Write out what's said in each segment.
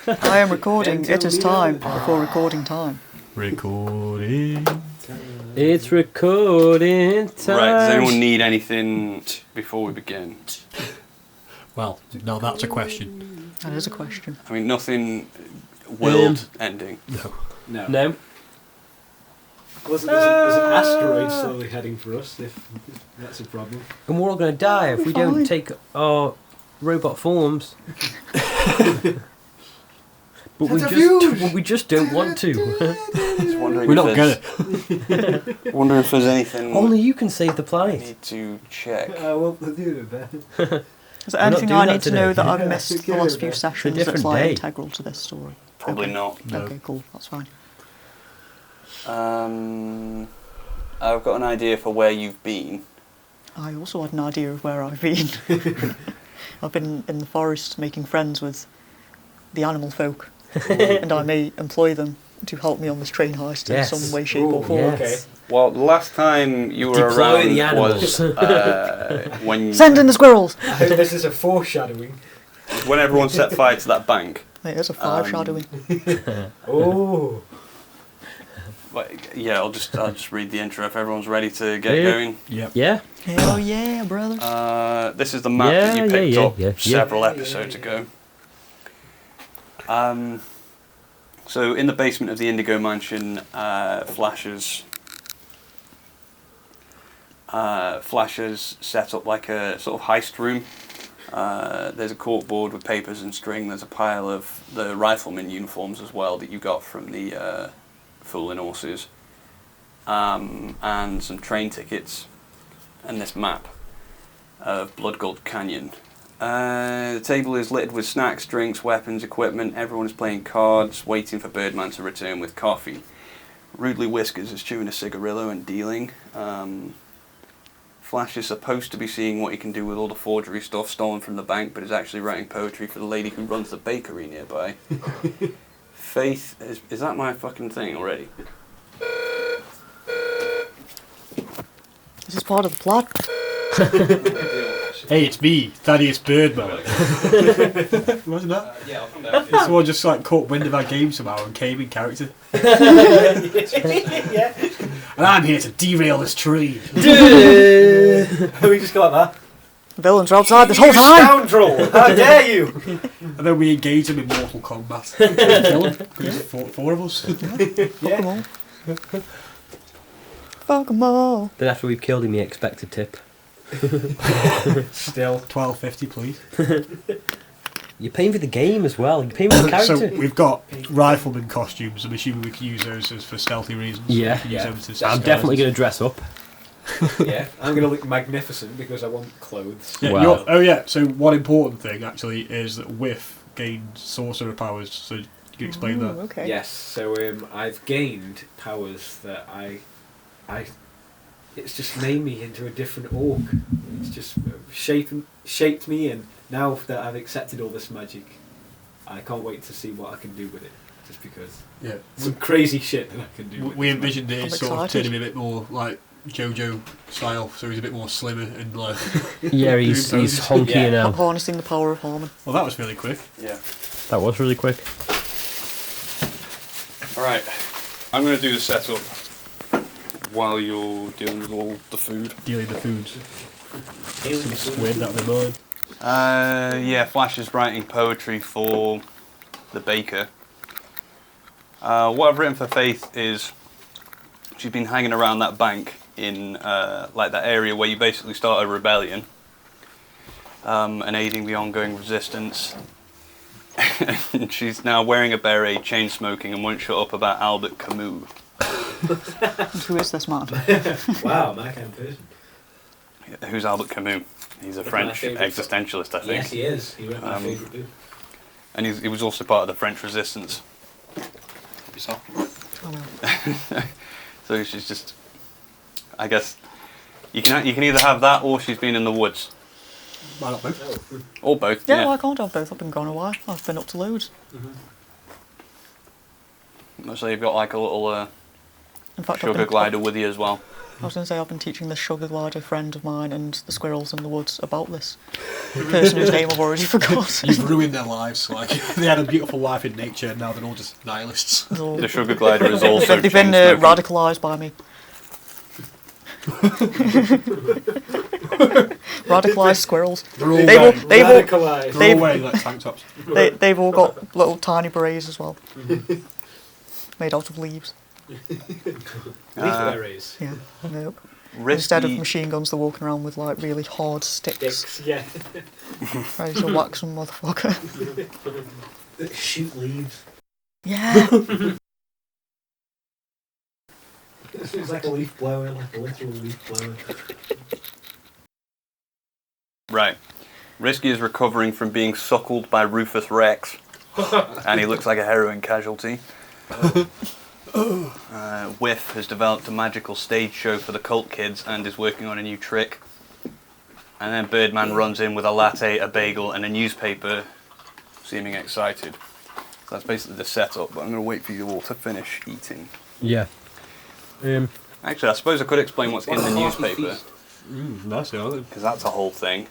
I am recording. It is time before recording time. Recording. It's recording time. Right, does anyone need anything before we begin? Well, no, that's a question. That is a question. I mean, nothing world-ending. No. No. Well, there's an asteroid slowly heading for us, if that's a problem. And we're all going to die if we don't take our robot forms. But we just don't want to. Just wondering We're if not there's- gonna. Wondering if there's anything Only you can save the I planet. need to check. Well, we'll do it then. Is there We're not anything doing I that need to know today. that I've Yeah, missed the last few sessions different that's like day. integral to this story? Probably Okay. not. No. Okay, cool. That's fine. I've got an idea for where you've been. I also had an idea of where I've been. I've been in the forest making friends with the animal folk, and I may employ them to help me on this train heist Yes. in some way, shape, or form. Yes. Well, the last time you were Deploy around the animals. was when Send in the squirrels! I hope this is a foreshadowing. when everyone set fire to that bank. It is a foreshadowing. Oh. But, yeah, I'll just read the intro if everyone's ready to get going. Yep. Yeah? Hell yeah, brother. This is the map that you picked up yeah. several episodes ago. So in the basement of the Indigo Mansion, Flashers set up like a sort of heist room. There's a corkboard with papers and string. There's a pile of the rifleman uniforms as well that you got from the Fooling Horses, and some train tickets, and this map of Blood Gulch Canyon. The table is littered with snacks, drinks, weapons, equipment. Everyone is playing cards, waiting for Birdman to return with coffee. Rudely Whiskers is chewing a cigarillo and dealing. Flash is supposed to be seeing what he can do with all the forgery stuff stolen from the bank, but is actually writing poetry for the lady who runs the bakery nearby. Faith is that my fucking thing already? This is part of the plot. Hey, it's me, Thaddeus Birdman. Wasn't that? Yeah, I'll come back. Someone just like caught wind of our game somehow and came in character. Yeah. And I'm here to derail this train. We just got that. The villains are outside this whole You time! scoundrel! How dare you! And then we engage him in Mortal Kombat. Kill him. There's four of us. Fuck 'em all. Fuck 'em all. Then after we've killed him, he expects a tip. Still, $12.50 please. You're paying for the game as well. You're paying for the character. So we've got rifleman costumes. I'm assuming we can use those as for stealthy reasons. Yeah. We can use them to I'm disguise definitely us. going to dress up. Yeah, I'm going to look magnificent because I want clothes. Yeah, Wow. oh yeah, so one important thing actually is that Whiff gained sorcerer powers, so you can explain Ooh, that. okay. Yes, so I've gained powers that I it's just made me into a different orc. It's just shaped me, and now that I've accepted all this magic, I can't wait to see what I can do with it. Just because Yeah. some crazy shit that I can do. With We this envisioned it I'm as sort of excited. turning him a bit more like JoJo style, so he's a bit more slimmer and like. Yeah, he's honkier Yeah. now. Harnessing the power of Harmon. Well, that was really quick. Yeah. That was really quick. Alright, I'm going to do the setup while you're dealing with all the food. Dealing the foods. magic. Some squid out of my mind. Yeah, Flash is writing poetry for the baker. What I've written for Faith is she's been hanging around that bank in like that area where you basically start a rebellion, and aiding the ongoing resistance. And she's now wearing a beret, chain smoking, and won't shut up about Albert Camus. And who is this man? Wow, my kind of person. Who's Albert Camus? He's a That's my French favourite existentialist, I think. Yes, he is. He wrote my favourite book. And he was also part of the French resistance. So, Oh, well. so she's just, I guess, you can either have that or she's been in the woods. Why not both? Oh. Or both, Yeah, yeah. well, I can't have both. I've been gone a while. I've been up to loads. So you've got like a little In fact, I've sugar been, glider with you as well. I was going to say I've been teaching the sugar glider friend of mine and the squirrels in the woods about this person whose name I've already forgotten. You've ruined their lives. Like they had a beautiful life in nature, and now they're all just nihilists. The sugar glider is also They've been radicalised by me. Radicalised squirrels. They're all wearing like tank tops. They've all got little tiny berets as well, made out of leaves. Leaf berries. Yeah. Nope. Risky, Instead of machine guns, they're walking around with like really hard sticks, Yeah. ready to whack some motherfucker. That shoot leaves. Yeah. It's like a leaf blower, like a literal leaf blower. Right. Risky is recovering from being suckled by Rufus Rex, and he looks like a heroin casualty. Whiff has developed a magical stage show for the cult kids and is working on a new trick. And then Birdman runs in with a latte, a bagel, and a newspaper, seeming excited. So that's basically the setup, but I'm going to wait for you all to finish eating. Yeah. Actually, I suppose I could explain what's in the newspaper, Nice, yeah. because that's a whole thing.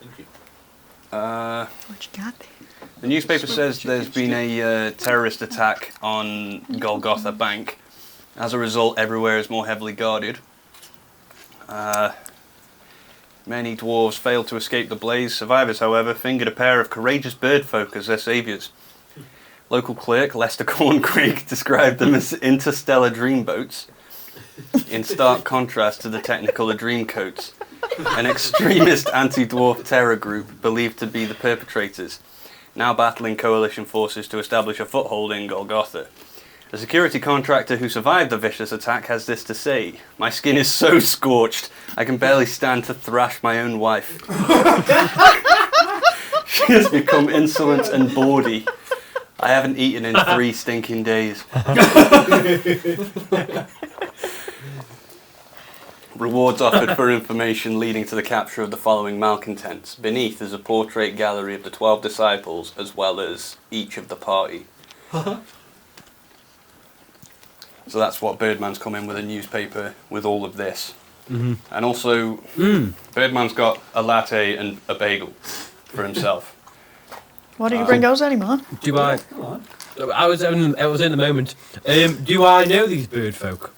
Thank you. What you got there? The newspaper says there's been a terrorist attack on Golgotha Bank. As a result, everywhere is more heavily guarded. Many dwarves failed to escape the blaze. Survivors, however, fingered a pair of courageous bird folk as their saviours. Local clerk Lester Corncreek described them as interstellar dreamboats, in stark contrast to the Technicolor Dreamcoats, an extremist anti-dwarf terror group believed to be the perpetrators, now battling coalition forces to establish a foothold in Golgotha. The security contractor who survived the vicious attack has this to say: "My skin is so scorched, I can barely stand to thrash my own wife. She has become insolent and bawdy. I haven't eaten in 3 stinking days." Rewards offered for information leading to the capture of the following malcontents. Beneath is a portrait gallery of the 12 disciples as well as each of the party. So that's what Birdman's come in with, a newspaper with all of this. Mm-hmm. And also, Birdman's got a latte and a bagel for himself. Why don't you bring ours any, man? Do I? Come on. I was in the moment. Do I know these bird folk?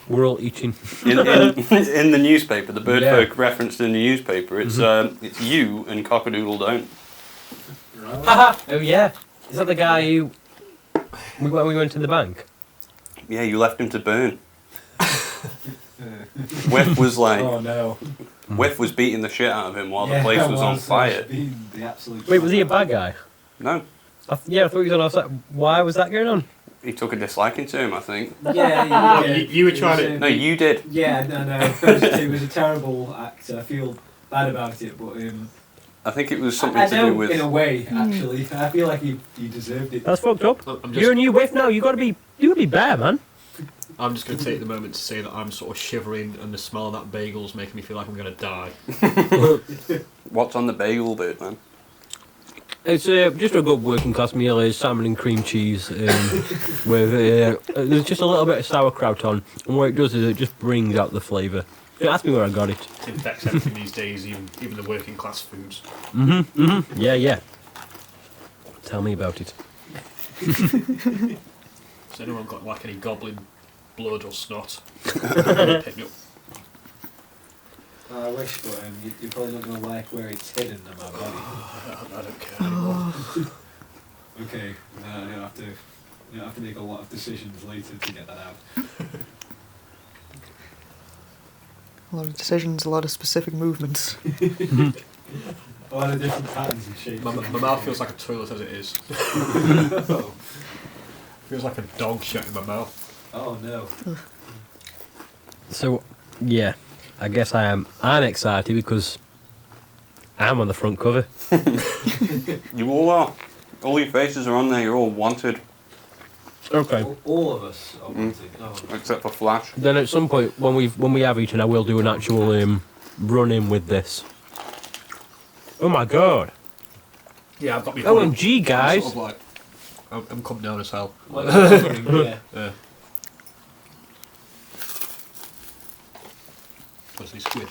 We're all eating. In the newspaper, the bird Yeah. folk referenced in the newspaper, it's you and Cockadoodle don't. Haha! Oh yeah. Is that the guy who when we went to the bank? Yeah, you left him to burn. Whiff was like, Oh no. Whiff was beating the shit out of him while the place was on fire. The absolute Wait, was he a bad guy? No, I thought he was on our side. Why was that going on? he took a disliking to him, I think. Yeah. You were trying to- No, you did. Yeah, no. It was a terrible act. I feel bad about it, but I think it was I something to know do with. in a way. Actually, I feel like you deserved it. That's fucked up. I'm You're a new whiff now. You gotta be bare, man. I'm just going to take the moment to say that I'm sort of shivering, and the smell of that bagel's making me feel like I'm going to die. What's on the bagel, Birdman? It's just a good working class meal. Is salmon and cream cheese with there's just a little bit of sauerkraut on, and what it does is it just brings out the flavour. So ask me where I got it. It infects everything these days, even the working class foods. Yeah. Tell me about it. Has anyone got like any goblin blood or snot? Pick me up. I wish, but you're probably not going to like where it's hidden in my body. I don't care anymore. Okay, you don't have to make a lot of decisions later to get that out. A lot of decisions, a lot of specific movements. A lot of different patterns and shapes. My mouth feels like a toilet as it is. Feels like a dog shut in my mouth. Oh no. So, yeah, I guess I'm excited because I'm on the front cover. You all are. All your faces are on there. You're all wanted, Okay. All of us are wanted. Oh. except for Flash. Then at some point when we have eaten, I will do an actual run-in with this. Oh my god. Yeah, I've got me. OMG, I'm guys. sort of like, I'm come down as hell. Yeah. Yeah. octopus, he's squid.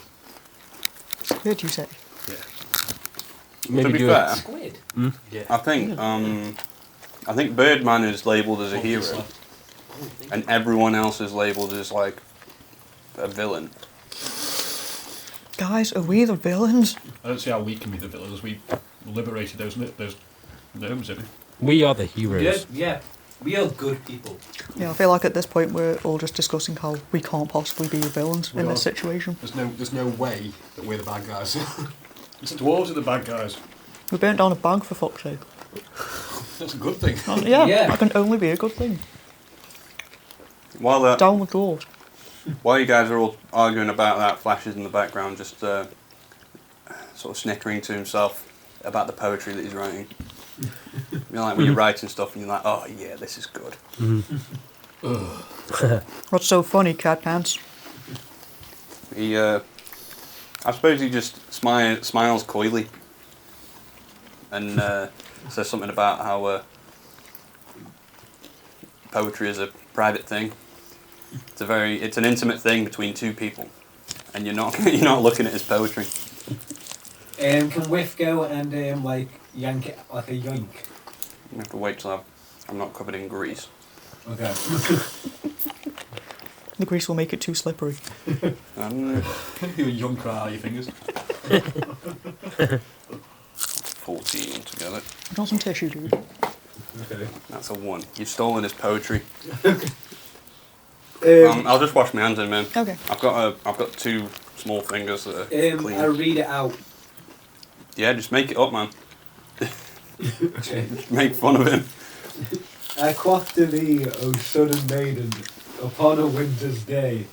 Squid, you say? Yeah. Maybe to be do fair, it. Squid. Yeah. I think Birdman is labelled as a hero, Obviously. and everyone else is labelled as like a villain. Guys, are we the villains? I don't see how we can be the villains. We liberated those gnomes, didn't We are the heroes. Yeah, we are good people. Yeah, I feel like at this point we're all just discussing how we can't possibly be the villains We in are. this situation. There's no way that we're the bad guys. It's the dwarves are the bad guys. We burnt down a bank, for fuck's sake. That's a good thing. Yeah, Yeah. that can only be a good thing. While Down with dwarves. while you guys are all arguing about that, Flash is in the background, just sort of snickering to himself about the poetry that he's writing. You know, like when you're writing stuff and you're like, oh yeah, this is good. What's so funny, cat pants? He, I suppose he just smiles coyly and says something about how poetry is a private thing. It's an intimate thing between two people, and you're not looking at his poetry. Can Whiff go and like yank it like a yoink? You have to wait till I'm not covered in grease. Okay. The grease will make it too slippery. You're a young cry, your fingers. 14 together. Got some tissue, dude. Okay. That's a 1. You've stolen his poetry. Um, I'll just wash my hands in, man. Okay. I've got 2 small fingers that are clean. I read it out. Yeah, just make it up, man. Okay. Just make fun of him. I quaff to thee, O sudden maiden, upon a winter's day.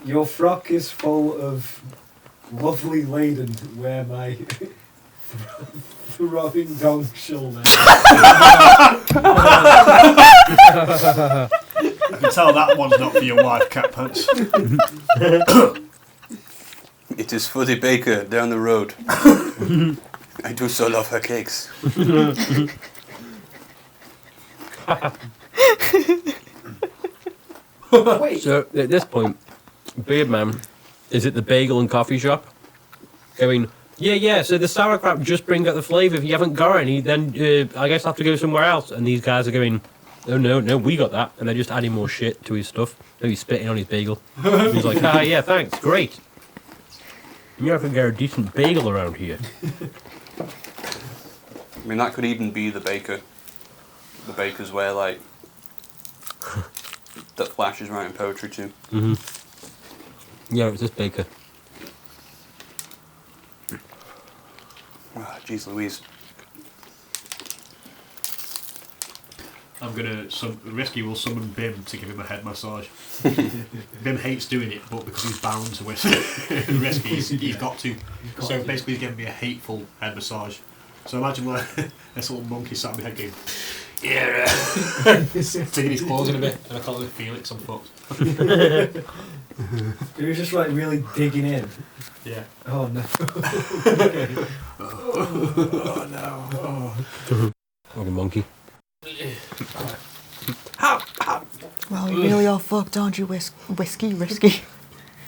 Your frock is full of lovely laden, where my throbbing dong shall lay. I can tell that one's not for your wife, cat pants. It is for the baker down the road. I do so love her cakes. Wait, So at this point, Birdman is at the bagel and coffee shop, going, yeah. So the sauerkraut just brings out the flavour. If you haven't got any, then I guess I have to go somewhere else. And these guys are going, oh no, we got that, and they're just adding more shit to his stuff. Maybe spitting on his bagel. He's like, yeah, thanks, great. You have to get a decent bagel around here. I mean, that could even be the baker. The baker's where, like, that Flash is writing poetry to. Yeah, it's this baker. Ah, jeez Louise. Risky will summon Bim to give him a head massage. Bim hates doing it, but because he's bound to it, Risky, he's got to. So basically he's giving me a hateful head massage. So imagine like this little monkey sat on my head going, yeah, taking his claws in a bit, and I can't really feel it because I'm fucked. he was just like really digging in. Yeah. Oh no. Oh no. Like a monkey. Well, you really are fucked, aren't you, whiskey, risky?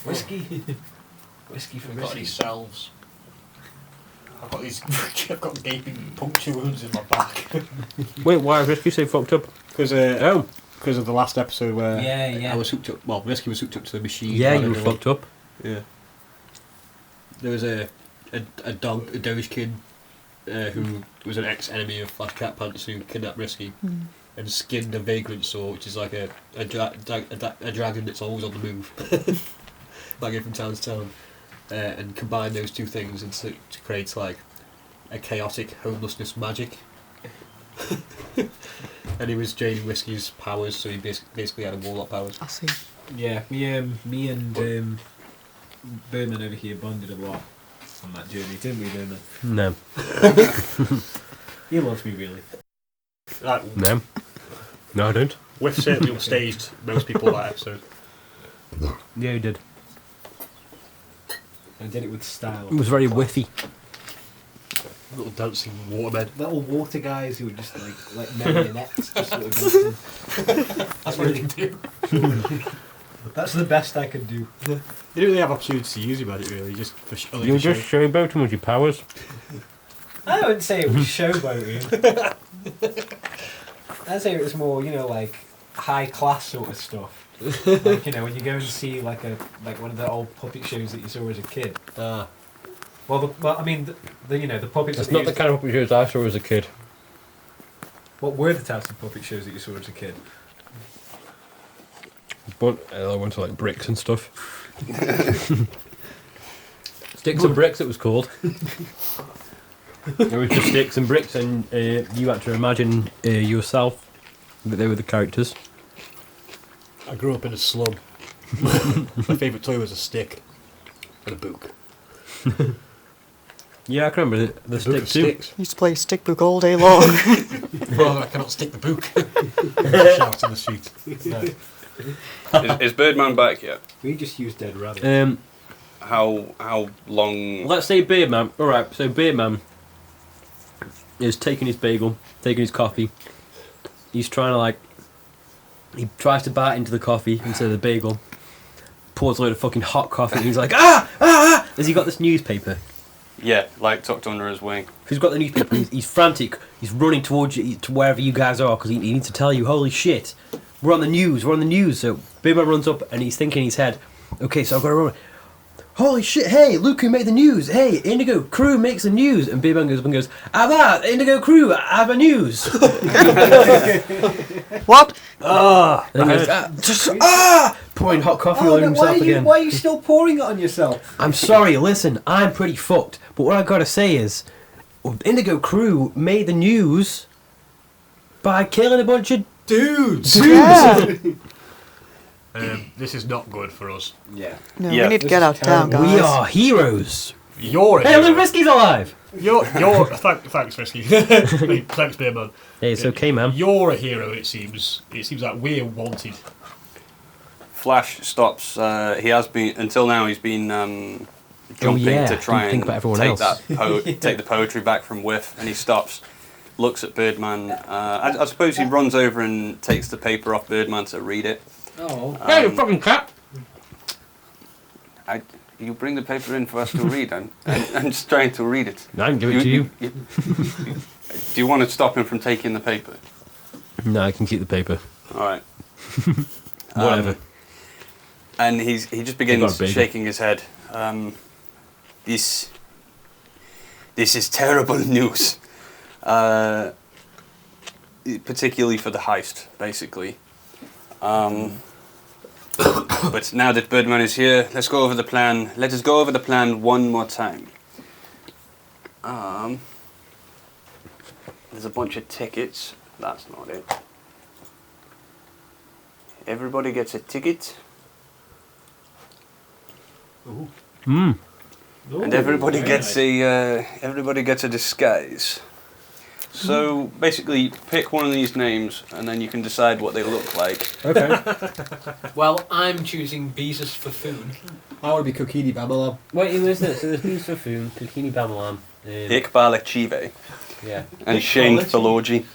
Whiskey. Whiskey for I've got whiskey. these cells. I've got gaping puncture wounds in my back. Wait, why is Risky so fucked up? Because of the last episode where Yeah. I was hooked up. Well, Risky was hooked up to the machine. Yeah, you were fucked up. Yeah. There was a dog, a Dorish kid, who was an ex-enemy of Flash Cat Pants, who kidnapped Risky and skinned a vagrant saw, which is like a dragon that's always on the move, like from town to town, and combined those two things to create like a chaotic homelessness magic. And he was draining Risky's powers, so he basically had a warlock powers. I see. Yeah, me and Birdman over here bonded a lot on that journey, didn't we, Birdman? No. He loves me really. No. No, I don't. Whiff certainly upstaged most people that episode. Yeah, you did. I did it with style. It was very whiffy. Little dancing waterbed. Little water guys who were just like marionettes, just sort of dancing. That's what they do. That's the best I could do. You don't really have opportunity to use your magic, really, just for only You were for just show. showboating with your powers. I wouldn't say it was showboating. I'd say it was more, like high class sort of stuff. Like, when you go and see like one of the old puppet shows that you saw as a kid. Ah. Well, I mean, the puppets. It's that not the used- kind of puppet shows I saw as a kid. What were the types of puppet shows that you saw as a kid? But I went to like bricks and stuff. Sticks and bricks, it was called. It was just sticks and bricks, and you had to imagine yourself that they were the characters. I grew up in a slum. My favourite toy was a stick and a book. Yeah, I can remember the A book stick of too. sticks. Used to play stick book all day long. Well, I cannot stick the book. Shout in the street. No. Is Birdman back yet? We just used Dead Rabbit. How long? Let's say Birdman. All right, so Birdman is taking his bagel, taking his coffee. He's trying to he tries to bite into the coffee instead of the bagel. Pours a load of fucking hot coffee. And he's like, ah! Has he got this newspaper? Yeah, like tucked under his wing. He's got the newspaper. He's frantic. He's running towards you, to wherever you guys are, because he needs to tell you, holy shit, we're on the news. So Birdman runs up and he's thinking in his head, okay, so I've got to run. Holy shit, hey, look who made the news. Hey, Indigo Crew makes the news. And Birdman goes up and goes, Indigo Crew, have a news. What? And he goes, pouring hot coffee all over himself again. Why are you still pouring it on yourself? I'm sorry, listen, I'm pretty fucked. But what I gotta say is, Indigo Crew made the news by killing a bunch of Dudes! Yeah. This is not good for us. Yeah. No, Yeah, we need to this get is out of town, terrible. guys. We are heroes. You're a Hey, hero. look, Risky's alive. Thanks, Risky. Thanks, Bearman. Hey, it's okay, man. You're a hero, it seems. It seems like we're wanted. Flash stops. He has been until now. He's been jumping yeah, to try didn't think and about everyone take else. take the poetry back from Whiff, and he stops, looks at Birdman. I suppose he runs over and takes the paper off Birdman to read it. Oh. Hey, you fucking cat. You bring the paper in for us to read. I'm just trying to read it. I can give it to you. Do you want to stop him from taking the paper? No, I can keep the paper. All right. Whatever. And he just got begins a bagel. shaking his head. This is terrible news, particularly for the heist, basically. But now that Birdman is here, let's go over the plan. Let us go over the plan one more time. There's a bunch of tickets. That's not it. Everybody gets a ticket. Hmm. And everybody gets a disguise. So basically, pick one of these names, and then you can decide what they look like. Okay. Well, I'm choosing Beezus for food. I want to be Kokini Bamalam. Wait, who is this? So there's Bees for Foon, Bikini Bamalam. Iqbal Achive Yeah. and Shane Philology.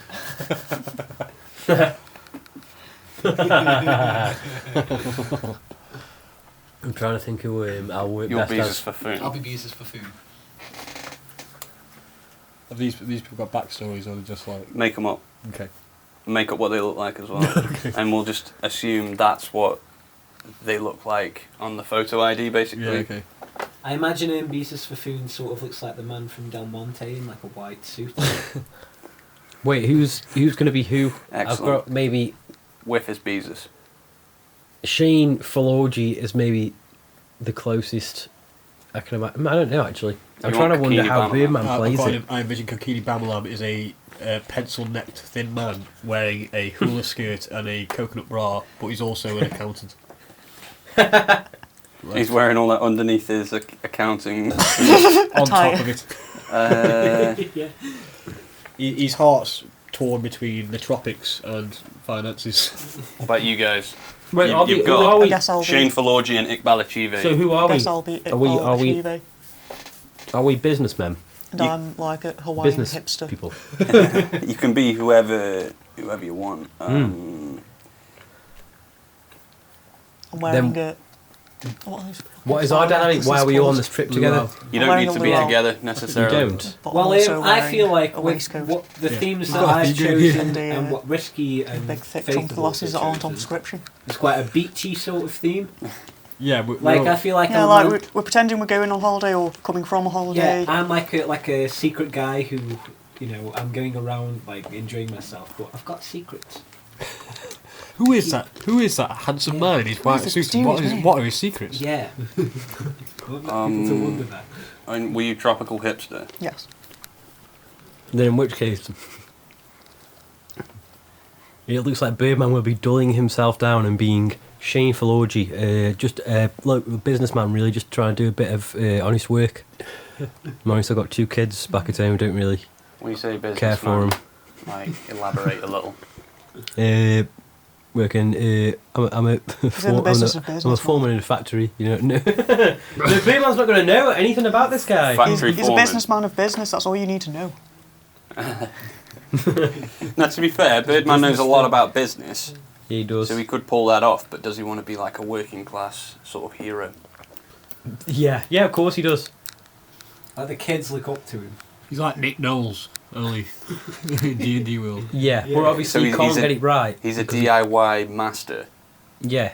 I'm trying to think who I'll work Your best Beezus as. for food. I'll be Beezus for food. Have these people got backstories, or just like... Make them up. Okay. Make up what they look like as well. And we'll just assume that's what they look like on the photo ID, basically. Yeah, okay. I imagine Beezus for food sort of looks like the man from Del Monte in like a white suit. Wait, who's going to be who? I've Excellent. got maybe Whiff is Beezus. Shane Philology is maybe the closest I can imagine. I don't know, actually. I'm You trying to want wonder Kokini how Bamalam? Birdman plays it. I envision Kokini Bamalam is a pencil-necked thin man wearing a hula skirt and a coconut bra, but he's also an accountant. He's wearing all that underneath his accounting. On Attire. top of it. Yeah. His heart's torn between the tropics and finances. What about you guys? Wait, You- are we, you've who got- are I we? guess I'll Shane be... Philology and Iqbal Achive. So who are we? guess I'll be Are we- Chive, Are we businessmen? and you- I'm like a Hawaiian Business hipster. people. You can be whoever you want. I'm wearing Then- what Is our dynamic? Why are we all on this trip together? You I'm don't wearing need a to be luau. together You necessarily. don't. Well, I feel like a with waistcoat. what the Yeah. themes You've that got a I've few chosen good, and what Risky and big thick Faith chunky have glasses also that aren't on chosen, description. it's quite a beachy sort of theme. Yeah, Like I feel like Yeah, I'm like we're pretending we're going on holiday or coming from a holiday. yeah, I'm like a secret guy who, you know, I'm going around like enjoying myself, but I've got secrets. Who is that? Who is that handsome man in his white the suit? And mysterious man? what are his secrets? Yeah. I want people to wonder that. And were you tropical hipster? Yes. Then in which case, it looks like Birdman will be dulling himself down and being shameful orgy. Just look, a businessman really just trying to do a bit of honest work. I'm honest, I've got 2 kids back at home who don't really When you say business, care for them. like elaborate a little. Working, I'm a He's in the business of I'm a business. foreman in a factory. You know, no, the Birdman's not going to know anything about this guy. Factory He's a foreman. businessman of business. That's all you need to know. Now, to be fair, Birdman knows a lot about business, Yeah, he does. so he could pull that off. But does he want to be like a working class sort of hero? Yeah, of course he does. Like the kids look up to him. He's like Nick Knowles, only in D&D world. Yeah, Yeah. but obviously So he can't he's a- get it right. He's a because DIY master. Yeah,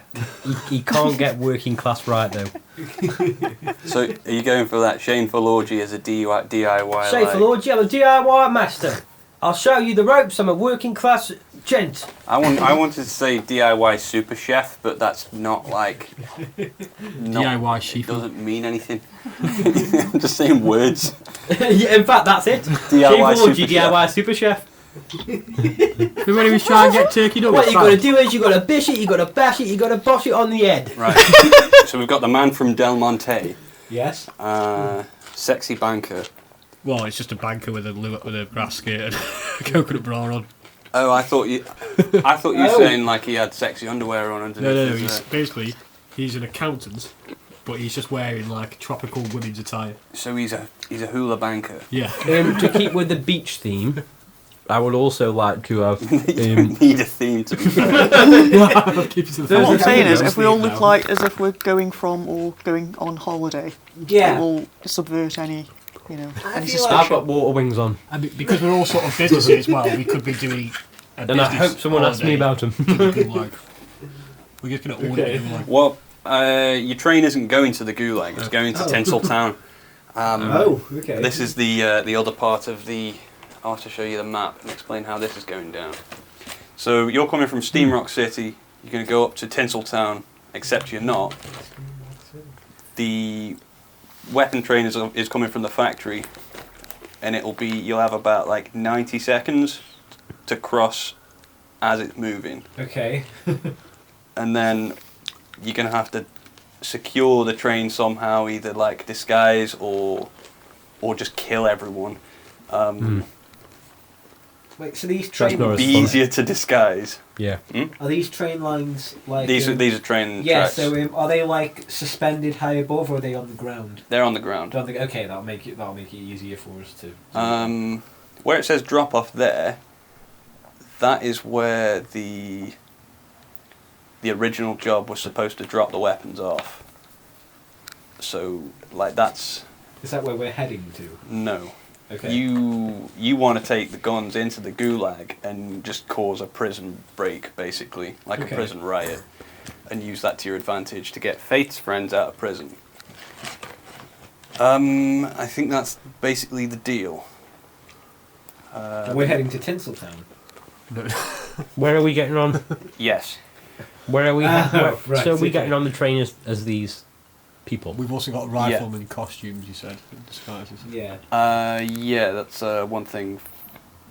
he can't get working class right though. So are you going for that shameful orgy as a DIY? Say for Lord, I'm a DIY master. I'll show you the ropes. I'm a working class gent. I wanted to say DIY super chef, but that's not like DIY It sheep. doesn't mean anything. I'm just saying words. Yeah, in fact, that's it. DIY Shameful super DIY super chef. Remember when he was trying to get turkey nuggets? What you got to do is you got to bish it, you got to bash it, you got to bosh it on the head. Right. So we've got the man from Del Monte, Yes. sexy banker. Well, it's just a banker with a grass skirt and a coconut bra on. Oh, I thought you were Oh. saying like he had sexy underwear on underneath. No. his, He's an accountant, but he's just wearing like tropical women's attire. so he's a hula banker. Yeah. To keep with the beach theme, I would also like to have. You need a theme to be fair. Keep it to the There's What I'm a- saying is, Yeah, if we all now. look like as if we're going from or going on holiday, it Yeah. will subvert any, any feel I've suspicion. got water wings on, And because we're all sort of businessy as well, we could be doing a and I hope someone asks me about them. Like, we're just going to order Okay. it. Like, Well, your train isn't going to the Gulag; it's going to Tinseltown. Oh, okay. This is the other part of the. I'll have to show you the map and explain how this is going down. So you're coming from Steamrock City. You're going to go up to Tinseltown, except you're not. The weapon train is coming from the factory, and you'll have about like 90 seconds to cross as it's moving, Okay. and then you're going to have to secure the train somehow, either like disguise or just kill everyone. Wait, so these That's train not Be It's funny. easier to disguise. Yeah. are these train lines like These are train yeah, tracks. so are they like suspended high above or are they on the ground? They're on the ground. Okay, that'll make it easier for us to Where it says drop off there, that is where the original job was supposed to drop the weapons off. So like that's Is that where we're heading to? no. Okay. You want to take the guns into the Gulag and just cause a prison break, basically, like Okay. a prison riot, and use that to your advantage to get Faith's friends out of prison. I think that's basically the deal. We're heading to Tinseltown. Where are we getting on? Yes. Where are we? Right, so are we okay. getting on the train as these people? we've also got rifleman costumes, you said, disguises. Yeah. Yeah, that's one thing.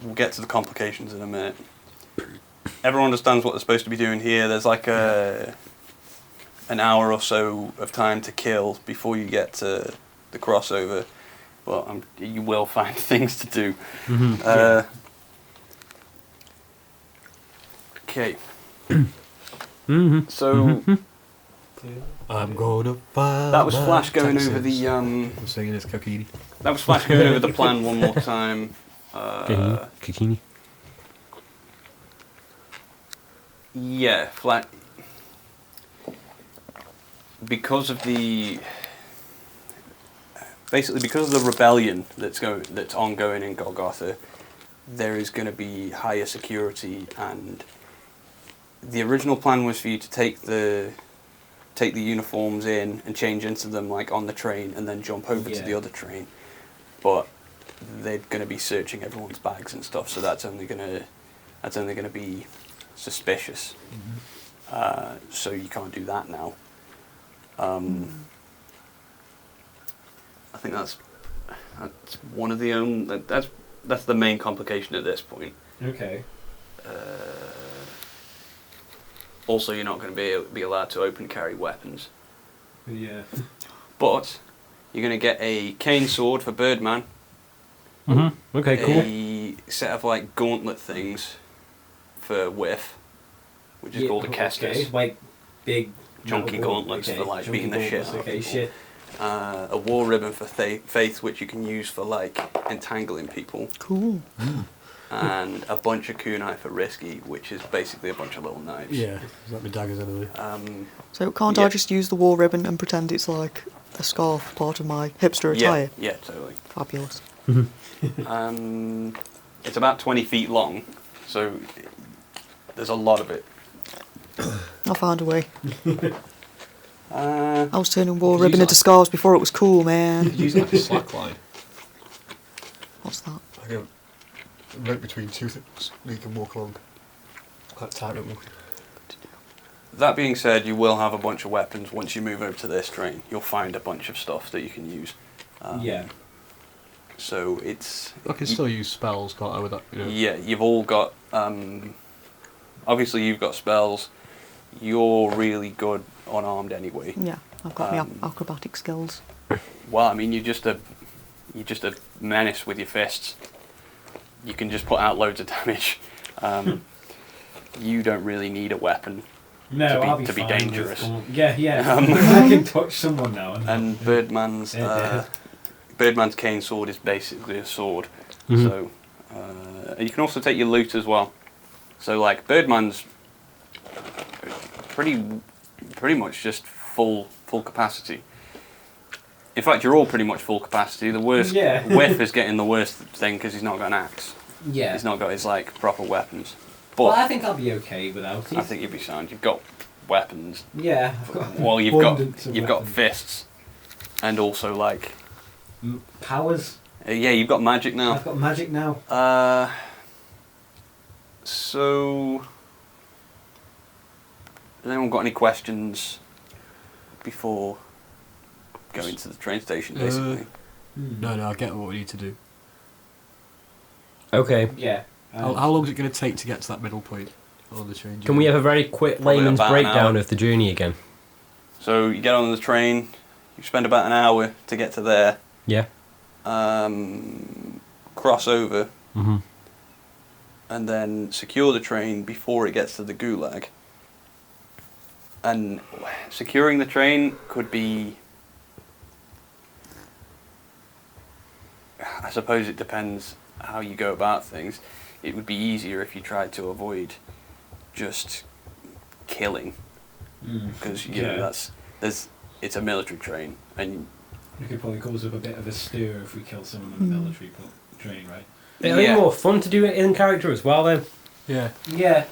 We'll get to the complications in a minute. Everyone understands what they're supposed to be doing here. There's like an hour or so of time to kill before you get to the crossover, but you will find things to do. Mm-hmm. Okay. Mm-hmm. So I'm gonna find that was my Flash going Texans. over the I'm singing this cocaine. that was Flash going over the plan one more time. Kikini. Yeah, Flash. because of the rebellion that's ongoing in Golgotha, there is going to be higher security, and the original plan was for you to take the uniforms in and change into them like on the train and then jump over to the other train, but they're going to be searching everyone's bags and stuff, so that's only going to be suspicious. So you can't do that now. I think that's one of the only that's the main complication at this point. Okay. Also, you're not going to be allowed to open carry weapons. Yeah. But you're going to get a cane sword for Birdman. Okay, cool. A set of like gauntlet things for Whiff, which is called a Kestis. Okay. Like big Chunky gauntlets for like chunky beating the shit gauntlets, out of okay, people. shit. A war ribbon for Faith, which you can use for like entangling people. Cool. And a bunch of kunai for Risky, which is basically a bunch of little knives. Yeah, is that my daggers anyway? So can't I just use the war ribbon and pretend it's like a scarf, part of my hipster attire? Yeah, totally. Fabulous. It's about 20 feet long, so there's a lot of it. I found a way. Uh, I was turning war Could ribbon use into that. scarves before it was cool, man. Use like a slack line, What's that? like a rope between two things, and you can walk along. Quite tight rope walking. that being said, you will have a bunch of weapons once you move over to this train. You'll find a bunch of stuff that you can use. Yeah. So it's... I can still use spells, can't I, with that? You know? Yeah, you've all got... obviously you've got spells. You're really good unarmed anyway. Yeah, I've got my acrobatic skills. Well, I mean, you're just a menace with your fists. You can just put out loads of damage. You don't really need a weapon No, I'll be to be fine with dangerous. Yeah. I can touch someone now. And Birdman's cane sword is basically a sword. Mhm. So you can also take your loot as well. So like Birdman's pretty much just full capacity. In fact, you're all pretty much full capacity. The worst Whiff is getting the worst thing because he's not got an axe. Yeah. He's not got his like proper weapons. But Well, I think I'll be okay without it. I think you'd be sound. You've got weapons. Yeah. I've got Well, you've got abundance of weapons. fists, and also like Powers. yeah, you've got magic now. I've got magic now. So has anyone got any questions before going to the train station? Basically, No, I get what we need to do. Okay. Yeah. How long is it going to take to get to that middle point on the train? Can we have a very quick Probably layman's about an breakdown hour. of the journey again? so you get on the train. You spend about an hour to get to there. Yeah. Cross over. Mm-hmm. And then secure the train before it gets to the gulag. And securing the train could be... I suppose it depends how you go about things. It would be easier if you tried to avoid just killing, because you know it's a military train, and We could probably cause up a bit of a stir if we kill someone on the military train, right? It'll be more fun to do it in character as well then. Yeah. Yeah.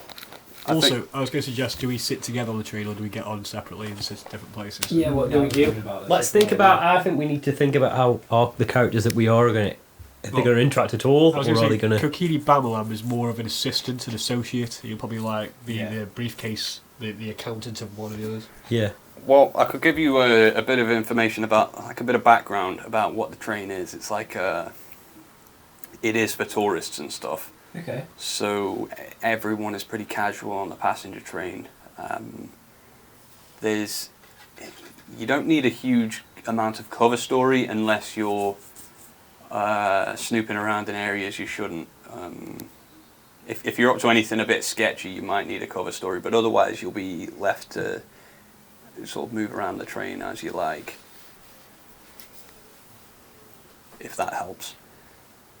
Also, I was going to suggest, do we sit together on the train or do we get on separately and sit different places? Yeah, what do we Yeah, do? about this. Let's think about. I think we need to think about how the characters that we are going to. Are they going to interact at all, I was or are they going going to to? say, Kokiri Bamalam is more of an assistant, an associate. You're probably like the briefcase, the accountant of one of the others. Yeah. well, I could give you a bit of information about, like a bit of background about what the train is. It's like it is for tourists and stuff. Okay. So everyone is pretty casual on the passenger train. You don't need a huge amount of cover story unless you're snooping around in areas you shouldn't. If you're up to anything a bit sketchy, you might need a cover story, but otherwise you'll be left to sort of move around the train as you like, if that helps.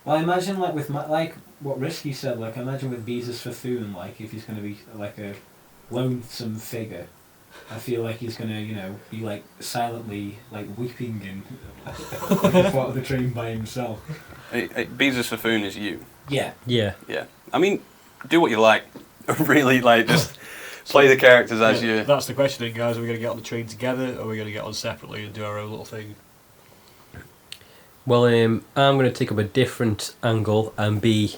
Well, I imagine like with like what Risky said, like I imagine with Beezus Fafoon, like if he's going to be like a lonesome figure, I feel like he's gonna, be like silently like weeping in the front of the train by himself. Beezus Fafoon is you. Yeah. Yeah. Yeah. I mean, do what you like. Really, like, just play the characters as you... That's the question then, guys. Are we going to get on the train together, or are we going to get on separately and do our own little thing? Well, I'm going to take up a different angle and be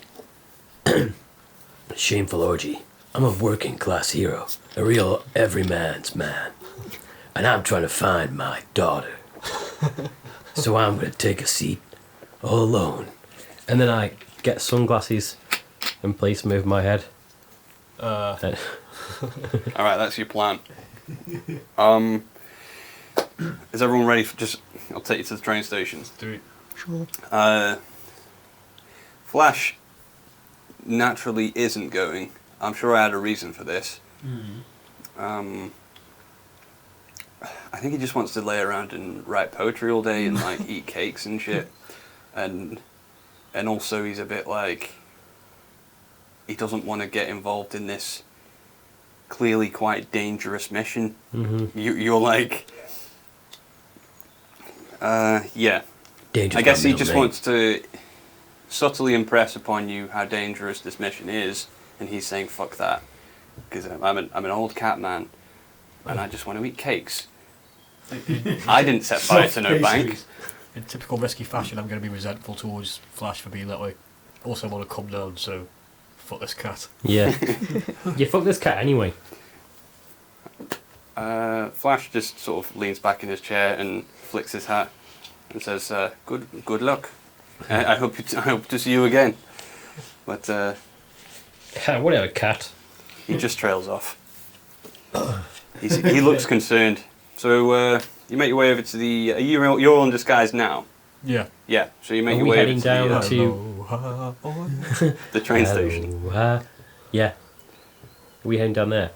shameful orgy. I'm a working class hero, a real everyman's man, and I'm trying to find my daughter. So I'm going to take a seat all alone, and then I get sunglasses and place them over my head. Alright, that's your plan. Is everyone ready for just... I'll take you to the train station. Do it. Sure. Flash naturally isn't going. I'm sure I had a reason for this. I think he just wants to lay around and write poetry all day and like eat cakes and shit. And also he's a bit like... He doesn't want to get involved in this clearly quite dangerous mission. Mm-hmm. You're like... yeah. Dangerous I guess he middle just name. wants to subtly impress upon you how dangerous this mission is, and he's saying "fuck that," because I'm an old cat man, and I just want to eat cakes. I didn't set fire to no bank. In typical risky fashion, I'm going to be resentful towards Flash for being that way. Also, I want to come down, so fuck this cat. Yeah. Yeah, fuck this cat anyway. Flash just sort of leans back in his chair and flicks his hat and says, "Good luck. I hope to see you again." But Whatever, cat. he just trails off. He looks concerned. So you make your way over to the. You're all in disguise now. Yeah. Yeah. So you make Are your we way over heading to down the, to the train station. Aloha. Yeah. Are we heading down there?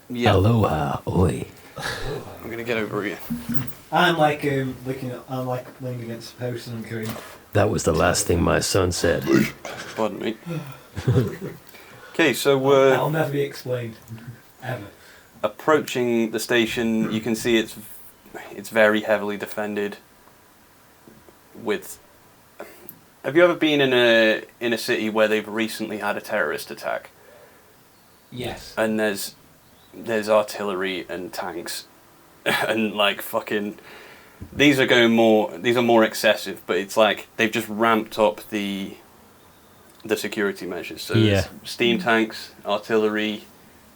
Yeah. Aloha, oi. I'm gonna get over here. I'm like I'm like leaning against the post and going. That was the last thing my son said. Pardon me. Okay, so That'll never be explained, ever. approaching the station, you can see it's very heavily defended. With, have you ever been in a city where they've recently had a terrorist attack? Yes. And there's artillery and tanks, and like fucking. These are more excessive, but it's like they've just ramped up the security measures. So there's steam tanks, artillery,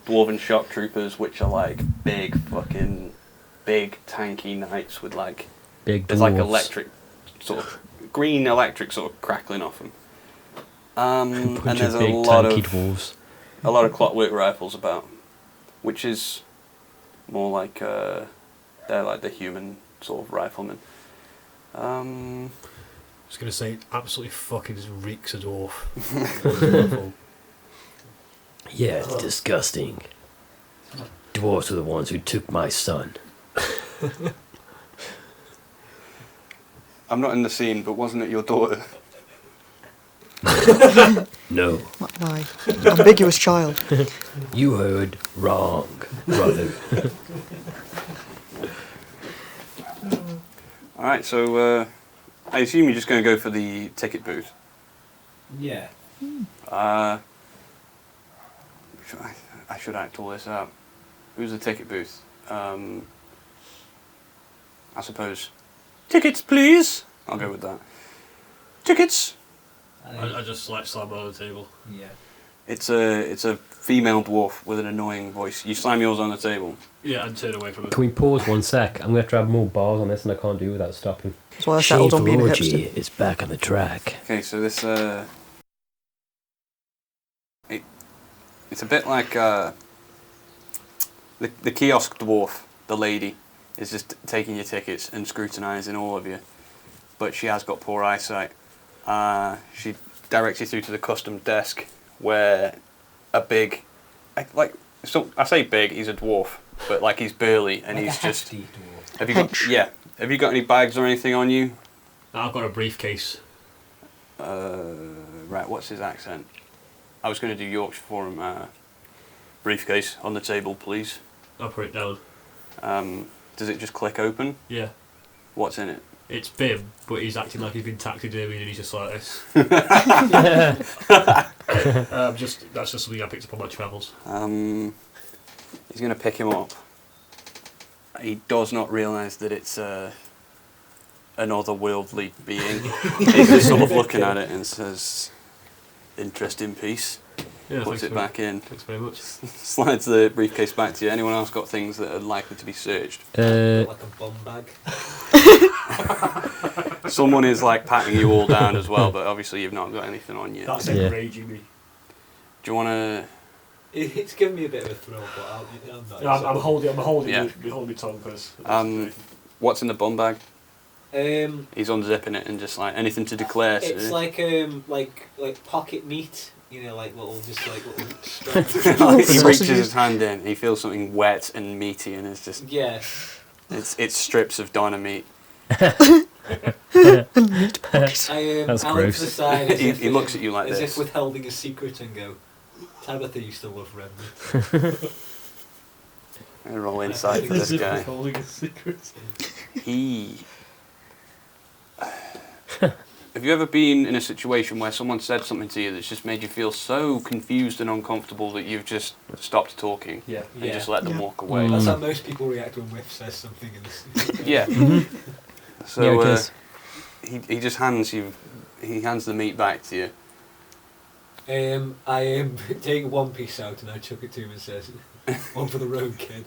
dwarven shock troopers, which are like big tanky knights with like Big there's like dwarves. electric sort of green electric sort of crackling off them. And Bunch there's of a big lot tanky of dwarves. a lot of clockwork rifles about, which is more like they're like the human sort of riflemen. I was going to say, it absolutely fucking reeks of dwarf. Yeah, it's disgusting. Dwarves are the ones who took my son. I'm not in the scene, but wasn't it your daughter? No, My ambiguous child. you heard wrong, brother. Alright, so I assume you're just going to go for the ticket booth. Yeah. I should act all this out. Who's the ticket booth? I suppose. Tickets, please! I'll go with that. Tickets! I just like slam on the table. Yeah. It's a female dwarf with an annoying voice. You slam yours on the table. Yeah, and turn away from it. Can we pause 1 sec? I'm going to have to have more bars on this and I can't do it without stopping. That's why I settled on being a hipster. is back on the track. Okay, so this it's a bit like the kiosk dwarf, the lady, is just taking your tickets and scrutinising all of you, but she has got poor eyesight. She directs you through to the customs desk where a big, I say big, he's a dwarf, but like he's burly and Like he's a just. hefty dwarf. Have you got? Hench. Yeah. Have you got any bags or anything on you? I've got a briefcase. Right. What's his accent? I was going to do Yorkshire for him. Briefcase on the table, please. I'll put it down. Does it just click open? Yeah. What's in it? It's Bim, but he's acting like he's been taxidermied and he's just like this. That's just something I picked up on my travels. He's going to pick him up. He does not realise that it's an otherworldly being. He's just sort of looking at it and says, "Interesting piece." Yeah, Puts it back in. Thanks very much. Slides the briefcase back to you. Anyone else got things that are likely to be searched? Like a bum bag. Someone is like patting you all down as well, but obviously you've not got anything on yet. That's Yeah. enraging me. Do you want to? It's given me a bit of a thrill, but I'm not. No, I'm holding Yeah. my tongue because. What's in the bum bag? Um, He's unzipping it and just like anything to declare. it's sir? like pocket meat. You know, like little strands. He reaches his hand in. He feels something wet and meaty, and it's just Yeah. it's strips of dynamite. I That's I look to gross. the side as He looks at you like as this. if withholding a secret and go, Tabitha used to love red meat. I roll inside for this guy. Holding a secret. He. Have you ever been in a situation where someone said something to you that's just made you feel so confused and uncomfortable that you've just stopped talking Yeah. and Yeah. just let them Yeah. walk away? That's how most people react when Whiff says something in this. Yeah. Mhm. So Yeah, it is. he just hands the meat back to you. I take one piece out and I chuck it to him and says, "One for the road, kid."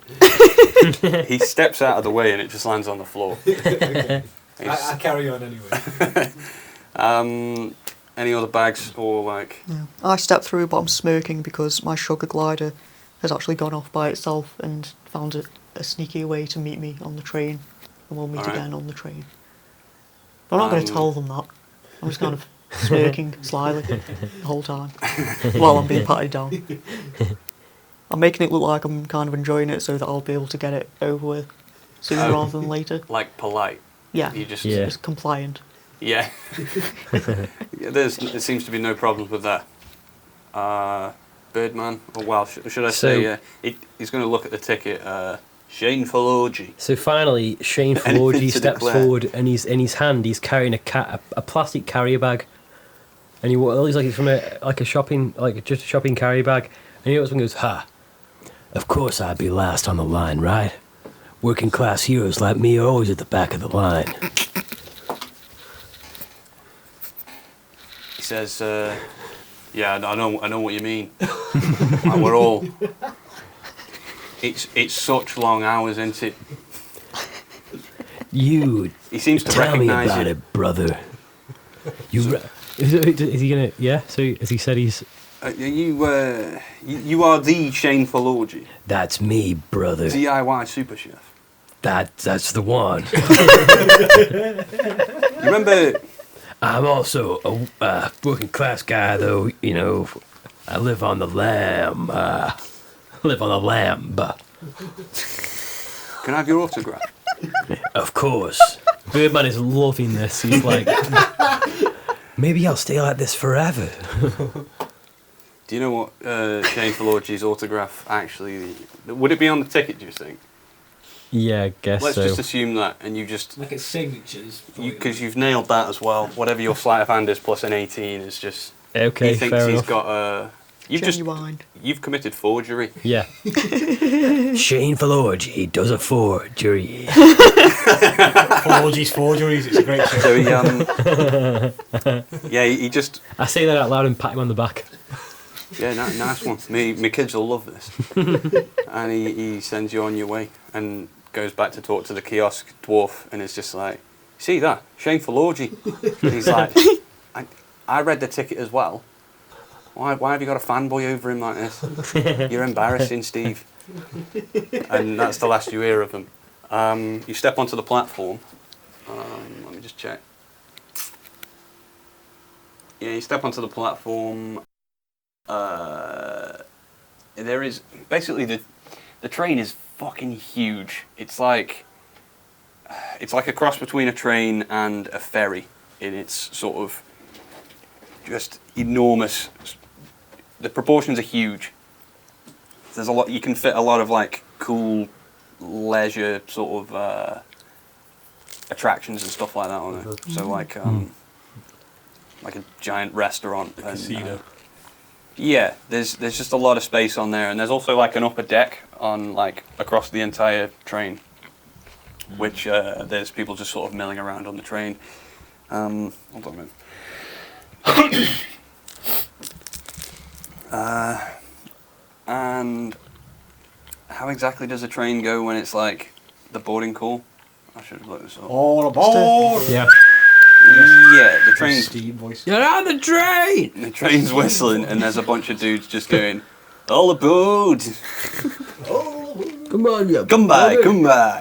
He steps out of the way and it just lands on the floor. Okay. He's- I carry on anyway. Any other bags or like? Yeah. I step through, but I'm smirking because my sugar glider has actually gone off by itself and found a sneaky way to meet me on the train, and we'll meet Alright. again on the train. But I'm not going to Um, tell them that. I'm just kind of smirking slyly the whole time while I'm being patted down. I'm making it look like I'm kind of enjoying it so that I'll be able to get it over with sooner Oh. rather than later. Like polite. Yeah, You just Yeah. just compliant. yeah. Yeah, there seems to be no problems with that. Birdman, or well, should I So- say? He's going to look at the ticket. Shameful orgy. So finally, Shane Anything Forgy to steps declare? forward, and in his hand he's carrying a plastic carrier bag, and it looks like it's from just a shopping carrier bag. And he goes, "Ha! Of course I'd be last on the line, right? Working class heroes like me are always at the back of the line." He says, "Yeah, I know what you mean. Like, we're all. It's such long hours, isn't it?" You He seems to tell me recognise about you. it, brother. Is he gonna? Yeah. So as he said, he's You are the shameful orgy. that's me, brother. DIY super chef. That's the one. You remember? I'm also a working class guy, though. You know, I live on the lamb. Live on the lamb. Can I have your autograph? Of course. Birdman is loving this. He's like, maybe I'll stay like this forever. Do you know what Shameful Orgy's autograph actually... Would it be on the ticket, do you think? Yeah, I guess Let's so. just assume that, and you just... Like it's signatures. Because you've nailed that as well. Whatever your sleight of hand is plus an 18 is just... Okay, he thinks fair he's enough. got a... Genuine. You've committed forgery. Yeah. Shane Orgy does a forgery. Forgeries, it's a great show. So he, yeah, he just... I say that out loud and pat him on the back. Yeah, nice one. My kids will love this. And he sends you on your way and goes back to talk to the kiosk dwarf, and it's just like, see that? Shameful orgy. And he's like, I read the ticket as well. Why have you got a fanboy over him like this? You're embarrassing, Steve. And that's the last you hear of him. You step onto the platform. Let me just check. Yeah, you step onto the platform. There is basically the train is fucking huge. It's like a cross between a train and a ferry in its sort of just enormous. The proportions are huge. There's a lot. You can fit a lot of like cool leisure sort of attractions and stuff like that on it. So like a giant restaurant and Casino. yeah, there's just a lot of space on there, and there's also like an upper deck on like across the entire train, which there's people just sort of milling around on the train. Hold on a minute. And how exactly does a train go when it's like the boarding call? I should have looked this up. All aboard! Yeah. Yeah, the train's Steam voice. You're on the train! the train's whistling, and there's a bunch of dudes just going, "All aboard! Come on, you. Come by,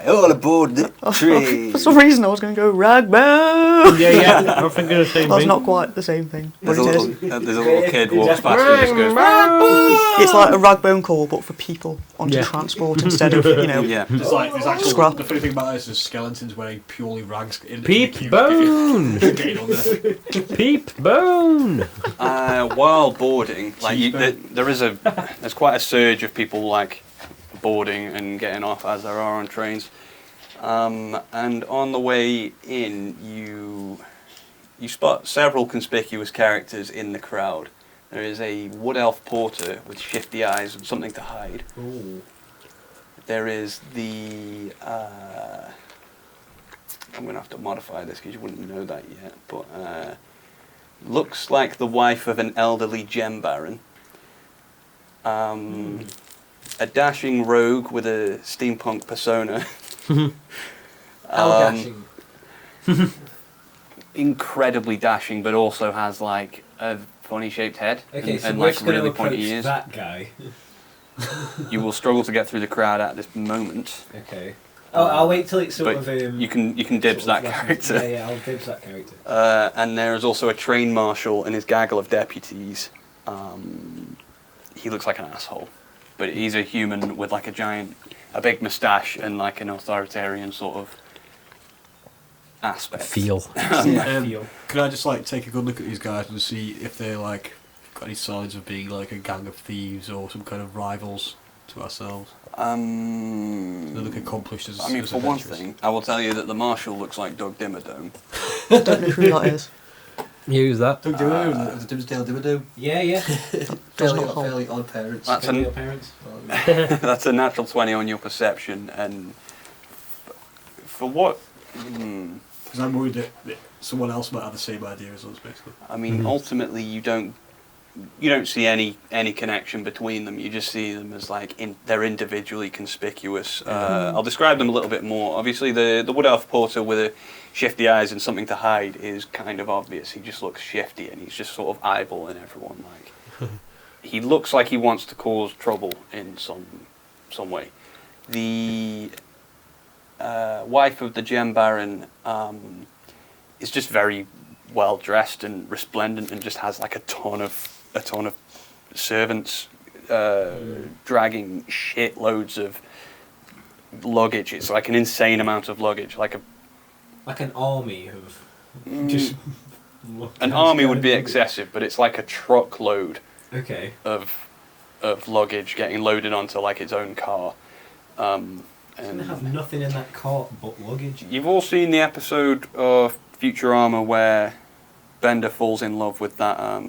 all aboard the train!" For some reason, I was going to go rag band. Yeah, I was thinking the same That's thing. not quite the same thing, but There's a it little, is. there's a little kid walks past and just goes, It's like a ragbone call, but for people onto Yeah. transport instead of, you know. yeah. There's actual. Scrap. The funny thing about this is skeletons wearing purely rags in Peep the queue, bone! getting on there. Peep bone! While boarding, like there's quite a surge of people like boarding and getting off as there are on trains. And on the way in, you spot several conspicuous characters in the crowd. There is a wood elf porter with shifty eyes and something to hide. Ooh. There is the I'm gonna have to modify this because you wouldn't know that yet, but looks like the wife of an elderly gem baron. A dashing rogue with a steampunk persona. How dashing. Incredibly dashing, but also has like a funny shaped head Okay, and, so and we're like just going really to pointy approach ears. that guy. You will struggle to get through the crowd at this moment. Okay. Oh, I'll wait till it's sort But of. you can dibs sort that of character. Yeah, I'll dibs that character. And there is also a train marshal and his gaggle of deputies. He looks like an asshole, but he's a human with like a big moustache and like an authoritarian sort of aspect. Feel. Feel. Can I just like take a good look at these guys and see if they're like got any signs of being like a gang of thieves or some kind of rivals to ourselves? They look accomplished as I mean, as for one adventurous. thing, I will tell you that the marshal looks like Doug Dimmadome. I don't know who that is. Use that. Doug Dimmadome of the Dimsdale Dimmadome. Yeah, yeah. Does not hold. Fairly odd parents. That's Can an- your parents? That's a natural 20 on your perception, and for what? Because I'm worried that someone else might have the same idea as us, basically. I mean, ultimately, you don't see any connection between them. You just see them as like they're individually conspicuous. I'll describe them a little bit more. Obviously, the wood elf porter with a shifty eyes and something to hide is kind of obvious. He just looks shifty, and he's just sort of eyeballing everyone. Like he looks like he wants to cause trouble in some way. The wife of the gem baron is just very well dressed and resplendent, and just has like a ton of servants dragging shitloads of luggage. It's like an insane amount of luggage, like Like an army of just. an army would be excessive, but it's like a truckload Okay. of luggage getting loaded onto like its own car. And And have nothing in that cart but luggage. you've all seen the episode of Futurama where Bender falls in love with that.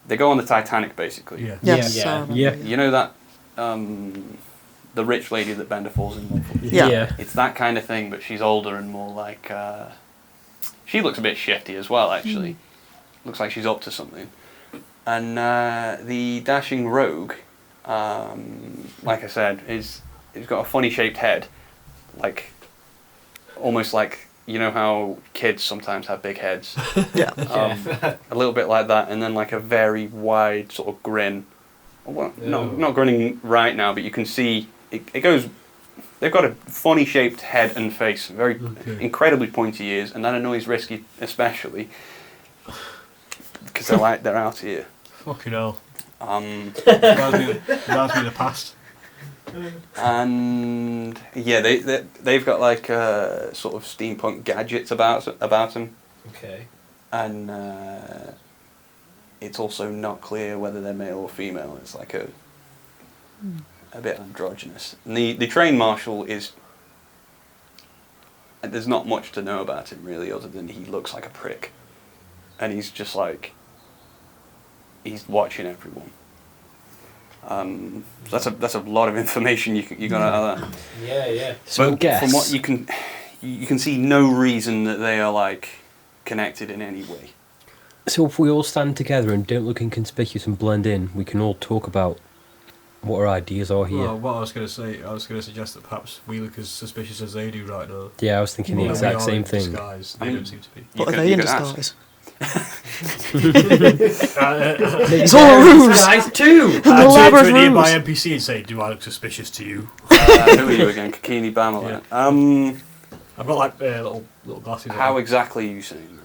They go on the Titanic, basically. Yeah. Yes. Yeah. Yeah. You know that the rich lady that Bender falls in love with. Yeah. It's that kind of thing, but she's older and more like. She looks a bit shifty as well, actually. Looks like she's up to something. And the dashing rogue, like I said, he's got a funny shaped head, like almost like, you know how kids sometimes have big heads. Yeah. A little bit like that, and then like a very wide sort of grin. Well, not grinning right now, but you can see it goes. They've got a funny shaped head and face, very incredibly pointy ears, and that annoys Risky especially because they're out here. Fucking hell. Reminds Reminds me of the past. And yeah, they've got like sort of steampunk gadgets about them, Okay. and it's also not clear whether they're male or female. It's like a bit androgynous. And the train marshal is. There's not much to know about him really, other than he looks like a prick, and he's just like. He's watching everyone. That's a lot of information you got out of that. Yeah. So But guess. from what you can see no reason that they are like connected in any way. So if we all stand together and don't look inconspicuous and blend in, we can all talk about what our ideas are here. Well, what I was going to say, I was going to suggest that perhaps we look as suspicious as they do right now. Yeah, I was thinking the Although exact we are same in thing. disguise, I they mean- don't seem to be. What are could- they in could ask. disguise? It's all a ruse! Guys, too! An elaborate to a nearby ruse. NPC and say, "Do I look suspicious to you?" Who are you again? Kakini Bamala. I've got like little glasses. How on. exactly are you saying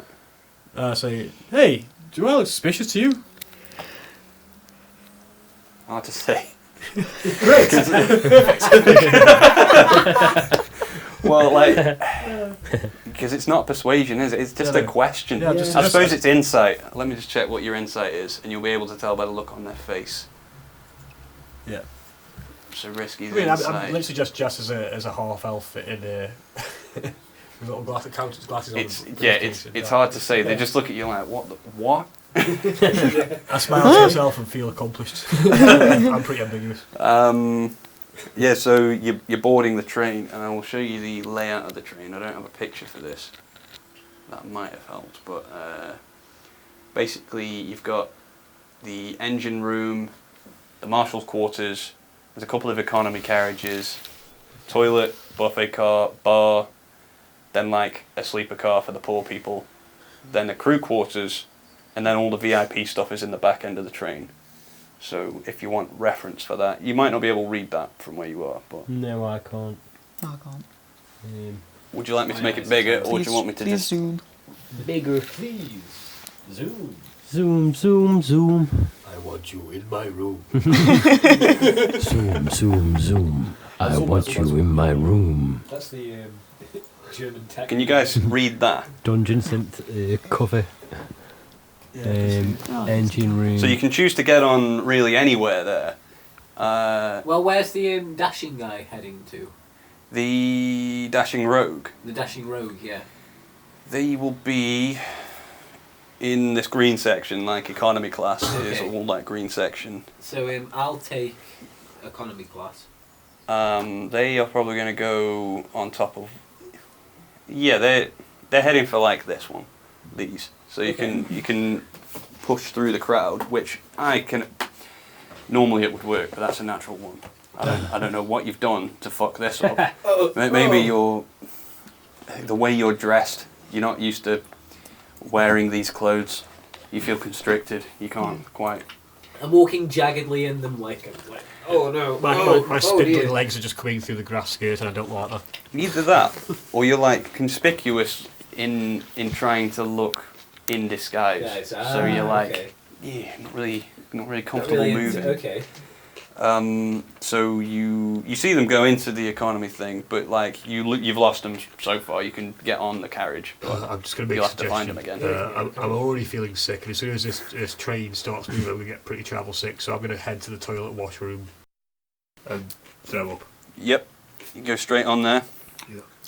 that? Say, "Hey, do I look suspicious to you?" Hard to say. Great! Well, like, because it's not persuasion, is it? It's just Yeah, a question. yeah, just- I suppose it's insight. Let me just check what your insight is, and you'll be able to tell by the look on their face. Yeah. So Risky's I mean, insight. I'm literally just as a half elf in with little glasses on. It's hard to say. They just look at you like, what? I smile to myself and feel accomplished. I'm pretty ambiguous. Yeah, so you're boarding the train, and I will show you the layout of the train. I don't have a picture for this. That might have helped, but basically you've got the engine room, the marshal's quarters, there's a couple of economy carriages, toilet, buffet car, bar, then like a sleeper car for the poor people, then the crew quarters, and then all the VIP stuff is in the back end of the train. So if you want reference for that, you might not be able to read that from where you are, but No, I can't. I can't. would you like me to My make it eyes bigger, are or do you want me to please just... zoom. Bigger. Please, zoom. Zoom, zoom, zoom. I want you in my room. Zoom, zoom, zoom. I Zoom, want zoom, you zoom. in my room. That's the German tech. Can you guys read that? Dungeon synth cover. Oh. Engine room. So you can choose to get on really anywhere there. Well, where's the dashing guy heading to? The Dashing Rogue, The dashing rogue, yeah. they will be in this green section, like economy class is Okay. all that green section. So I'll take economy class. They are probably going to go on top of... Yeah, they're heading for like this one, these. So you can push through the crowd, which I can... Normally it would work, but that's a natural one. I don't know what you've done to fuck this up. Maybe the way you're dressed, you're not used to wearing these clothes. You feel constricted. You can't quite... I'm walking jaggedly in them like oh no, My oh spindling dear. legs are just coming through the grass skirt, and I don't like that. Either that, or you're like conspicuous in trying to look in disguise. Guys, So you're like, okay. yeah, not really Not comfortable really moving. Okay. So you see them go into the economy thing, but like you've lost them so far. You can get on the carriage, but I'm just going to make you'll a have to find suggestion. them again. I'm already feeling sick, and as soon as this train starts moving, I'm going to get pretty travel sick. So I'm going to head to the toilet washroom and throw up. Yep, you go straight on there.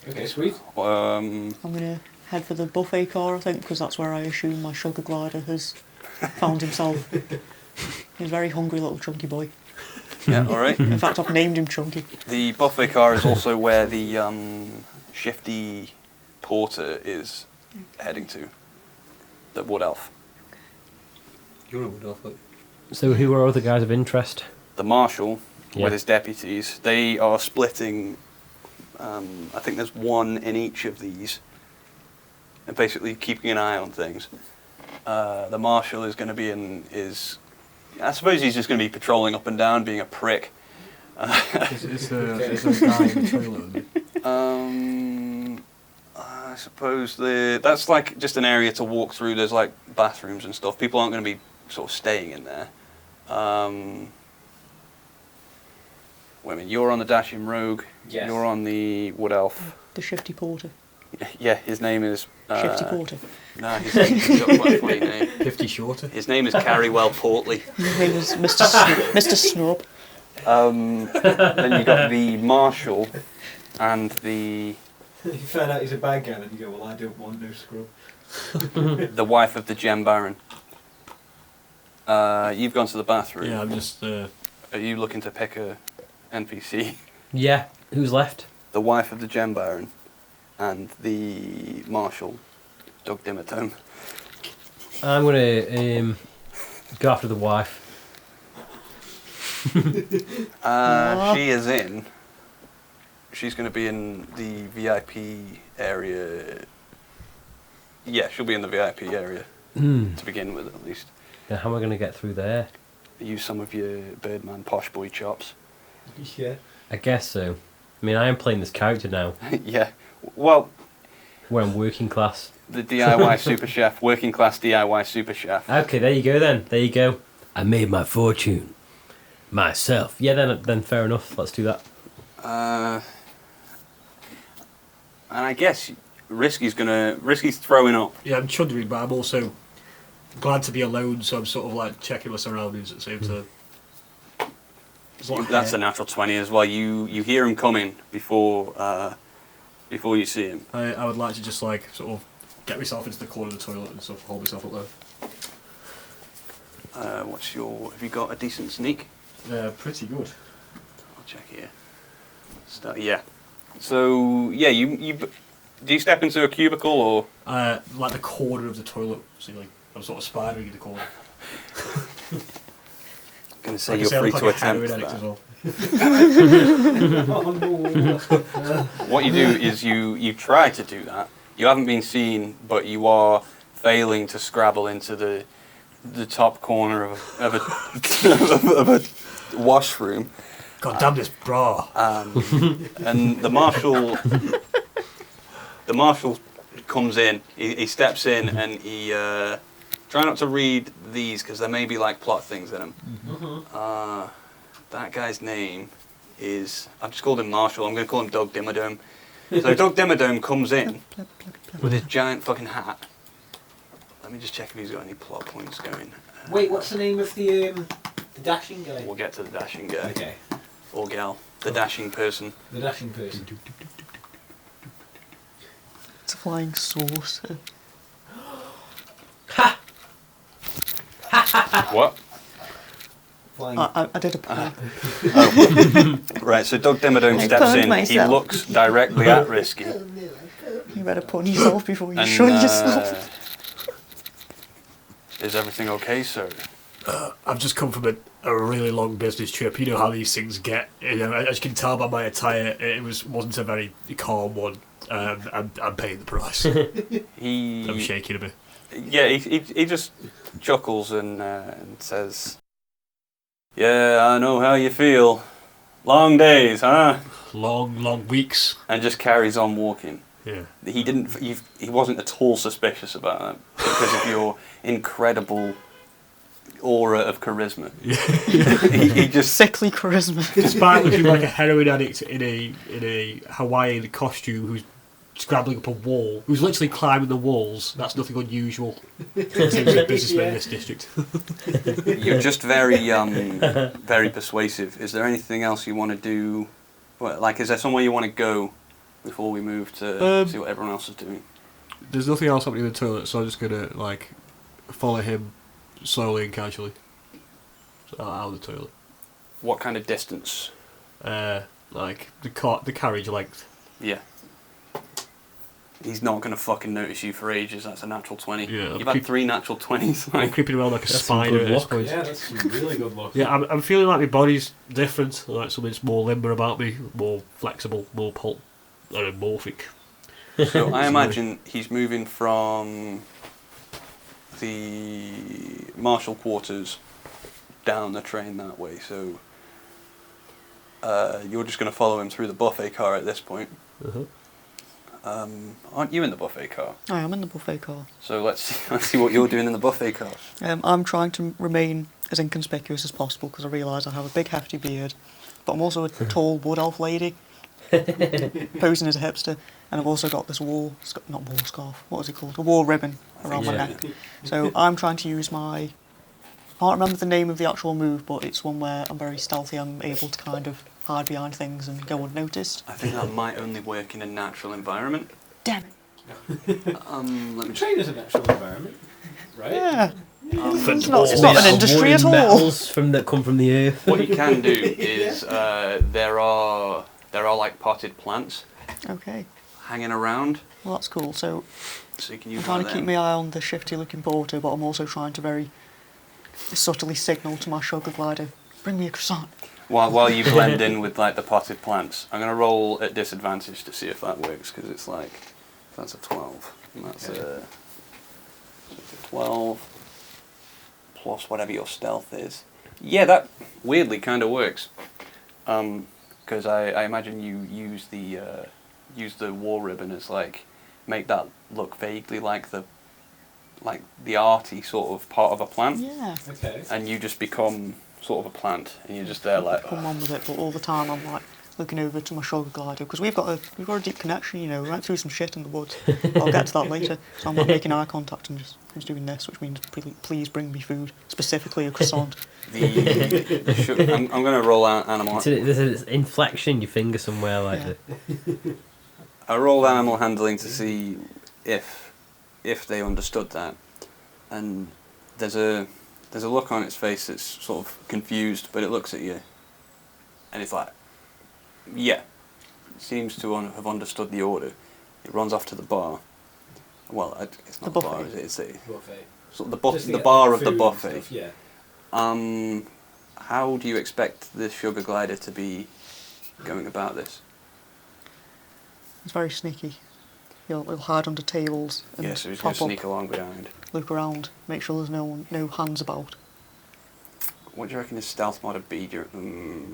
Okay, sweet. Um, I'm gonna head for the buffet car, I think, because that's where I assume my sugar glider has found himself. He's a very hungry little chunky boy. yeah, all right. In fact, I've named him Chunky. The buffet car is also where the shifty porter is heading to. The wood elf. You're a wood elf, like. So who are other guys of interest? The marshal Yeah. with his deputies. They are splitting. I think there's one in each of these. And basically keeping an eye on things. The marshal is going to be I suppose he's just going to be patrolling up and down, being a prick. Is there a guy in the toilet? I suppose that's like just an area to walk through. There's like bathrooms and stuff. People aren't going to be sort of staying in there. Wait a minute, you're on the Dashing Rogue. Yes. You're on the Wood Elf. The shifty porter. Yeah, his name is... Shifty porter. No, he's got quite a funny name. 50 shorter. His name is Carrywell Portley. His name is Mr. Snub. Then you got the marshal and the You find out he's a bad guy, and you go, well, I don't want no scrub. wife of the gem baron. You've gone to the bathroom. Yeah, I'm just. Are you looking to pick a NPC? Yeah. Who's left? The wife of the gem baron and the marshal, Doug Dimmadome. I'm gonna go after the wife. She is in. She's going to be in the VIP area. Yeah, she'll be in the VIP area to begin with, at least. Now, how am I gonna get through there? Use some of your Birdman posh boy chops. Yeah. I guess so. I mean, I am playing this character now. Yeah. Well, Where I'm working class. the DIY super chef, working class DIY super chef. Okay, there you go then. There you go. I made my fortune myself. Yeah, then fair enough. Let's do that. And I guess Risky's throwing up. Yeah, I'm chuddering, but I'm also glad to be alone, so I'm sort of like checking my surroundings at the same time. There's a lot of That's a hair. natural 20 as well. You hear him coming before you see him. I would like to just like sort of get myself into the corner of the toilet and stuff, hold myself up there. Have you got a decent sneak? Pretty good. I'll check here. Yeah. So yeah, you do you step into a cubicle or? Like the corner of the toilet ceiling. I'm sort of spidering in the corner. I'm gonna say Like I you're say, I free look to like a attempt heroin addict as that. well. Oh no. What you do is you try to do that. You haven't been seen, but you are failing to scrabble into the top corner of a of a washroom. God damn this bra. And the marshal comes in. He steps in and he try not to read these because there may be like plot things in them. That guy's name is, I've just called him Marshall. I'm going to call him Doug Dimmadome. So Doug Dimmadome comes in with his giant fucking hat. Let me just check if he's got any plot points going. Wait, what's the name of the dashing guy? We'll get to the dashing guy. Okay. Or gal. The dashing person. The dashing person. It's a flying saucer. What? Flying. I did a pun. Right, so Doug Dimmadome I steps burned in. myself. He looks directly at Risky. You better pun yourself before you And, shun yourself. is everything okay, sir? I've just come from a really long business trip. You know how these things get. You know, as you can tell by my attire, it wasn't a very calm one. I'm paying the price. I'm He shaking a bit. Yeah, he just chuckles and says, "Yeah, I know how you feel. Long days, huh?" Long weeks. And just carries on walking. Yeah. He wasn't at all suspicious about that because of your incredible aura of charisma. he just Sickly charisma. Despite looking like a heroin addict in a Hawaiian costume who's scrabbling up a wall, who's literally climbing the walls, that's nothing unusual in terms of businessmen in this district. You're just very very persuasive. Is there anything else you want to do? Well, like, is there somewhere you want to go before we move to see what everyone else is doing? There's nothing else happening in the toilet, so I'm just gonna like follow him slowly and casually out of the toilet. What kind of distance? Like the carriage length. Yeah. He's not going to fucking notice you for ages. That's a natural 20. Yeah, You've had 3 natural 20s. I'm Like, creeping around like a That's some spider good at this luck. point. Yeah, that's some really good luck. Yeah, I'm feeling like my body's different, like something's more limber about me, more flexible, more morphic. so I imagine he's moving from the marshal quarters down the train that way. So you're just going to follow him through the buffet car at this point. Uh-huh. Aren't you in the buffet car? I am in the buffet car. So let's see what you're doing in the buffet car. I'm trying to remain as inconspicuous as possible because I realise I have a big hefty beard, but I'm also a tall wood elf lady, posing as a hipster, and I've also got this not war scarf, what is it called? A war ribbon around my Yeah. neck. So I'm trying to use my can't remember the name of the actual move, but it's one where I'm very stealthy. I'm able to kind of hide behind things and go unnoticed. I think that might only work in a natural environment. Damn it. Let me just... Train is a natural environment, right? Yeah. It's All not an these industry at wooden all. metals that come from the earth. What you can do is there are like potted plants Okay. hanging around, Well, that's cool. So so you can I'm use trying one to of keep them. my eye on the shifty-looking porter, but I'm also trying to very subtly signal to my sugar glider, bring me a croissant. While you blend in with like the potted plants, I'm gonna roll at disadvantage to see if that works because it's like that's a 12 and that's a 12 plus whatever your stealth is. Yeah, that weirdly kind of works. Because I imagine you use the war ribbon as like make that look vaguely like the arty sort of part of a plant, Yeah. Okay. and you just become sort of a plant, and you're just there like. Come on with it, but all the time I'm like looking over to my sugar glider because we've got a deep connection. You know, we went through some shit in the woods. I'll get to that later. So I'm like making eye contact and just doing this, which means please bring me food, specifically a croissant. I'm going to roll out animal. There's an inflection in your finger somewhere like Yeah. that. I rolled animal handling to see if they understood that, and there's a look on its face that's sort of confused, but it looks at you, and it's like, yeah, it seems to have understood the order. It runs off to the bar. Well, it's not The the bar, buffet. is it? It's Buffet. the Just to the get bar the of the food and buffet. stuff, yeah. How do you expect the sugar glider to be going about this? It's very sneaky. He'll hide under tables and Yeah, so he's going pop to up, sneak along behind. look around, make sure there's no hands about. What do you reckon his stealth mod would be?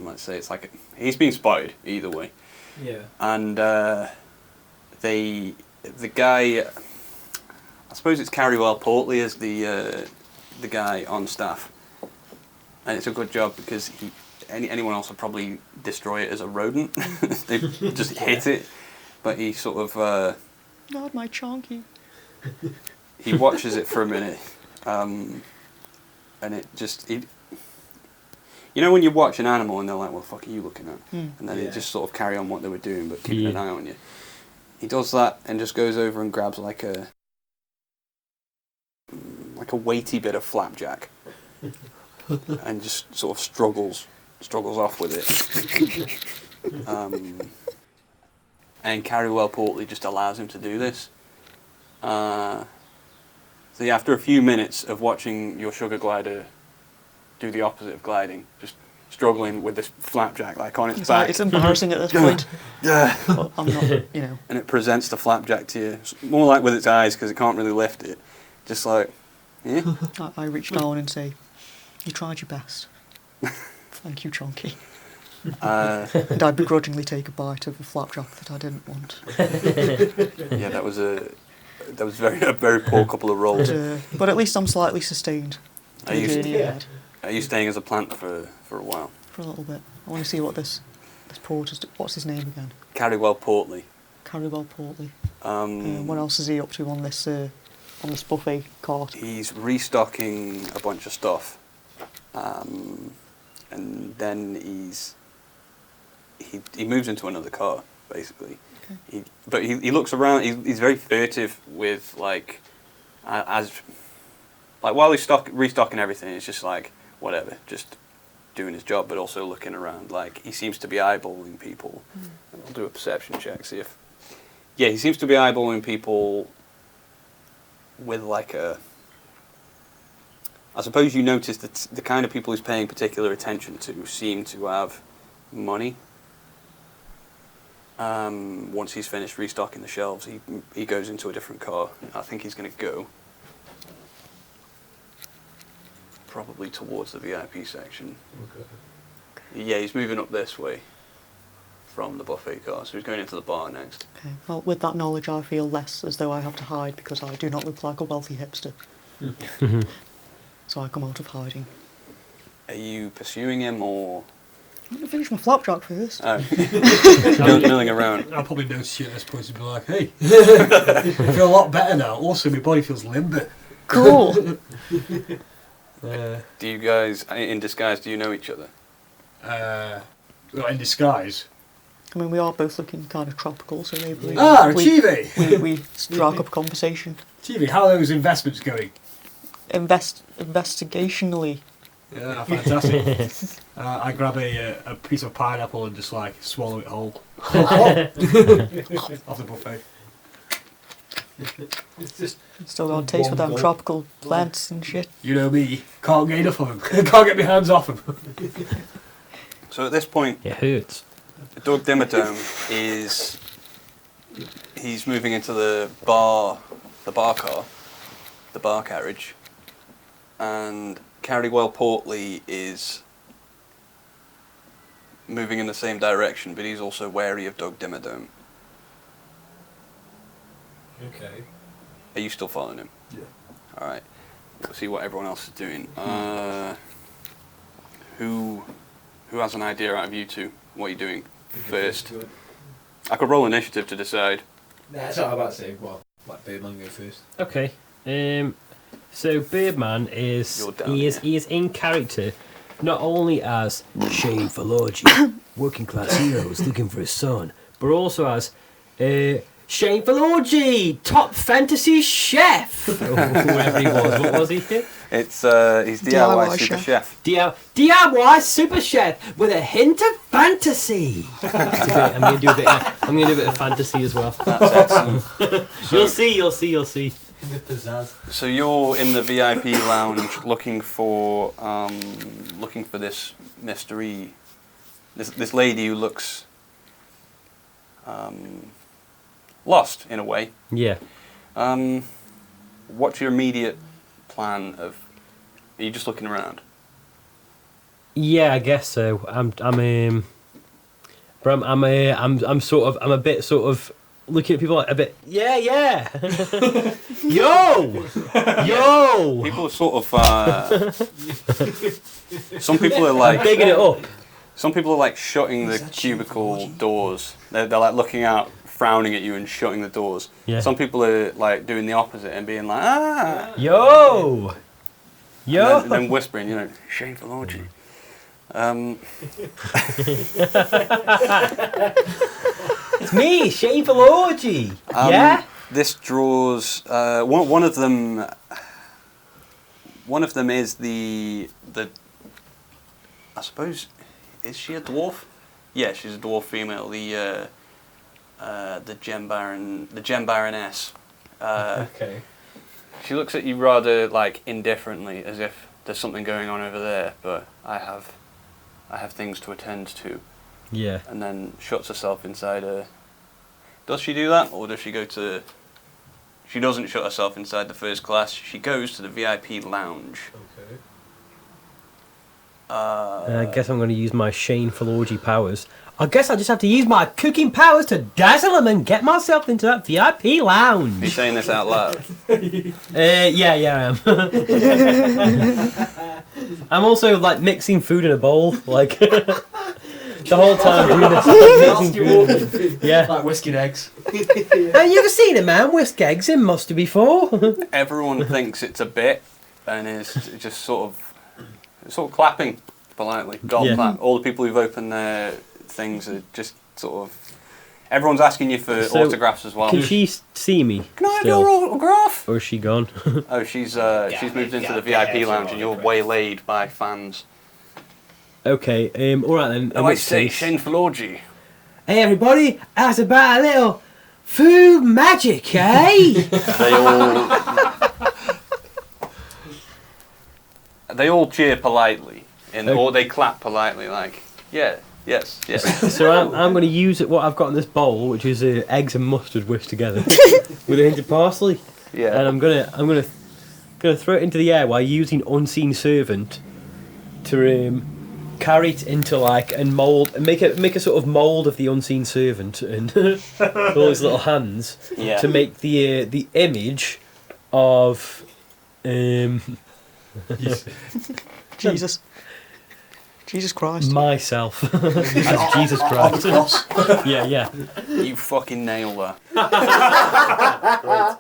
Let's say it's like he's been spotted either way, Yeah. and the guy, I suppose it's Carrywell Portley as the guy on staff, and it's a good job because anyone else would probably destroy it as a rodent. They just hit it, but he sort of Not my chonky. he watches it for a minute, and it just you know when you watch an animal and they're like, "What the fuck are you looking at?" And then Yeah. they just sort of carry on what they were doing, but keeping an Yeah. eye on you. He does that and just goes over and grabs like a weighty bit of flapjack, and just sort of struggles off with it. And Carrywell Portley just allows him to do this. So yeah, after a few minutes of watching your sugar glider do the opposite of gliding, just struggling with this flapjack like on its It's back. like, it's embarrassing at this point. Yeah. But I'm not, you know. And it presents the flapjack to you. It's more like with its eyes because it can't really lift it. Just like, yeah. I reach down and say, "You tried your best. Thank you, Chonky." And I begrudgingly take a bite of a flapjack that I didn't want. Yeah, that was a very poor couple of rolls. But at least I'm slightly sustained. Are you, Journey ahead are you staying as a plant for a while? for a little bit. I want to see what this porter's what's his name again? Carrywell Portley. Carrywell Portley. Um, What else is he up to on this buffet cart? He's restocking a bunch of stuff, and then he moves into another car basically. Okay. He looks around. He's very furtive with like while he's restocking everything. It's just like whatever, just doing his job, but also looking around. Like he seems to be eyeballing people. I'll do a perception check, see if. Yeah, he seems to be eyeballing people with like a. I suppose you notice that the kind of people he's paying particular attention to seem to have money. Once he's finished restocking the shelves, he goes into a different car. I think he's going to go probably towards the VIP section. Okay. Yeah, he's moving up this way from the buffet car, so he's going into the bar next. Okay. Well, with that knowledge, I feel less as though I have to hide because I do not look like a wealthy hipster. So I come out of hiding. Are you pursuing him or? I'm going to finish my flapjack first. Milling around? I'll probably notice you at this point and be like, "Hey, I feel a lot better now. Also, my body feels limber." Cool. Do you guys, in disguise, do you know each other? Not in disguise. I mean, we are both looking kind of tropical, so maybe we, Chibi! we strike up a conversation. Chibi, how are those investments going? Investigationally. Yeah, fantastic. I grab a piece of pineapple and just like swallow it whole. Off the buffet. It's just Still got a taste for One them gulp. tropical plants and shit. You know me, can't get enough of them. Can't get my hands off them. So at this point, It hurts. Doug Dimmadome he's moving into the bar carriage, and Carrywell Portley is moving in the same direction, but he's also wary of Doug Dimmadome. okay. Are you still following him? Yeah. All right. We'll see what everyone else is doing. Who has an idea out of you two? What are you doing first? I could roll initiative to decide. Nah, that's what I'm about to say. Well, let Birdman go first. Okay. So Birdman is You're down he is here. he is in character, not only as Shane Falorgi, working class heroes looking for a son, but also as Shane Falorgi, top fantasy chef, or whoever he was. What was he? It's he's DIY DIY super chef. chef. DIY super chef with a hint of fantasy. I'm gonna do a bit. I'm gonna do a bit of fantasy as well. That's excellent. You'll see. The pizzazz. So you're in the VIP lounge looking for this mystery, this lady who looks lost in a way. Yeah. What's your immediate plan of? Are you just looking around? Yeah, I guess so. I'm a bit sort of looking at people like a bit. Yeah. Yo. People are sort of. Some people are like. Bigging it up. Some people are like shutting the cubicle doors. They're like looking out, frowning at you, and shutting the doors. Yeah. Some people are like doing the opposite and being like, ah. Yo. And then whispering, you know, Shane Falorgi. It's me, Shane Falorgi. Yeah. This draws one of them. One of them is the. I suppose, is she a dwarf? Yeah, she's a dwarf female. The Gem Baroness. Okay. She looks at you rather like indifferently, as if there's something going on over there, but I have things to attend to. Yeah. And then shuts herself inside a. Does she do that, or does she go to? She doesn't shut herself inside the first class. She goes to the VIP lounge. Okay. I guess I'm going to use my Shane Falorgi powers. I guess I just have to use my cooking powers to dazzle them and get myself into that VIP Are you lounge. saying this out loud? Yeah, I am. I'm also like mixing food in a bowl, like the whole time doing this. Mixing food. Yeah. Like whiskey and eggs. Have you ever seen a man whisk eggs in mustard before? Everyone thinks it's a bit, and is just sort of clapping politely. Golf Yeah. clap. All the people who've opened their things are just sort of. Everyone's asking you for So, autographs as well. Can she see me? Can I have still? your autograph? Or is she gone? Oh, she's moved into the VIP lounge, and you're waylaid by fans. Okay, alright then. in I which say, case- Shane Falorgi. Hey everybody, how's about a little food magic, eh? They all cheer politely, Okay. or they clap politely, like yes. So I'm going to use what I've got in this bowl, which is eggs and mustard whisked together with a hint of parsley, and Yeah. I'm gonna throw it into the air while using unseen servant to carry it into like and mold and make a sort of mold of the unseen servant and all his little hands Yeah. to make the image of Jesus Christ. myself as Jesus Christ. Yeah. You fucking nail that.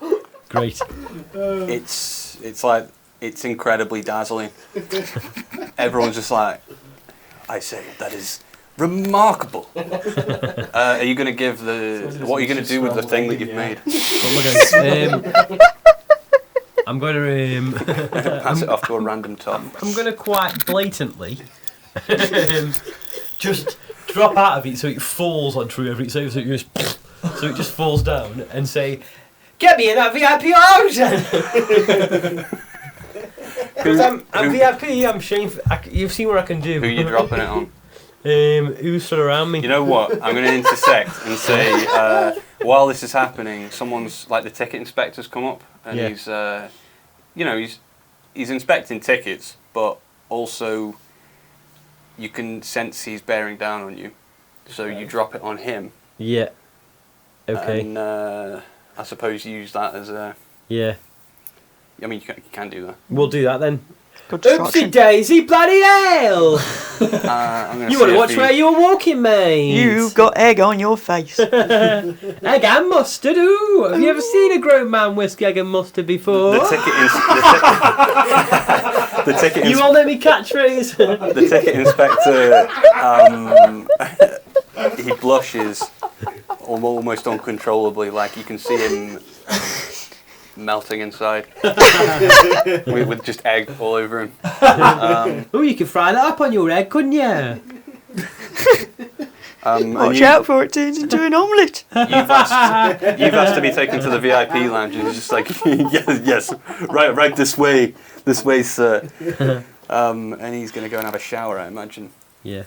Great. It's like It's incredibly dazzling. Everyone's just like, I say, that is remarkable. Are you going to give what are you going to do with the thing that you've made? I'm going to Pass it off to a random top. I'm going to quite blatantly just drop out of it so it falls onto everything, so it just falls down, and say, "Get me in that VIP lounge!" Because I'm VIP, I'm shameful. You've seen what I can do. Who are you dropping it on? Who's stood around me? You know what? I'm going to intersect and say, while this is happening, someone's like the ticket inspector's come up, and he's, he's inspecting tickets, but also you can sense he's bearing down on you, so you drop it on him. Yeah. Okay. And I suppose you use that as a. Yeah. I mean, you can do that. We'll do that then. Good distraction. Oopsie daisy, bloody hell! You want to watch where you're walking, mate? You've got egg on your face. Egg and mustard, ooh! Have you ever seen a grown man whisk egg and mustard before? The ticket You all know me catchphrase. The ticket inspector, he blushes almost uncontrollably, like you can see him melting inside with just egg all over him. Oh, you could fry that up on your egg, couldn't you? Watch out for it turns into an omelette. You've asked to be taken to the VIP lounge, and he's just like, yes, right this way, sir. And he's going to go and have a shower, I imagine. Yeah.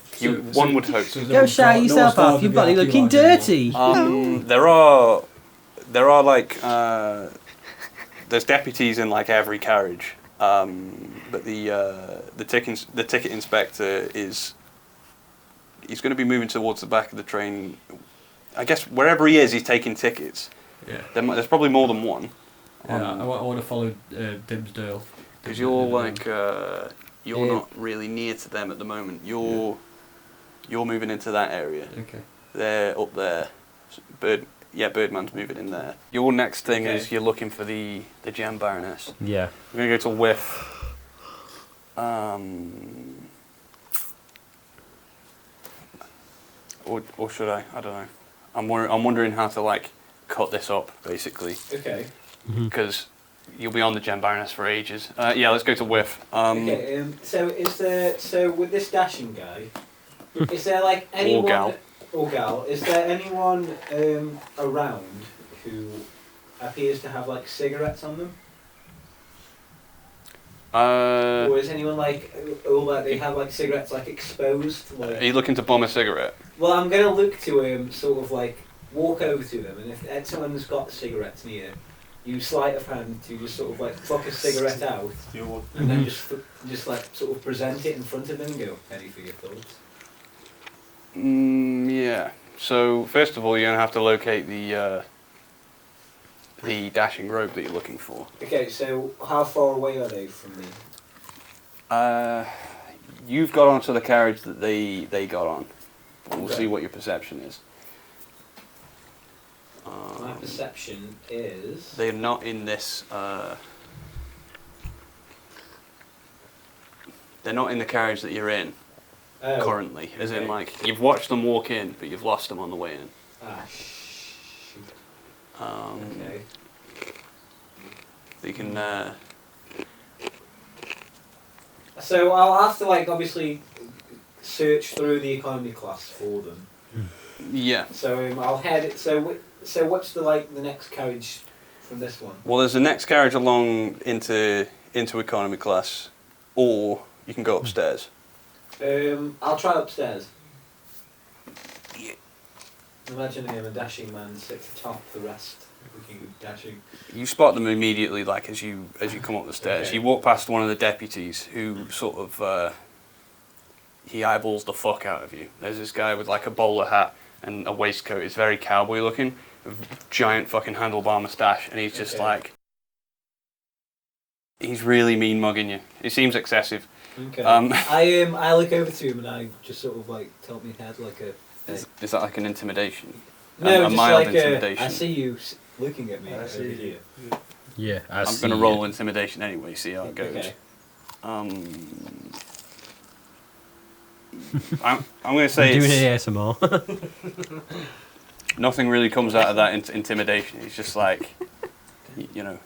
One would hope. Go shower yourself off, you're bloody looking dirty. There are like there's deputies in like every carriage, but the ticket inspector he's going to be moving towards the back of the train. I guess wherever he is, he's taking tickets. Yeah. There's probably more than one. Yeah, I want to follow Dimsdale. Because you're like you're not really near to them at the moment. You're moving into that area. Okay. They're up there. Birdman's moving in there. Your next thing is you're looking for the Gem Baroness. Yeah. We're gonna go to Whiff. Or should I? I don't know. I'm wondering how to like cut this up basically. Okay. Because you'll be on the Gem Baroness for ages. Let's go to Whiff. Okay. So with this dashing guy, is there like anyone? Or gal, is there anyone around who appears to have like cigarettes on them? Or is anyone like, they have like cigarettes like exposed? Like, are you looking to bomb a cigarette? Well, I'm gonna look to sort of like walk over to them, and if someone's got cigarettes near, you sleight of hand to just sort of like pluck a cigarette out, and then just like sort of present it in front of them and go, "Any for your thoughts?" Yeah. So first of all, you're gonna have to locate the dashing rope that you're looking for. Okay. So how far away are they from me? You've got onto the carriage that they got on. We'll see what your perception is. My perception is they're not in this. They're not in the carriage that you're in. Currently, as in like you've watched them walk in, but you've lost them on the way in. Shoot. Okay. You can. So I'll have to like obviously search through the economy class for them. Yeah. So I'll head. So what's the next carriage from this one? Well, there's the next carriage along into economy class, or you can go upstairs. I'll try upstairs. Yeah. Imagine a dashing man sits atop the rest, looking dashing. You spot them immediately, like as you come up the stairs. Okay. You walk past one of the deputies, who sort of he eyeballs the fuck out of you. There's this guy with like a bowler hat and a waistcoat. It's very cowboy looking, giant fucking handlebar moustache, and he's just like, he's really mean mugging you. It seems excessive. Okay. I look over to him and I just sort of like tilt my head like a. Is that like an intimidation? No, a just mild like intimidation. I see you looking at me. I see over here. Yeah, I'm going to roll intimidation anyway, see how it goes. Okay. I'm going to say doing it's, an ASMR. nothing really comes out of that intimidation. It's just like, you know,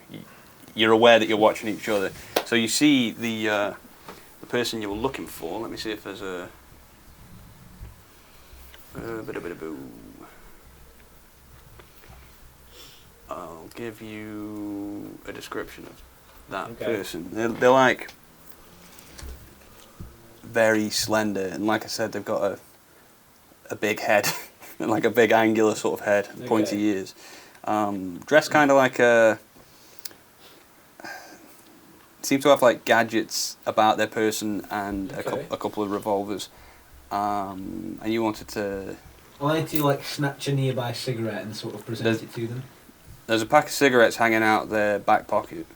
you're aware that you're watching each other. So you see the person you were looking for. Let me see if there's a... I'll give you a description of that person. They're like very slender, and like I said, they've got a big head, like a big angular sort of head, pointy ears. Dressed kind of like seem to have like gadgets about their person and a couple of revolvers. And you wanted to... I wanted to like snatch a nearby cigarette and sort of present it to them. There's a pack of cigarettes hanging out their back pocket.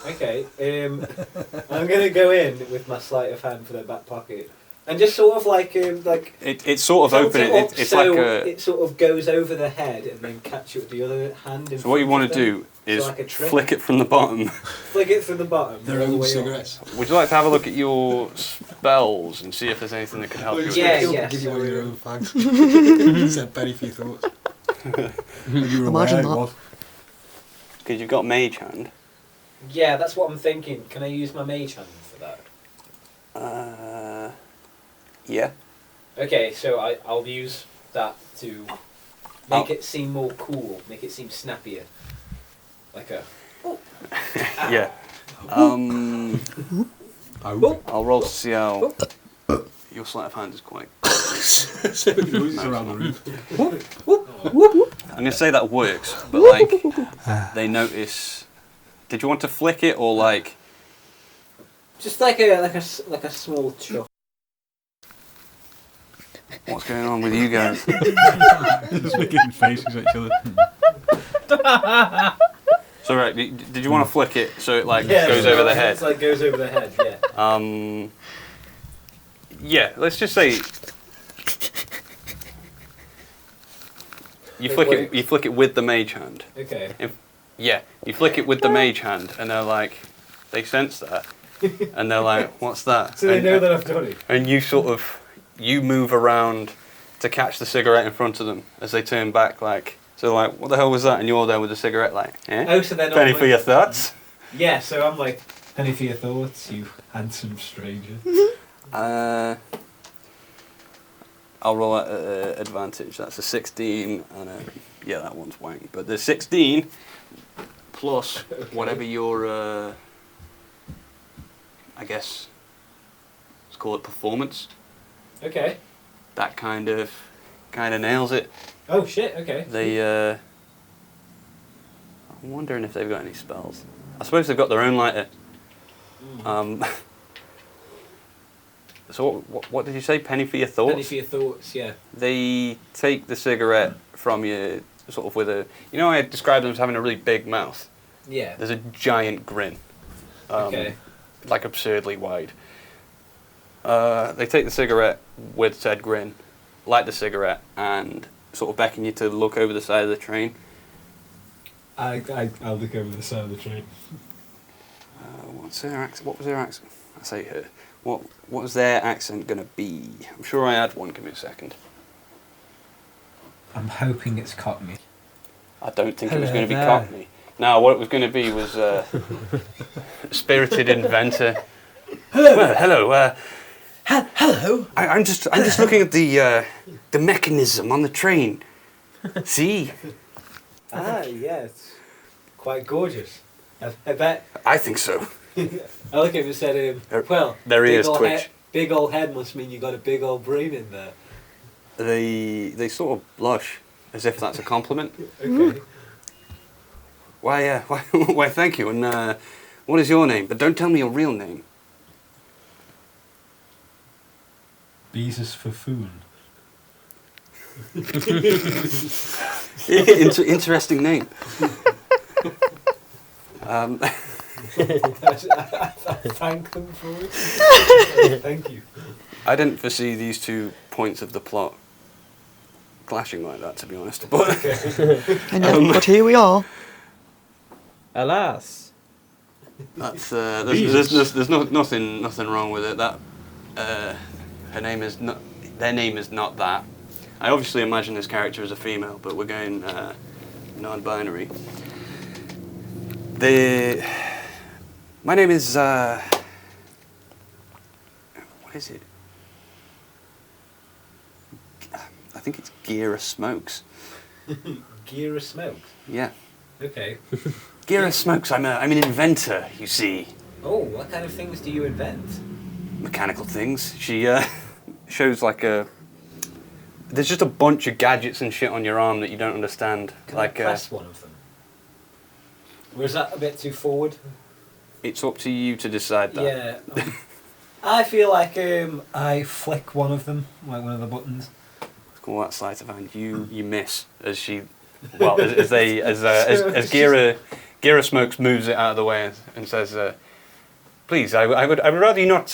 Okay, I'm gonna go in with my sleight of hand for their back pocket, and just sort of like It's sort of open. It's so like a... it sort of goes over the head and then catch it with the other hand. So what you want to do is like a trick. flick it from the bottom. Flick it from the bottom. Their all the own way up. cigarettes. Would you like to have a look at your spells and see if there's anything that could help you with Yeah, this? yeah. Give you one of your own fags. Said penny for your thoughts. You were Imagine aware it that. was. Because you've got mage hand. Yeah, that's what I'm thinking. Can I use my mage hand for that? Yeah. Okay, so I'll use that to make it seem more cool, make it seem snappier. Like a... Yeah. I'll roll to see how... Your sleight of hand is quite... So it noises around the room. I'm going to say that works, but like, they notice... Did you want to flick it or like... Just like a small chuck. What's going on with you guys? Just making faces at each other. So right, did you want to flick it so it like goes over the head? It's like goes over the head, yeah. Yeah, let's just say you flick it with the mage hand. Okay. Yeah, you flick it with the mage hand, and they're like, they sense that, and they're like, what's that? So they know that I've done it. And you sort of, you move around to catch the cigarette in front of them as they turn back, like, so like, what the hell was that? And you're there with the cigarette, like, eh? Oh, so they're not Penny like, for your thoughts? Yeah, so I'm like, penny for your thoughts, you handsome stranger. I'll roll at advantage. That's a 16, and yeah, that one's wank. But the 16 plus whatever your, I guess, let's call it performance. Okay. That kind of nails it. Oh shit. Okay. They, I'm wondering if they've got any spells. I suppose they've got their own lighter. So what did you say? Penny for your thoughts? Penny for your thoughts. Yeah. They take the cigarette from you, sort of with a... You know, I described them as having a really big mouth. Yeah. There's a giant grin. Okay. Like absurdly wide. They take the cigarette with said grin, light the cigarette, and sort of beckon you to look over the side of the train. I'll look over the side of the train. What's their accent? What was their accent? I say her. What was their accent going to be? I'm sure I had one. Give me a second. I'm hoping it's Cockney. I don't think it was Hello going to be there. Cockney. No, what it was going to be was spirited inventor. Well, hello. Hello. I'm just looking at the mechanism on the train. See, Yeah, it's quite gorgeous. I bet. I think so. I look at him and said, well, Their big ears ol' twitch. big old head must mean you got a big old brain in there. They sort of blush as if that's a compliment. Okay. Why, thank you. And what is your name? But don't tell me your real name. Beezus Fuffoon. Interesting name. Thank them for it. Thank you. I didn't foresee these 2 points of the plot clashing like that, to be honest. But But here we are. Alas, That's there's nothing wrong with it. That her name is not. Their name is not that. I obviously imagine this character as a female, but we're going non-binary. My name is what is it? I think it's Gira Smokes. Gira Smokes? Yeah. Okay. Gira Smokes, I'm an inventor, you see. Oh, what kind of things do you invent? Mechanical things. She shows like there's just a bunch of gadgets and shit on your arm that you don't understand. Can like I press one of them? Or is that a bit too forward? It's up to you to decide that. Yeah. I feel like I flick one of them, like one of the buttons. Call that sleight of hand. You miss as she, well, as Gira Smokes moves it out of the way and says, "Please, I would rather you not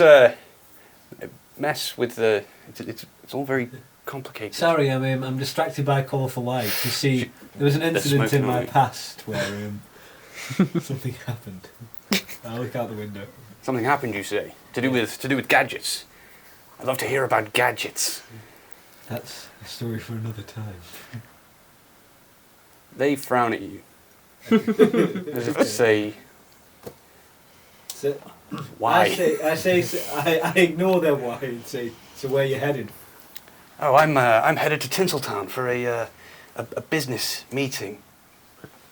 mess with the. It's all very complicated." Sorry, I'm distracted by colourful lights. You see, there was an incident in my past where something happened. I look out the window. Something happened, you say, to do with gadgets. I'd love to hear about gadgets. That's a story for another time. They frown at you, as if to say, So, "Why?" I ignore their why and say, "So where you headed?" "Oh, I'm headed to Tinseltown for a business meeting.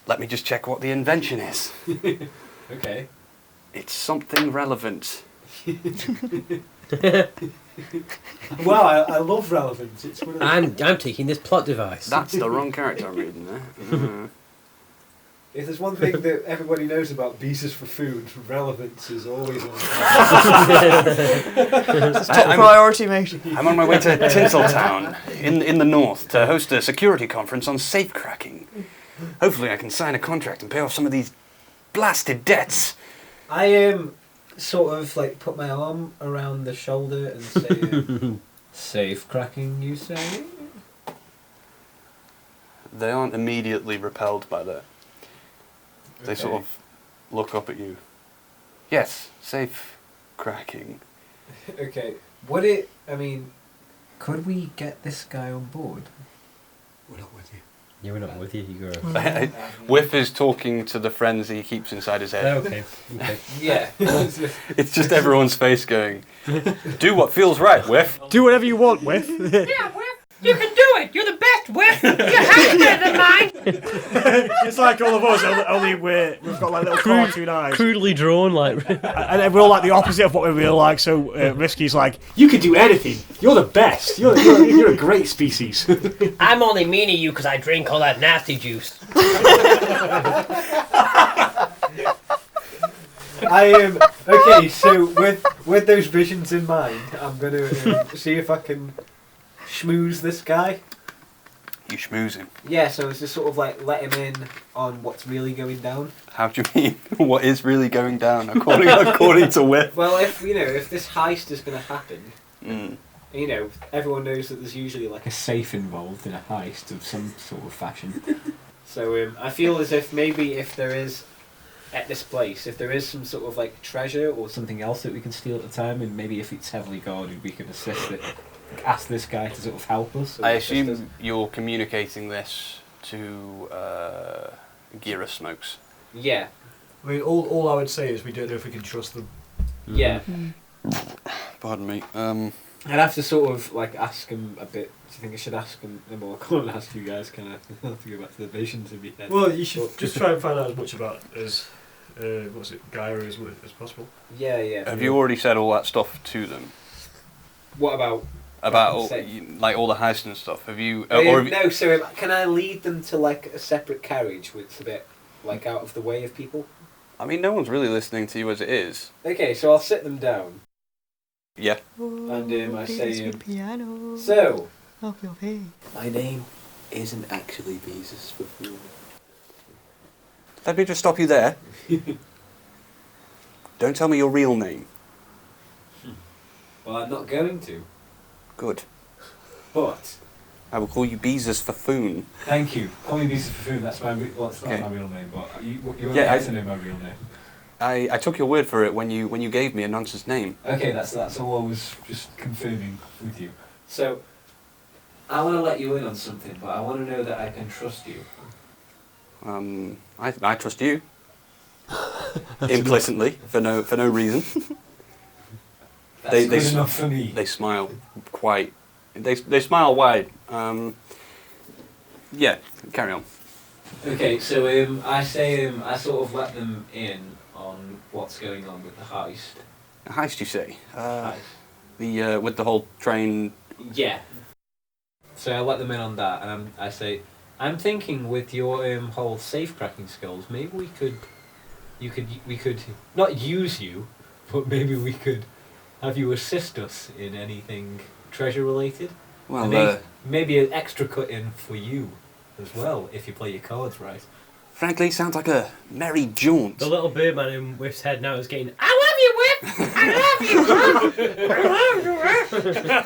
Let me just check what the invention is. Okay. It's something relevant." Wow, I love relevance. It's one of the I'm taking this plot device. That's the wrong character I'm reading there. If there's one thing that everybody knows about Beasts for Food, relevance is always on. It's top priority, mate. I'm on my way to Tinseltown in the north to host a security conference on safe cracking. Hopefully I can sign a contract and pay off some of these blasted debts. I sort of like put my arm around the shoulder and say, "Safe cracking, you say?" They aren't immediately repelled by that. They sort of look up at you. "Yes, safe cracking." Okay. Could we get this guy on board? We're not with you. Yeah, we're not with you, you go. Whiff is talking to the friends he keeps inside his head. Okay. Yeah. It's just everyone's face going, "Do what feels right, Whiff." Do whatever you want, Whiff. Yeah, Whiff, you can do it. You're the best, Whiff. Your hand's better than mine. It's like all of us, only we've got like little cartoon eyes. Crudely drawn, like. And we're all like the opposite of what we really like, so Risky's like, You can do anything. You're the best. You're a great species. I'm only mean to you because I drink all that nasty juice. I am okay. So with those visions in mind, I'm gonna see if I can schmooze this guy. You schmooze him. Yeah. So it's just sort of like let him in on what's really going down. How do you mean? What is really going down according to Whiff? Well, if this heist is gonna happen, Mm. everyone knows that there's usually like a safe involved in a heist of some sort of fashion. So I feel as if maybe if there is at this place, if there is some sort of like treasure or something else that we can steal at the time, and maybe if it's heavily guarded, we can assist it. Ask this guy to sort of help us. I assume you're communicating this to Gira Smokes. Yeah. I mean, all I would say is we don't know if we can trust them. Yeah. Pardon me. I'd have to sort of like ask him a bit. Do you think I should ask him? Well, I can't ask you guys. Can I? I'll have to go back to the visions in my head. Well, you should just try and find out as much about Gyra as possible. Yeah. Have you already said all that stuff to them? What about? About all, Say- like all the heist and stuff? Have you? No. So can I lead them to like a separate carriage, which is a bit like out of the way of people? I mean, no one's really listening to you as it is. Okay, so I'll sit them down. Yeah. And I say, piano. So, Off your feet. My name isn't actually Beasts for Food. Let me just stop you there. Don't tell me your real name. well, I'm not going to. Good. But I will call you Beezus Fafoon. thank you. Call me Beasts for Food. That's my. Well, it's not Okay. my real name, but you want Yeah, to know my real name. I took your word for it when you gave me a nonsense name. Okay, that's all I was just confirming with you. So, I want to let you in on something, but I want to know that I can trust you. I trust you. Implicitly, for no reason. That's good enough for me. They smile quite. They smile wide. Yeah, carry on. Okay, so I say I sort of let them in on what's going on with the heist. A heist, you say? Heist. The with the whole train. Yeah. So I let them in on that, and I say, I'm thinking with your whole safe cracking skills, maybe we could not use you, but maybe we could have you assist us in anything treasure related. Well, and maybe an extra cut in for you as well if you play your cards right. frankly, sounds like a merry jaunt. The little Birdman in Whiff's head now is getting. I love you, Whip! I love you, Whip! I love you, Whip!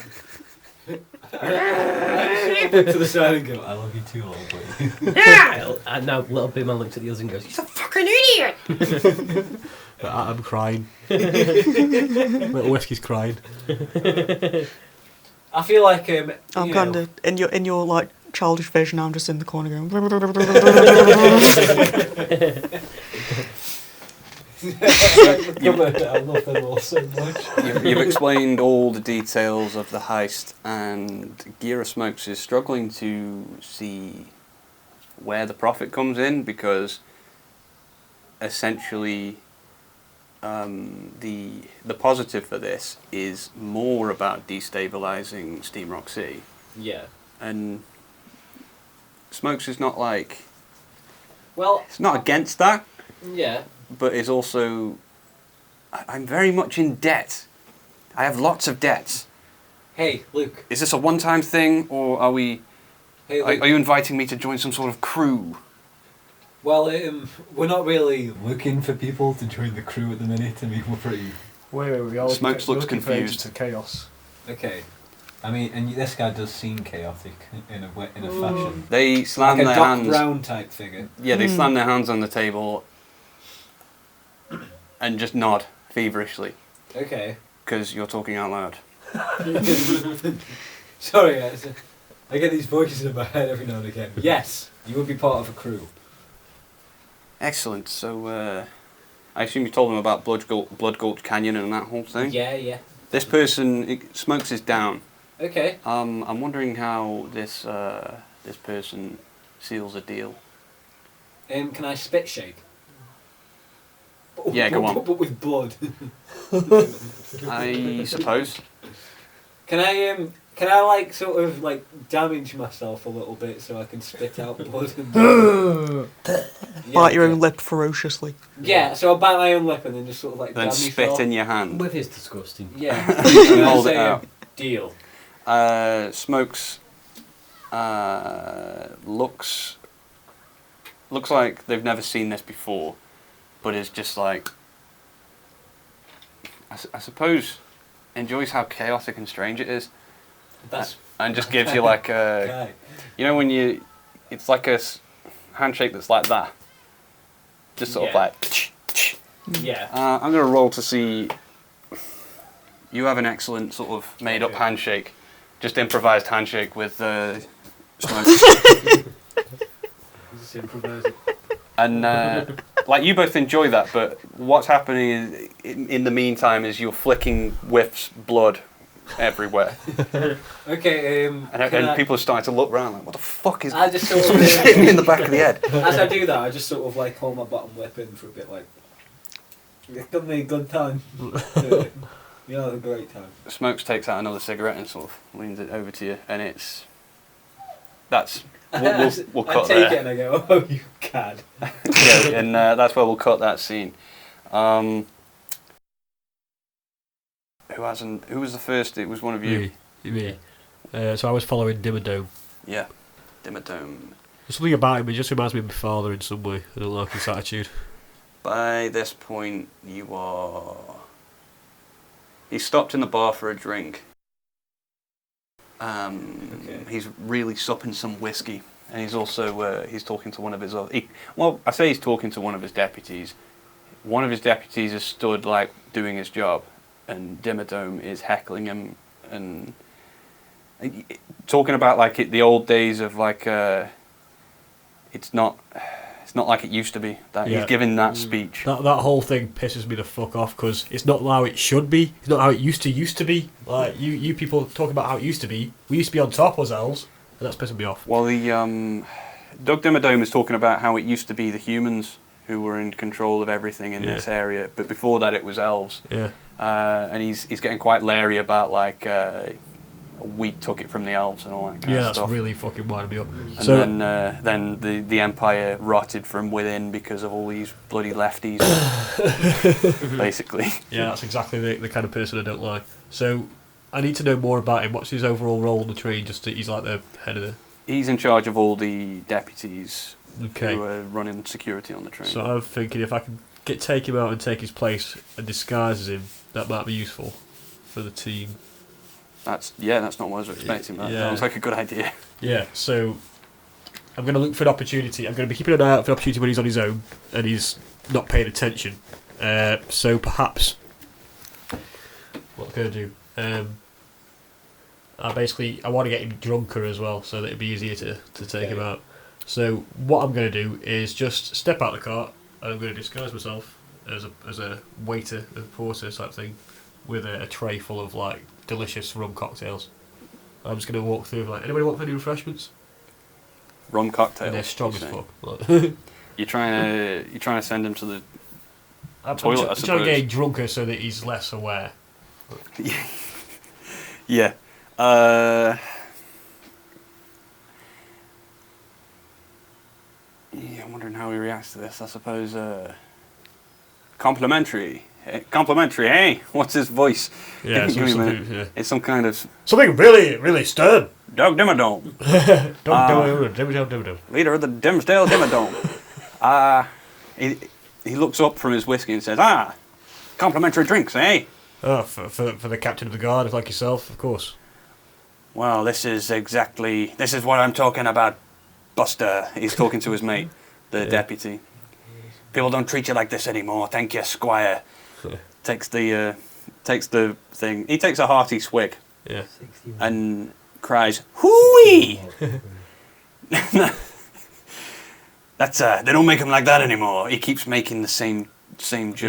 To the side and go, I love you too, old boy. Yeah! And now little Birdman looks at the others and goes, He's a fucking idiot! I'm crying. Little Whiskey's crying. I feel like I'm you kind know, of in your like childish vision. I'm just in the corner going. I love them all so much. You've explained all the details of the heist, and Gira Smokes is struggling to see where the profit comes in, because essentially the positive for this is more about destabilizing Steamrock City, Yeah. and Smokes is not like, Well, it's not against that, yeah. but is also, I'm very much in debt. I have lots of debts. Hey, Luke. Is this a one-time thing, or are we? Hey, Luke. Are you inviting me to join some sort of crew? Well, we're not really looking for people to join the crew at the minute. I mean, we're pretty... Wait, we all Smokes looks looking for confused. agents of chaos. Okay. I mean, and this guy does seem chaotic in a fashion. They slam Like a their Doc hands. Brown type figure. Yeah, they slam their hands on the table and just nod feverishly Okay. because you're talking out loud. Sorry, guys. I get these voices in my head every now and again. Yes, you would be part of a crew. Excellent. So, I assume you told them about Blood Gulch Canyon and that whole thing. Yeah, yeah. This person, Smokes is down. Okay. I'm wondering how this person seals a deal. Can I spit shake? Yeah, go on. But with blood. I suppose. Can I like sort of like damage myself a little bit so I can spit out blood and Bite your own lip ferociously. Yeah, so I'll bite my own lip and then just sort of like Then dab spit myself. in your hand. Whiff is disgusting. Yeah. And And hold it say, out. Deal. Smokes looks like they've never seen this before, but is just like, I suppose, enjoys how chaotic and strange it is, That's and just gives you like a, okay. you know, when it's like a handshake that's like that, just sort of Yeah. like. Yeah. I'm gonna roll to see. You have an excellent sort of made-up Okay. handshake, just improvised handshake with Smoke. Just improvise it. And like you both enjoy that, but what's happening is, in the meantime, is you're flicking Whiff's blood everywhere, Okay. and people are starting to look around like, what the fuck is I just sort of hitting me in the back of the head? as I do that, I just sort of like hold my bottom lip in for a bit, like. It's gonna be a good time. You know, a great time. Smokes takes out another cigarette and sort of leans it over to you, and that's we'll I cut take it there. and I go, oh, you cad. Yeah, and that's where we'll cut that scene. Who was the first? It was one of you. Me. So I was following Dimmadome. Yeah, Dimmadome. There's something about him, it just reminds me of my father in some way. I don't like his attitude. By this point, you are. He stopped in the bar for a drink. Okay. He's really supping some whiskey, and he's also he's talking to one of his other. Well, I say he's talking to one of his deputies. one of his deputies is stood like doing his job, and Dimmadome is heckling him and talking about like the old days of like it's not like it used to be. That Yeah. he's giving that speech. That whole thing pisses me the fuck off because it's not how it should be. It's not how it used to be. Like you people talk about how it used to be. We used to be on top as elves, and that's pissing me off. Well, the Doug Dimmadome is talking about how it used to be the humans who were in control of everything in this area, but before that it was elves. Yeah. And he's getting quite leery about like we took it from the elves and all that kind Yeah, of that's stuff. really fucking winding me up. And So then the Empire rotted from within because of all these bloody lefties, basically. yeah, that's exactly the kind of person I don't like. So I need to know more about him. What's his overall role in the train? Just that he's like the head of the. He's in charge of all the deputies Okay. who are running security on the train. So I'm thinking if I can take him out and take his place and disguise as him, that might be useful for the team. That's not what I was expecting. That Yeah. sounds like a good idea. Yeah, so I'm going to look for an opportunity. I'm going to be keeping an eye out for an opportunity when he's on his own and he's not paying attention. So perhaps what I'm going to do, I want to get him drunker as well, so that it'd be easier to take him out. So what I'm going to do is just step out the cart and I'm going to disguise myself as a waiter, a porter type thing, with a tray full of like delicious rum cocktails. I'm just going to walk through like, anybody want any refreshments? Rum cocktails. And they're strong you as say. fuck. You're trying to send him to the I'm toilet, I trying to suppose. get him drunker so that he's less aware. Yeah. Yeah, I'm wondering how he reacts to this. I suppose complimentary. Complimentary, hey? What's his voice? Yeah, Give me a minute. yeah. It's some kind of Something really, really stern. Doug Dimmadome, Don't. leader of the Dimsdale Dimmadome. He looks up from his whiskey and says, complimentary drinks, eh? Oh, for the captain of the guard, like yourself, of course. Well, this is what I'm talking about, Buster. He's talking to his mate, the deputy. People don't treat you like this anymore. Thank you, Squire. Takes the thing. He takes a hearty swig Yeah. and cries, "Hooey!" That's they don't make him like that anymore. He keeps making the same joke.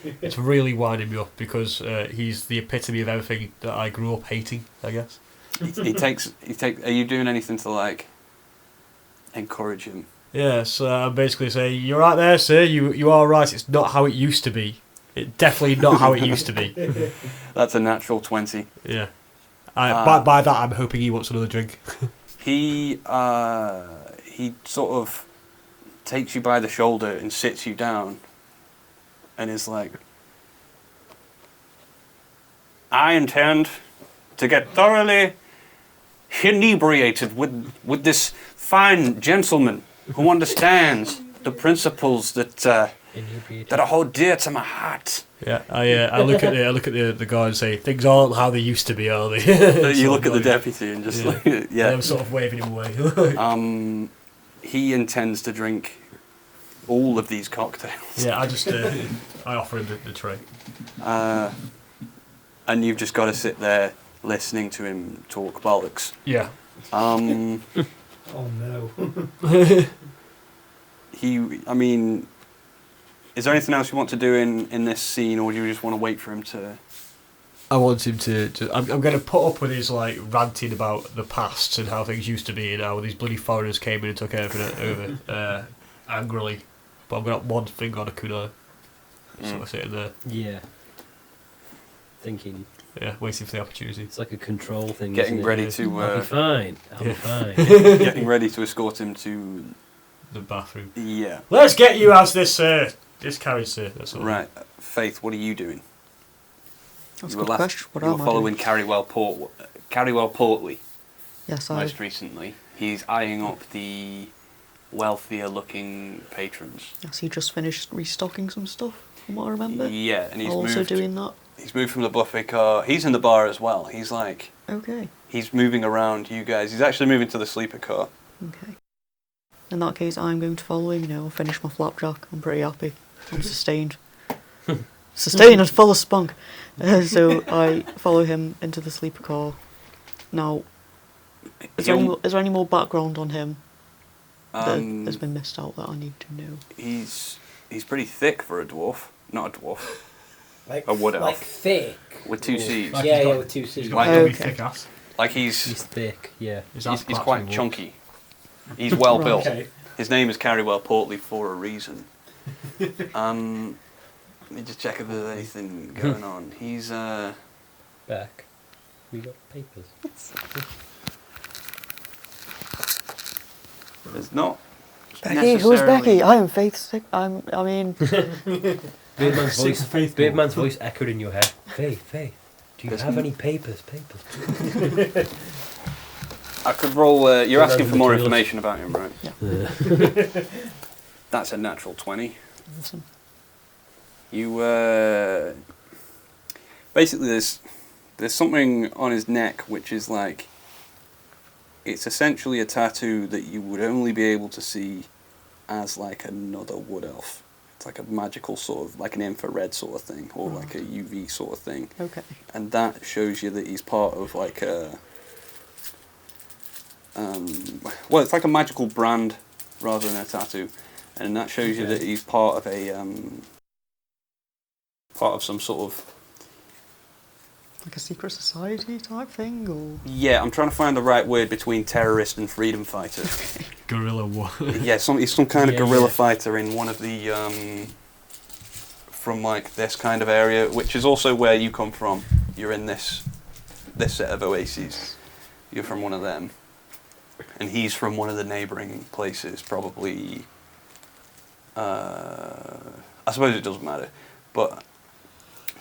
Yeah. It's really winding me up because he's the epitome of everything that I grew up hating, I guess. He takes. Are you doing anything to like encourage him? Yeah, so I'm basically saying, you're right there, sir, you are right, it's not how it used to be. It's definitely not how it used to be. That's a natural 20. Yeah. By that, I'm hoping he wants another drink. He sort of takes you by the shoulder and sits you down, and is like, "I intend to get thoroughly inebriated with this fine gentleman who understands the principles that are hold dear to my heart." Yeah, I look at the guy and say, things aren't how they used to be, are they? You look at the deputy and just I'm sort of waving him away. He intends to drink all of these cocktails. Yeah, I offer him the tray. And you've just got to sit there listening to him talk bollocks. Yeah. Oh no. Is there anything else you want to do in this scene, or do you just want to wait for him to... I want him to I'm going to put up with his like ranting about the past and how things used to be and how these bloody foreigners came in and took everything over angrily. But I've got one thing on a kunai. So I sit in there. Yeah. Thinking. Yeah, waiting for the opportunity. It's like a control thing. Getting isn't it? ready to... I'll be fine. I'll be fine. getting ready to escort him to... The bathroom. Yeah. Let's get you out this carriage, sir. That's all. Right. Faith, what are you doing? That's a You were good question. What you were am I following doing? Carrywell Portley Yes, I. most recently. He's eyeing up the wealthier looking patrons. Yes, he just finished restocking some stuff, from what I remember. Yeah, and he's Also moved. doing that. He's moved from the buffet car. He's in the bar as well. He's like, Okay. he's moving around you guys. He's actually moving to the sleeper car. Okay. In that case, I'm going to follow him. I'll finish my flapjack. I'm pretty happy. I'm sustained. Sustained and full of spunk. So I follow him into the sleeper car. Now, is there any more background on him that has been missed out that I need to know? He's pretty thick for a dwarf. Not a dwarf. Like A wood elf. Like thick. With 2 C's. Like Yeah, he's got- with 2 C's. He's got a Okay. really thick ass. Like he's thick, yeah. His ass he's claps quite when he walks. chunky. He's well Right. built. Okay. His name is Carrywell Portley for a reason. Let me just check if there's anything going on. He's Back. We got papers. there's not Becky, who's Becky? I am Faith. I mean, Birdman's Six voice. faithful. Birdman's voice echoed in your head. Faith. Do you There's have n- any papers? I could roll. You're asking for more Materials. information about him, right? Yeah. That's a natural 20. Awesome. You basically there's something on his neck which is like it's essentially a tattoo that you would only be able to see as like another wood elf. It's like a magical sort of like an infrared sort of thing or like a UV sort of thing. Okay. And that shows you that he's part of like a well, it's like a magical brand rather than a tattoo, and that shows you that he's part of a part of some sort of Like a secret society type thing, or yeah. I'm trying to find the right word between terrorist and freedom fighter. Gorilla war. Yeah, he's some kind of Yeah, guerrilla yeah. fighter in one of the from like this kind of area, which is also where you come from. You're in this set of oases. You're from one of them, and he's from one of the neighbouring places. Probably, I suppose it doesn't matter, but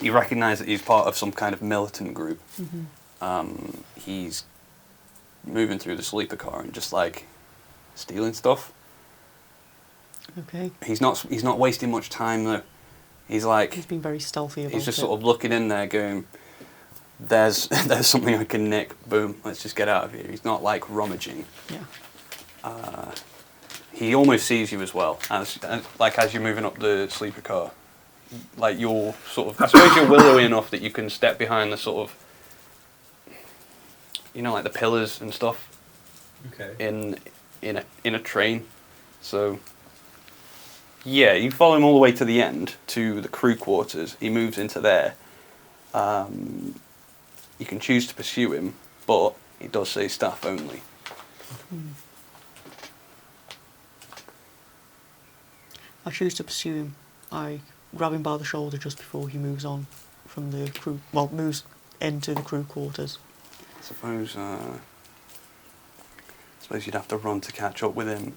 you recognise that he's part of some kind of militant group. He's moving through the sleeper car and just like stealing stuff. okay. He's not wasting much time though. He's like He's been very stealthy about he's just it. sort of looking in there, going, "There's something I can nick. Boom, let's just get out of here." He's not like rummaging. Yeah. He almost sees you as well, as you're moving up the sleeper car. Like you're sort of, I suppose you're willowy enough that you can step behind the sort of, you know, like the pillars and stuff Okay. in a train. So yeah, you follow him all the way to the end, to the crew quarters. He moves into there. You can choose to pursue him, but it does say staff only. I choose to pursue him. I grab him by the shoulder just before he moves on from the crew. Well, moves into the crew quarters. I suppose you'd have to run to catch up with him.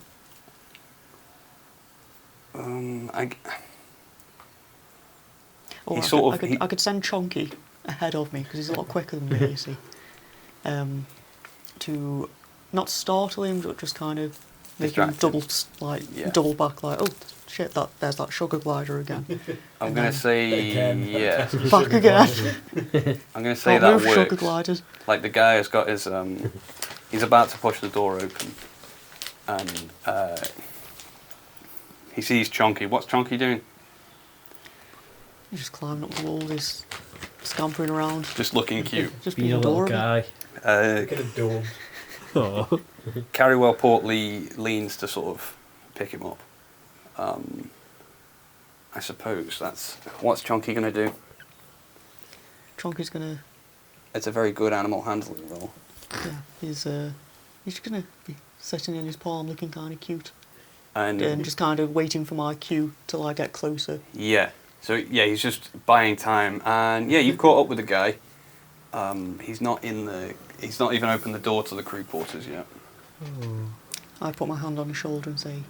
Or He's I sort could, of- I could send Chonky ahead of me because he's a lot quicker than me. You see, to not startle him, but just kind of make him Distract him. Yeah. double back, like, oh shit, there's that sugar glider again. I'm And gonna then- say Again. yeah. Back again. I'm gonna say Can't that move sugar works. gliders. Like the guy has got his he's about to push the door open, and he sees Chonky. What's Chonky doing? He's just climbing up the wall. He's scampering around. Just looking cute. Just Being being a little adorable. guy. Look at a dorm. Oh. Carrywell Portley leans to sort of pick him up. I suppose that's what's Chonky gonna do. Chonky's gonna, It's a very good animal handling role. yeah, he's just gonna be sitting in his palm, looking kind of cute, And and just kind of waiting for my cue till I get closer. yeah, so yeah, he's just buying time, and yeah, you've caught up with the guy. He's not even opened the door to the crew quarters yet. I put my hand on his shoulder and say,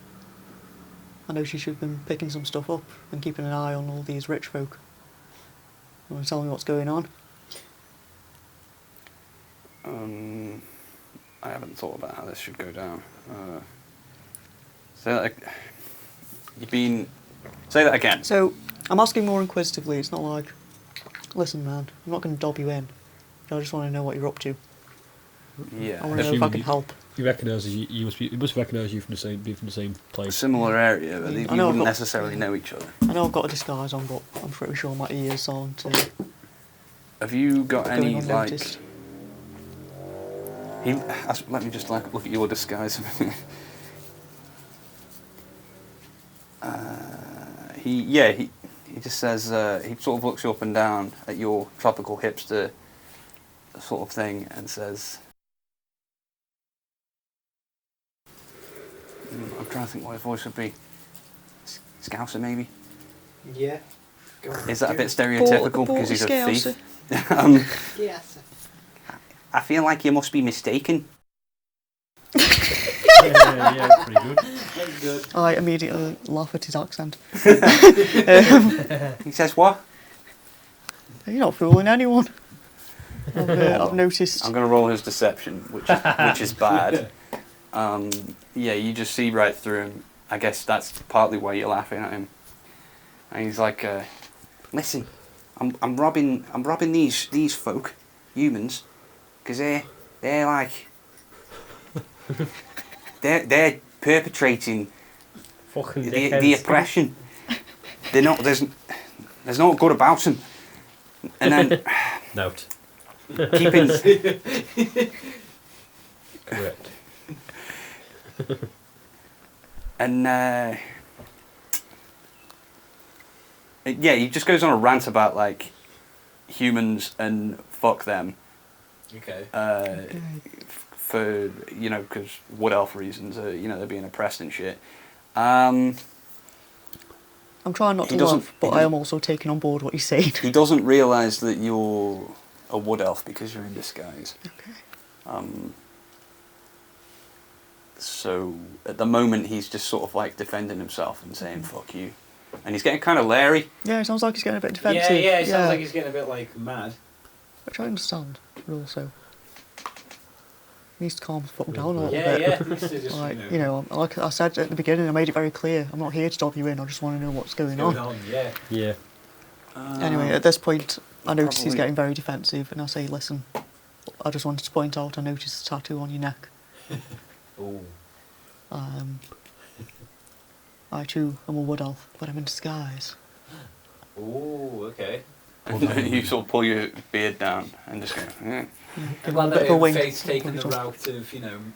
I noticed you've been picking some stuff up and keeping an eye on all these rich folk. You want to tell me what's going on? I haven't thought about how this should go down. Say that again. So, I'm asking more inquisitively. It's not like, listen man, I'm not going to dob you in. I just want to know what you're up to. I Yeah. want to know if I can help. He recognises you. He must recognise you from the same place. Similar area, but you I know I've wouldn't got- necessarily know each other. I know I've got a disguise on, but I'm pretty sure my ears aren't Have you got going any like? unnoticed. Let me just like look at your disguise. He just says he sort of looks you up and down at your tropical hipster sort of thing and says, I'm trying to think what his voice would be. Scouser maybe? Yeah. Go on, Is that a do bit it. stereotypical because he's a Scouser. thief? Yes. I feel like you must be mistaken. Yeah, pretty good. That's good. I immediately laugh at his accent. He says what? You're not fooling anyone. I've noticed. I'm going to roll his deception, which is bad. Yeah, you just see right through him. I guess that's partly why you're laughing at him. And he's like, "Listen, I'm robbing these folk, humans, because they're like they're perpetrating Fucking the oppression. They're not there's no good about them. And then Note. keeping Correct. and yeah, he just goes on a rant about like humans and fuck them. Okay. For because wood elf reasons, they're being oppressed and shit. I'm trying not He to doesn't- laugh, but he I am also taking on board what he's saying. He doesn't realise that you're a wood elf because you're in disguise. Okay. So at the moment he's just sort of like defending himself and saying "fuck you," and he's getting kind of leery. Yeah, it sounds like he's getting a bit defensive. It sounds like he's getting a bit like mad. Which I understand, but also he needs to calm his fuck down a little Yeah, bit. yeah. Needs to just, Like like I said at the beginning, I made it very clear. I'm not here to stop you in. I just want to know what's going going on. on. Yeah. Yeah. Anyway, at this point, I notice he's Probably- getting very defensive, and I say, "Listen, I just wanted to point out. I noticed a tattoo on your neck. Oh. I too am a wood elf, but I'm in disguise." Oh. Okay. You sort of pull your beard down and just go. I'm Give glad him a bit of a that wink. Faith's taken the Point off. route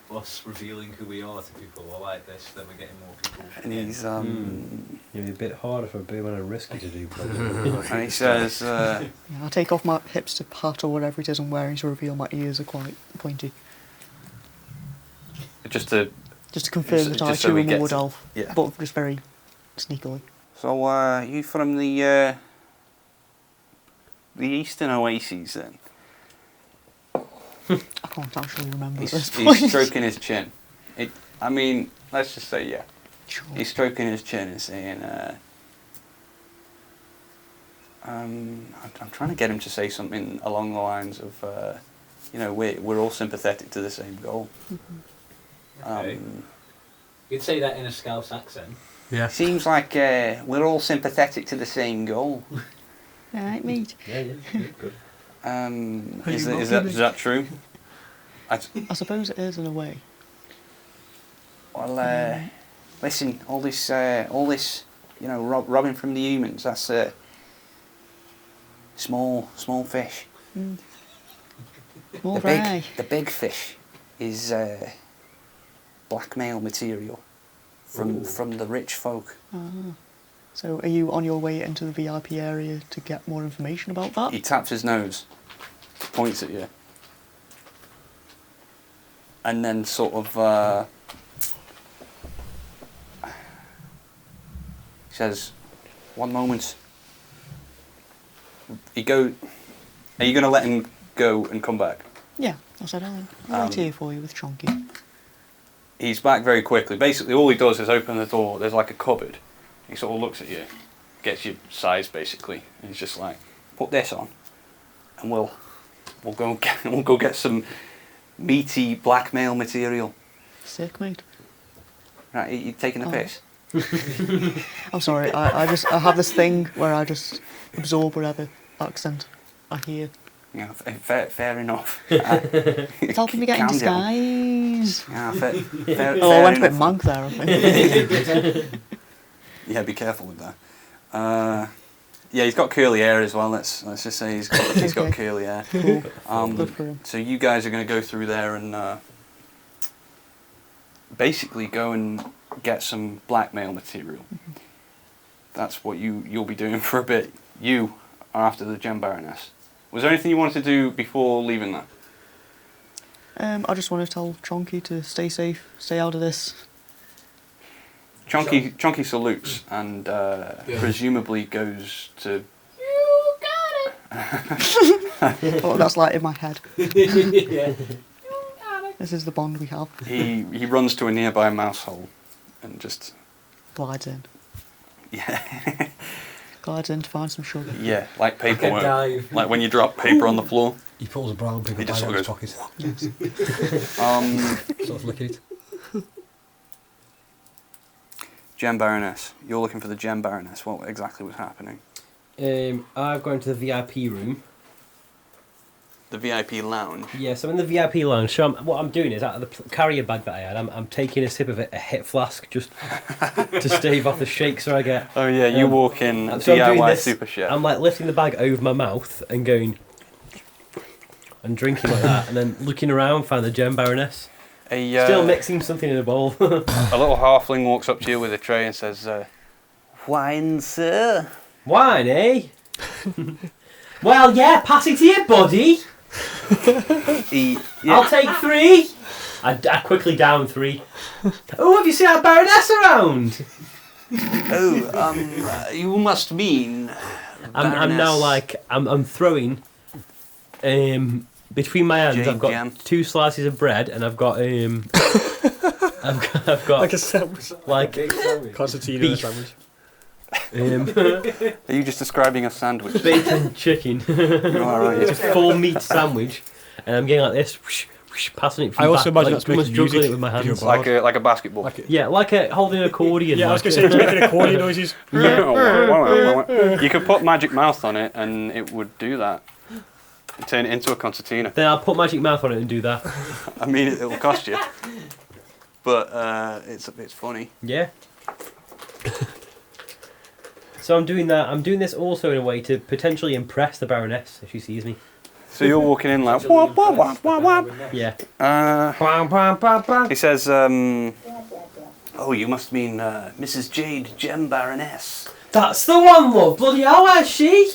of us revealing who we are to people. I like this. That we're getting more people. And he's It'd be a bit harder for Birdman and Risky to do, probably. and he says, Yeah, I take off my hipster hat or whatever it is I'm wearing to reveal my ears are quite pointy, just to just to confirm Just- that I just so too he am a gets wood it. elf, Yeah. but just very sneakily. So you from the eastern oases then? I can't actually remember at this He's point. stroking his chin. I mean, let's just say yeah. Sure. He's stroking his chin and saying, I'm trying to get him to say something along the lines of, we're all sympathetic to the same goal. Okay. You could say that in a Scouse accent. Yeah. Seems like we're all sympathetic to the same goal. Alright, mate. Yeah, good. Is that true? I suppose it is in a way. Well, listen, all this, robbing from the humans, that's small fish. More The fry. big fish is blackmail material from the rich folk. So are you on your way into the VIP area to get more information about that? He taps his nose, points at you, and then sort of says, "One moment." Are you going to let him go and come back? Yeah, I said I'm right here for you with Chonky. He's back very quickly. Basically, all he does is open the door. There's like a cupboard. He sort of looks at you, gets your size basically, and he's just like, "Put this on, and we'll go get some meaty blackmail material." Sick, mate. Right, you taking the Oh. piss? I'm sorry, I have this thing where I just absorb whatever accent I hear. Yeah, fair enough. It's helping me get in Calm down. disguise. Yeah, fair Oh, I went a bit enough. monk there, I think. Yeah, be careful with that. Yeah, he's got curly hair as well. Let's just say he's got Okay. curly hair. Cool. Good for him. So you guys are going to go through there and basically go and get some blackmail material. That's what you'll be doing for a bit. You are after the Gem Baroness. Was there anything you wanted to do before leaving that? I just want to tell Chonky to stay safe, stay out of this. Chonky salutes and presumably goes to. You got it. Oh, that's like in my head. Yeah. You got it. This is the bond we have. He runs to a nearby mouse hole and just Glides in. yeah Glides in to find some sugar. yeah like Like a paperwork, dive. like when you drop paper on the floor. He pulls a brown paper He just bag out sort of his of pocket. Sort of lick it. Gem Baroness. You're looking for the Gem Baroness. What exactly was happening? I've gone to the VIP room. The VIP lounge. Yes, I'm in the VIP lounge. So what I'm doing is, out of the carrier bag that I had, I'm taking a sip of a hit flask just to stave off the shakes I get. Oh yeah, you Um, walk in so I'm doing DIY this, super chef. I'm like lifting the bag over my mouth and going and drinking like that, and then looking around, find the Gem Baroness. Still mixing something in a bowl. A little halfling walks up to you with a tray and says, "Wine, sir." Wine, eh? Well, yeah, pass it here, buddy. I'll take 3. I quickly down 3. Oh, have you seen our Baroness around? Oh, you must mean. I'm now like I'm throwing between my hands. Jade I've got jam. 2 slices of bread and I've got I've got Like a sandwich. like Big sandwich. Constantine Beef. sandwich. Are you just describing a sandwich? bacon chicken. All right. It's a full meat sandwich, and I'm getting like this, whoosh, whoosh, passing it from I also back, imagine like, that's making almost juggling music it with my if you're hands. bored. Like a basketball. Like Yeah, like a holding an accordion. yeah, I was like going to say, it's making accordion noises. You could put magic mouth on it and it would do that. Turn it into a concertina. Then I'll put magic mouth on it and do that. I mean, it'll cost you, but it's funny. Yeah. So I'm doing that. I'm doing this also in a way to potentially impress the Baroness if she sees me. So you're walking in like, Totally wah, wah, impressed wah, by wah, her, wouldn't it? Yeah. He says, oh, you must mean Mrs. Jade Gem Baroness. That's the one, love. Bloody hell, where's she?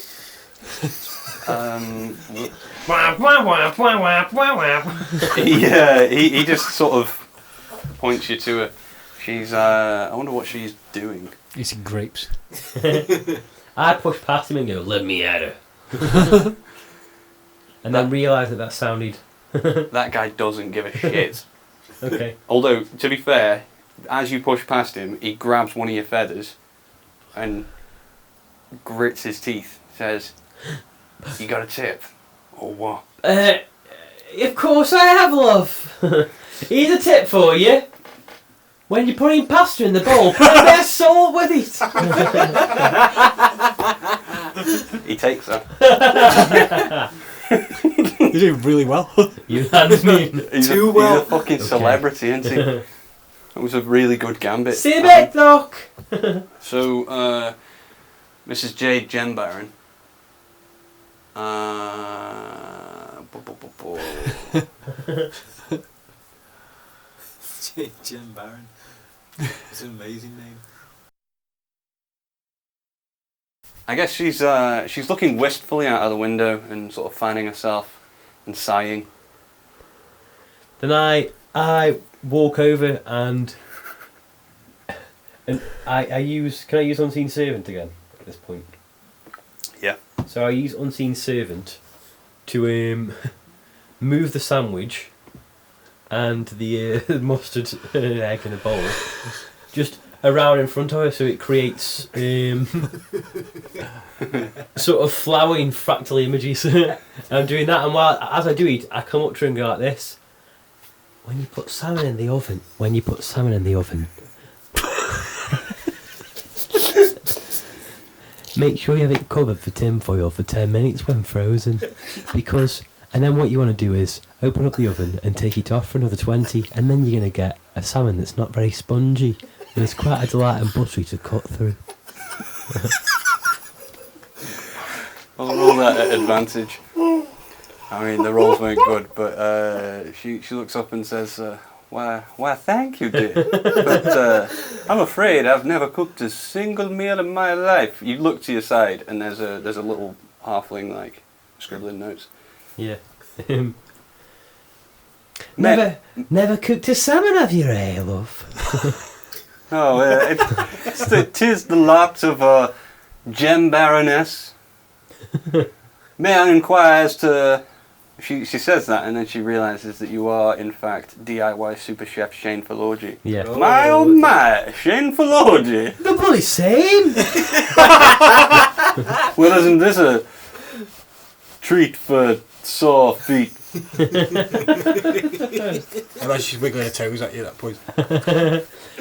He just sort of points you to her. She's, I wonder what she's doing. Eating grapes. I push past him and go, let me at her. And then realise that sounded... That guy doesn't give a shit. Okay. Although, to be fair, as you push past him, he grabs one of your feathers and grits his teeth. Says, "You got a tip, or what?" Of course I have, love. Here's a tip for you. When you're putting pasta in the bowl, put a bit of salt with it. He takes her. You do really well. You understand me? He's Too a, well. He's a fucking celebrity, isn't he? That was a really good gambit. See you back, Doc. So, Mrs. Jade Gem Baron. Jim Barron. It's an amazing name. I guess she's looking wistfully out of the window and sort of fanning herself and sighing. Then I walk over and I use. Can I use Unseen Servant again at this point? Yeah. So I use Unseen Servant to move the sandwich and the mustard egg in a bowl just around in front of her, so it creates sort of flowering fractal images. I'm doing that, and as I do it, I come up to her and go like this. When you put salmon in the oven, make sure you have it covered for tinfoil for 10 minutes when frozen. And then what you want to do is open up the oven and take it off for another 20, and then you're going to get a salmon that's not very spongy. And it's quite a delight and buttery to cut through. I'll roll that at advantage. I mean, the rolls weren't good, but she looks up and says, why, thank you, dear. But I'm afraid I've never cooked a single meal in my life. You look to your side, and there's a little halfling, like, scribbling notes. Yeah. Never cooked a salmon, have you, love? Oh, it is the lot of a gem baroness. May I inquire as to... She says that, and then she realises that you are, in fact, DIY super chef Shane Philorgy. Yeah. Oh my, Shane Philorgy. The bloody same! Well, isn't this a treat for sore feet? I imagine she's wiggling her toes at you at that point.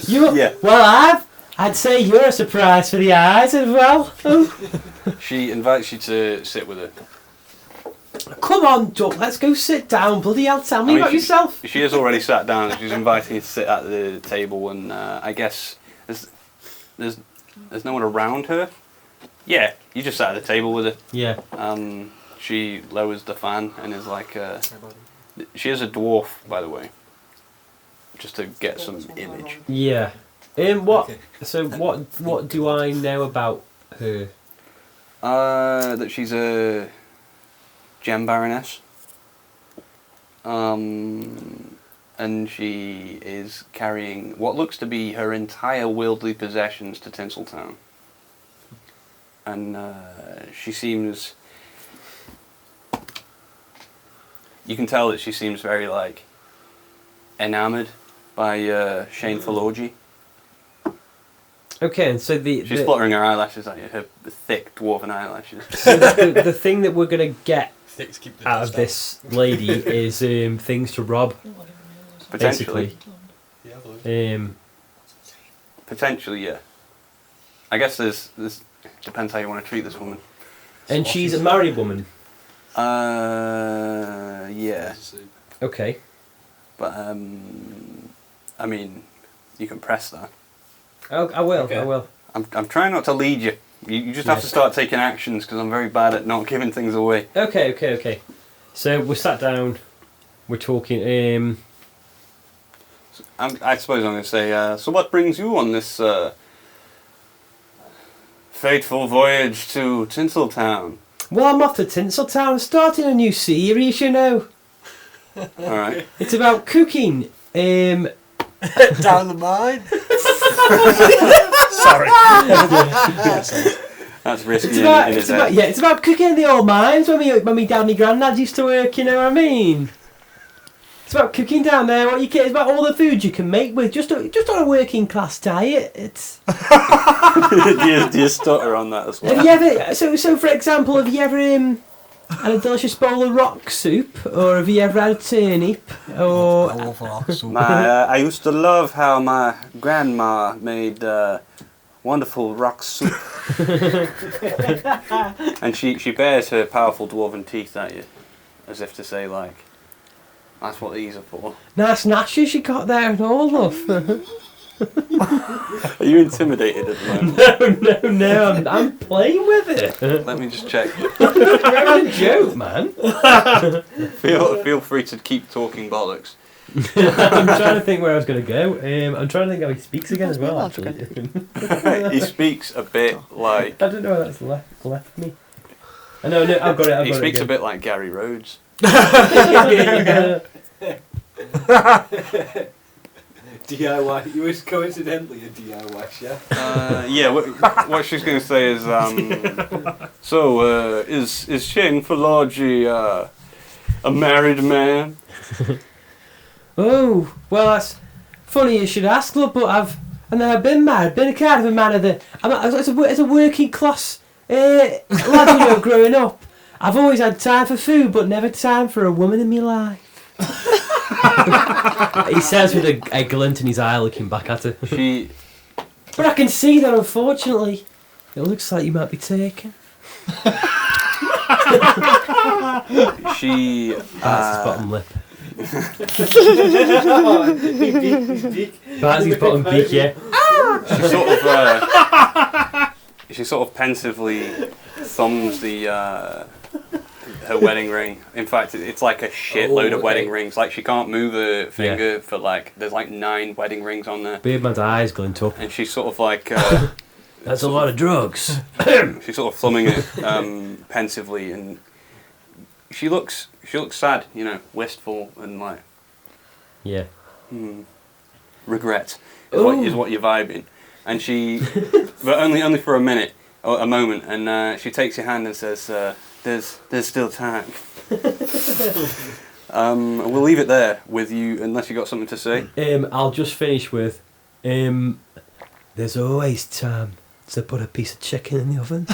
Yeah. Well, I'd say you're a surprise for the eyes as well. She invites you to sit with her. Come on, Duck, let's go sit down. Bloody hell, tell me about yourself. She has already sat down. She's inviting you to sit at the table, and I guess there's no one around her. Yeah, you just sat at the table with her. Yeah. She lowers the fan and is like, she is a dwarf, by the way, just to get some image. Yeah. What? So what do I know about her? That she's a gem baroness. And she is carrying what looks to be her entire worldly possessions to Tinseltown. And she seems... You can tell that she seems very, like, enamoured by Shane Philorgy. Okay, and so she's fluttering her eyelashes at you, her thick dwarven eyelashes. So the thing that we're going to get out of this lady is things to rob. Potentially. Basically. Potentially, yeah. I guess there's depends how you want to treat this woman. And she's a married woman. Yeah. Okay. But I mean, you can press that. Oh, I will. Okay. I will. I'm trying not to lead you. You just have to start taking actions because I'm very bad at not giving things away. Okay. So we're sat down. We're talking. I suppose I'm going to say. So what brings you on this fateful voyage to Tinseltown? Well, I'm off to Tinseltown, starting a new series, you know. All right. It's about cooking. Down the mine. Sorry. That's risky. It's about cooking in the old mines when me dad and my granddad used to work. You know what I mean? It's about cooking down there. It's about all the food you can make with just on a working class diet. It's. do you stutter on that as well? Have you ever? So for example, have you ever had a delicious bowl of rock soup, or have you ever had a turnip? Or I love rock soup. I used to love how my grandma made wonderful rock soup. And she bares her powerful dwarven teeth at you, as if to say, like, that's what these are for. nice gnashes you got there and all, love. Are you intimidated at the moment? No, I'm playing with it. Let me just check. You're having a joke, man. Feel free to keep talking bollocks. I'm trying to think where I was going to go. I'm trying to think how he speaks again as well, actually. He speaks a bit like... I don't know how that's left me. No, I've got it. He speaks a bit like Gary Rhodes. DIY. You was coincidentally a DIY chef. Yeah. What she's going to say is, so is Shane Philorgy a married man? Oh, well, that's funny you should ask, love, but I've been married, been a kind of a man of the... As a working class lad, growing up, I've always had time for food, but never time for a woman in my life. He says with a glint in his eye, looking back at her. She... But I can see that, unfortunately, It looks like you might be taken. She That's his bottom lip. That's That's his bottom beak, yeah. she sort of pensively thumbs the her wedding ring. In fact, it's like a shitload of wedding rings. Like she can't move her finger for like there's like 9 wedding rings on there. Birdman's eyes glint up. And she's sort of like That's a lot of drugs. she's sort of thumbing it pensively, and she looks sad, you know, wistful and like Yeah. regret is what you're vibing. And she, but only for a minute or a moment, and she takes your hand and says, "There's still time." We'll leave it there with you, unless you got something to say. I'll just finish with, there's always time to put a piece of chicken in the oven.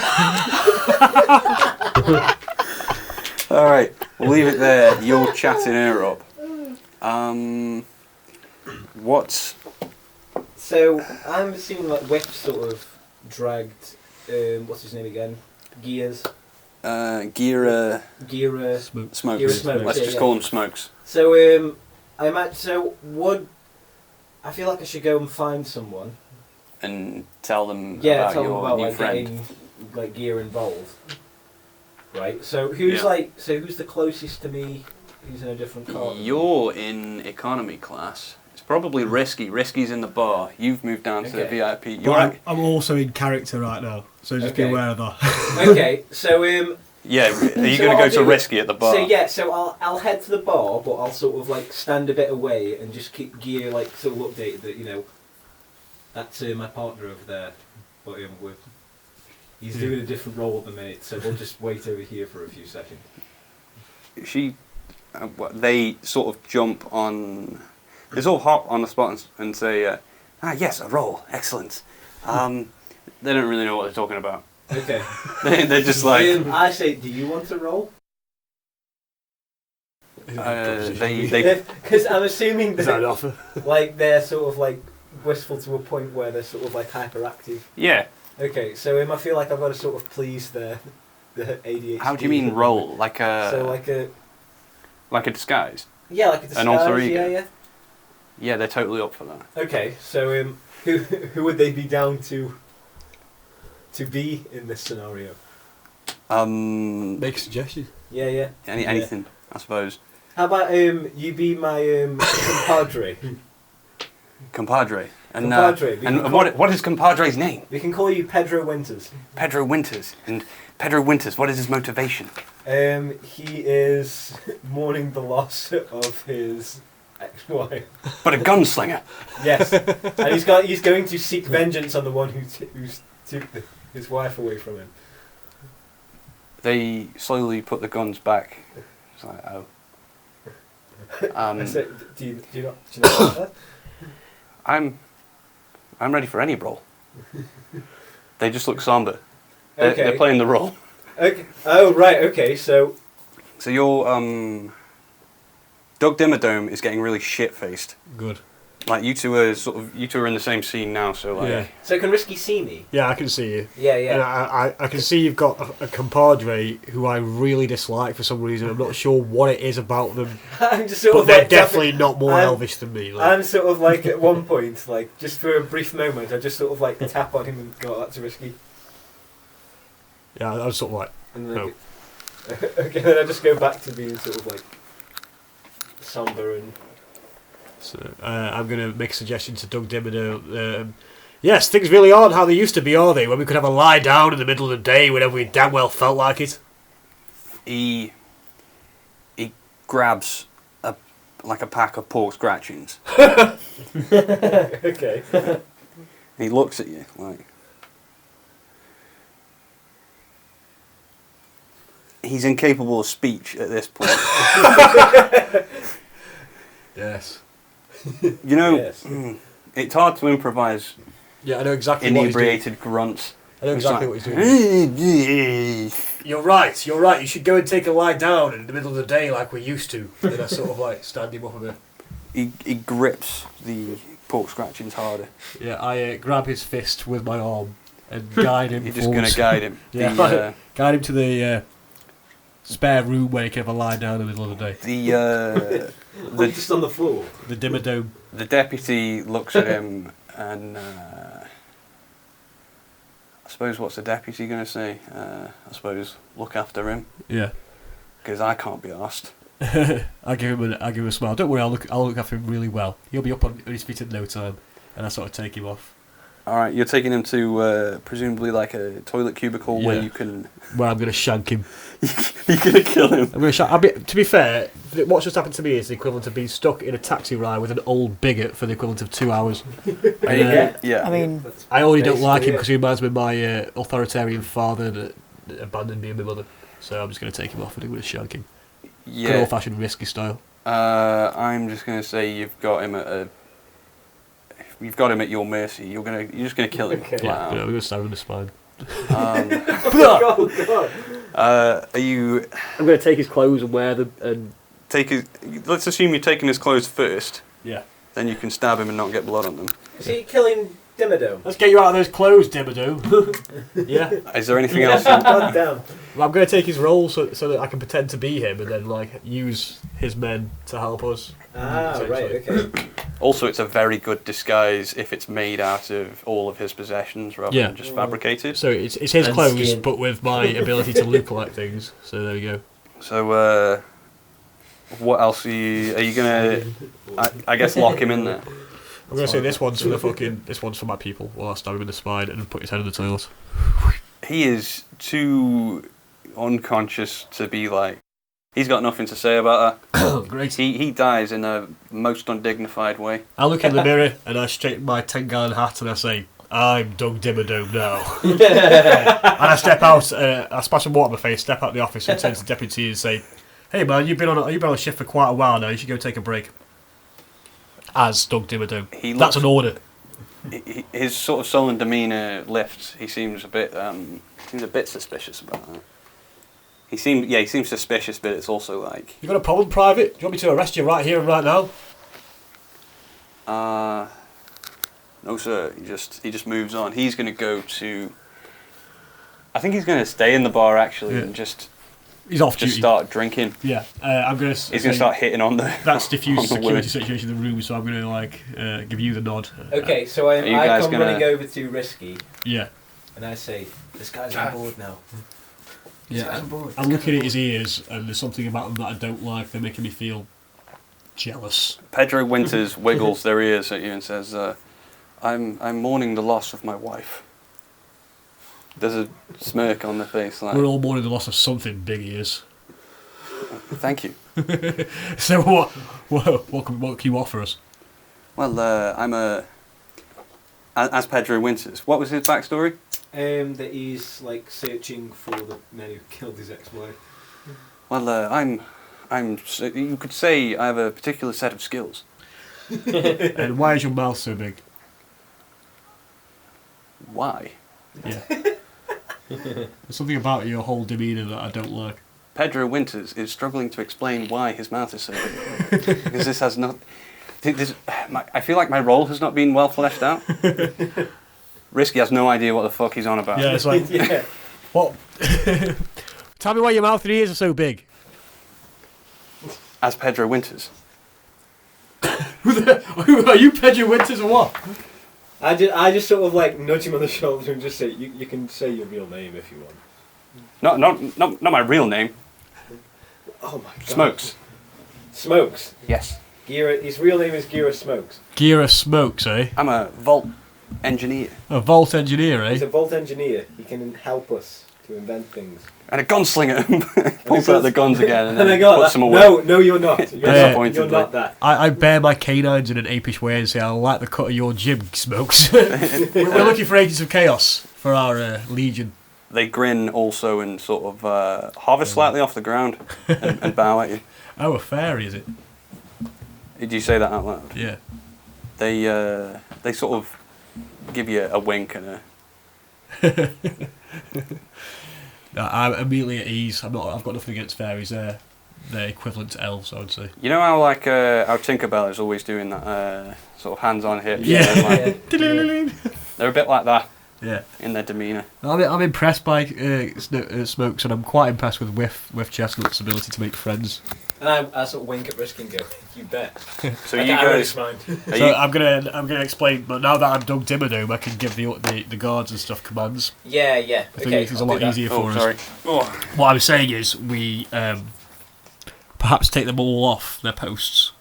All right, we'll leave it there. You're chatting her up. What's So I'm assuming like Whip sort of dragged. What's his name again? Gears. Gira Gira. Smokes? Gira Smokes, Let's yeah, just yeah. call him Smokes. So I imagine. So would I feel like I should go and find someone? And tell them Yeah, about tell them your about new like friend. getting like gear involved. Right. So who's Yeah. who's the closest to me? Who's in a different car? You're in economy class. It's probably Risky. Risky's in the bar. You've moved down to the Okay. VIP. But You're I'm also in character right now, so just be Okay. aware of that. Okay. So yeah. Are you So going to I'll go to do- Risky at the bar? So yeah, so I'll head to the bar, but I'll sort of like stand a bit away and just keep gear like sort of updated that that's my partner over there, but he's doing a different role at the minute, so we'll just wait over here for a few seconds. They sort of jump on. They sort of hop on the spot and say, yes, a roll, excellent. They don't really know what they're talking about. Okay. They're just like I say, do you want to roll? they Because I'm assuming Is that an that offer? like they're sort of like wistful to a point where they're sort of like hyperactive. yeah. Okay, so I feel like I've got to sort of please the ADHD. How do you mean roll? Like a So like a like a disguise? yeah, like a disguise. An alter ego? Yeah, yeah. Yeah, they're totally up for that. Okay, so who would they be down to be in this scenario? Make a suggestion. Yeah, yeah. Anything, I suppose. How about you be my compadre? Compadre. And Compadre. and what is Compadre's name? We can call you Pedro Winters. Pedro Winters. And Pedro Winters, what is his motivation? He is mourning the loss of his ex-wife. But a gunslinger. Yes, and he's going to seek vengeance on the one who took his wife away from him. They slowly put the guns back. It's like, oh. I said, do you not know that? I'm ready for any role. They just look somber. They're Okay. playing the role. Okay. Oh right. Okay. So So you're Doug Dimmadome is getting really shit faced. Good. Like you two are in the same scene now, so like Yeah. can Risky see me? Yeah, I can see you. Yeah. And Yeah. I can see you've got a compadre who I really dislike for some reason. I'm not sure what it is about them, I'm just sort but of they're like definitely not more I'm- elvish than me. Like. I'm sort of like at one point, like just for a brief moment, I just sort of like tap on him and go, "That's a Risky," Yeah, I was sort of like, and then No. okay, then I just go back to being sort of like somber and so, I'm going to make a suggestion to Doug Dimmadome. Yes, things really aren't how they used to be, are they? When we could have a lie down in the middle of the day whenever we damn well felt like it. he grabs a pack of pork scratchings. okay. He looks at you like he's incapable of speech at this point. Yes. You know, Yes. it's hard to improvise Yeah, I know exactly what he's doing. inebriated grunts. I know exactly what he's doing. doing. You're right. You should go and take a lie down in the middle of the day like we used to. And I sort of like stand him up a bit. He grips the pork scratchings harder. Yeah, I grab his fist with my arm and guide him. You're just going forwards. to guide him. Yeah, guide him to the spare room where he can have a lie down in the middle of the day. Just on the floor. The Dimmadome. The deputy looks at him and I suppose what's the deputy going to say? I suppose look after him Yeah. because I can't be asked. I give him a smile. Don't worry, I'll look after him really well. He'll be up on his feet in no time, and I sort of take him off. All right, you're taking him to presumably like a toilet cubicle where Yeah. you can. Where I'm gonna shank him. You're gonna kill him. I'm gonna to be fair, what's just happened to me is the equivalent of being stuck in a taxi ride with an old bigot for the equivalent of 2 hours. Yeah. I mean, I already don't like him Basically, because he reminds me of my authoritarian father that abandoned me and my mother. So I'm just gonna take him off and I'm gonna shank him. Good Yeah. old-fashioned risky style. I'm just gonna say you've got him at your mercy. You're just gonna kill him. Okay. flat Yeah, out. I'm gonna stab him in the spine. Oh God. Are you I'm gonna take his clothes and wear them and take his? Let's assume you're taking his clothes first. yeah. Then you can stab him and not get blood on them. Is he killing Dimmadome? Let's get you out of those clothes, Dimmadome. Yeah. Is there anything else? God damn. Well, I'm going to take his role so that I can pretend to be him and then like use his men to help us. Ah, right, okay. Also, it's a very good disguise if it's made out of all of his possessions rather Yeah. than just fabricated. So it's his And clothes, skin. but with my ability to look like things. So there we go. So, what else are you gonna? I guess lock him in there. I'm going to say this one's for my people. Well, I'll stab him in the spine and put his head in the toilet. He is too unconscious to be like. He's got nothing to say about that. Great. He dies in a most undignified way. I look in the mirror and I straighten my 10-gallon hat and I say, I'm Doug Dimmadome now. And I step out, I splash some water on my face, step out the office and turn to the deputy and say, hey man, you've been on shift for quite a while now, you should go take a break. As Doug Dimmadome. He That's looks- an order. His sort of sullen demeanour lifts. He seems a bit suspicious about that. He seems suspicious, but it's also like. You got a problem, Private? Do you want me to arrest you right here and right now? No, sir. He just moves on. He's going to go to. I think he's going to stay in the bar actually Yeah. and just He's off duty. start drinking. Yeah, I'm going to. He's going to start hitting on the. That's diffused on the security women. situation in the room, so I'm going to give you the nod. Okay, so Are you I guys come gonna- running over to Risky Yeah. and I say, this guy's on board now. This guy's Yeah. on board. I'm looking at his ears, and there's something about them that I don't like. They're making me feel jealous. Pedro Winters wiggles their ears at you and says, "I'm mourning the loss of my wife." There's a smirk on their face, like, We're all mourning the loss of something big ears. "Thank you." So what can you offer us? Well, as Pedro Winters. What was his backstory? That he's like searching for the man who killed his ex-wife. Well, you could say I have a particular set of skills. And why is your mouth so big? Why? Yeah. There's something about your whole demeanour that I don't like. Pedro Winters is struggling to explain why his mouth is so big. Because this has not... I feel like my role has not been well fleshed out. Risky has no idea what the fuck he's on about. Yeah, it's like, Yeah. what? Tell me why your mouth and ears are so big. As Pedro Winters. Who are you, Pedro Winters, or what? I just sort of like nudge him on the shoulder and just say, you can say your real name if you want. Not my real name. Oh my god. Smokes. Smokes. Yes. Gira, his real name is Gira Smokes. Gira Smokes, eh? I'm a vault engineer. A vault engineer, eh? He's a vault engineer. He can help us to invent things. And a gunslinger. Pulls out the guns again and And I then got puts that. them away. No, you're not. You're, Yeah. not. You're not that. I bare my canines in an apish way and say, I like the cut of your jib, Smokes. We're looking for agents of chaos for our legion. They grin also and sort of hover slightly off the ground and bow at you. Oh, a fairy, is it? Did you say that out loud? Yeah. They sort of give you a wink and a... I'm immediately at ease. I've got nothing against fairies. They're equivalent to elves, I would say. You know how like how Tinkerbell is always doing that sort of hands on hips? Yeah. and, like, they're a bit like that. Yeah. in their demeanour. I'm impressed by Smokes, and I'm quite impressed with Whiff Chestnut's ability to make friends. And I sort of wink at Risky and go, you bet. So I you can't really guys, mind. are So you, I'm gonna explain, but now that I'm Doug Dimmadome, I can give the guards and stuff commands. Yeah. I think Okay, it's a I'll lot do that. easier oh, for us. sorry. Oh. What I was saying is we perhaps take them all off their posts,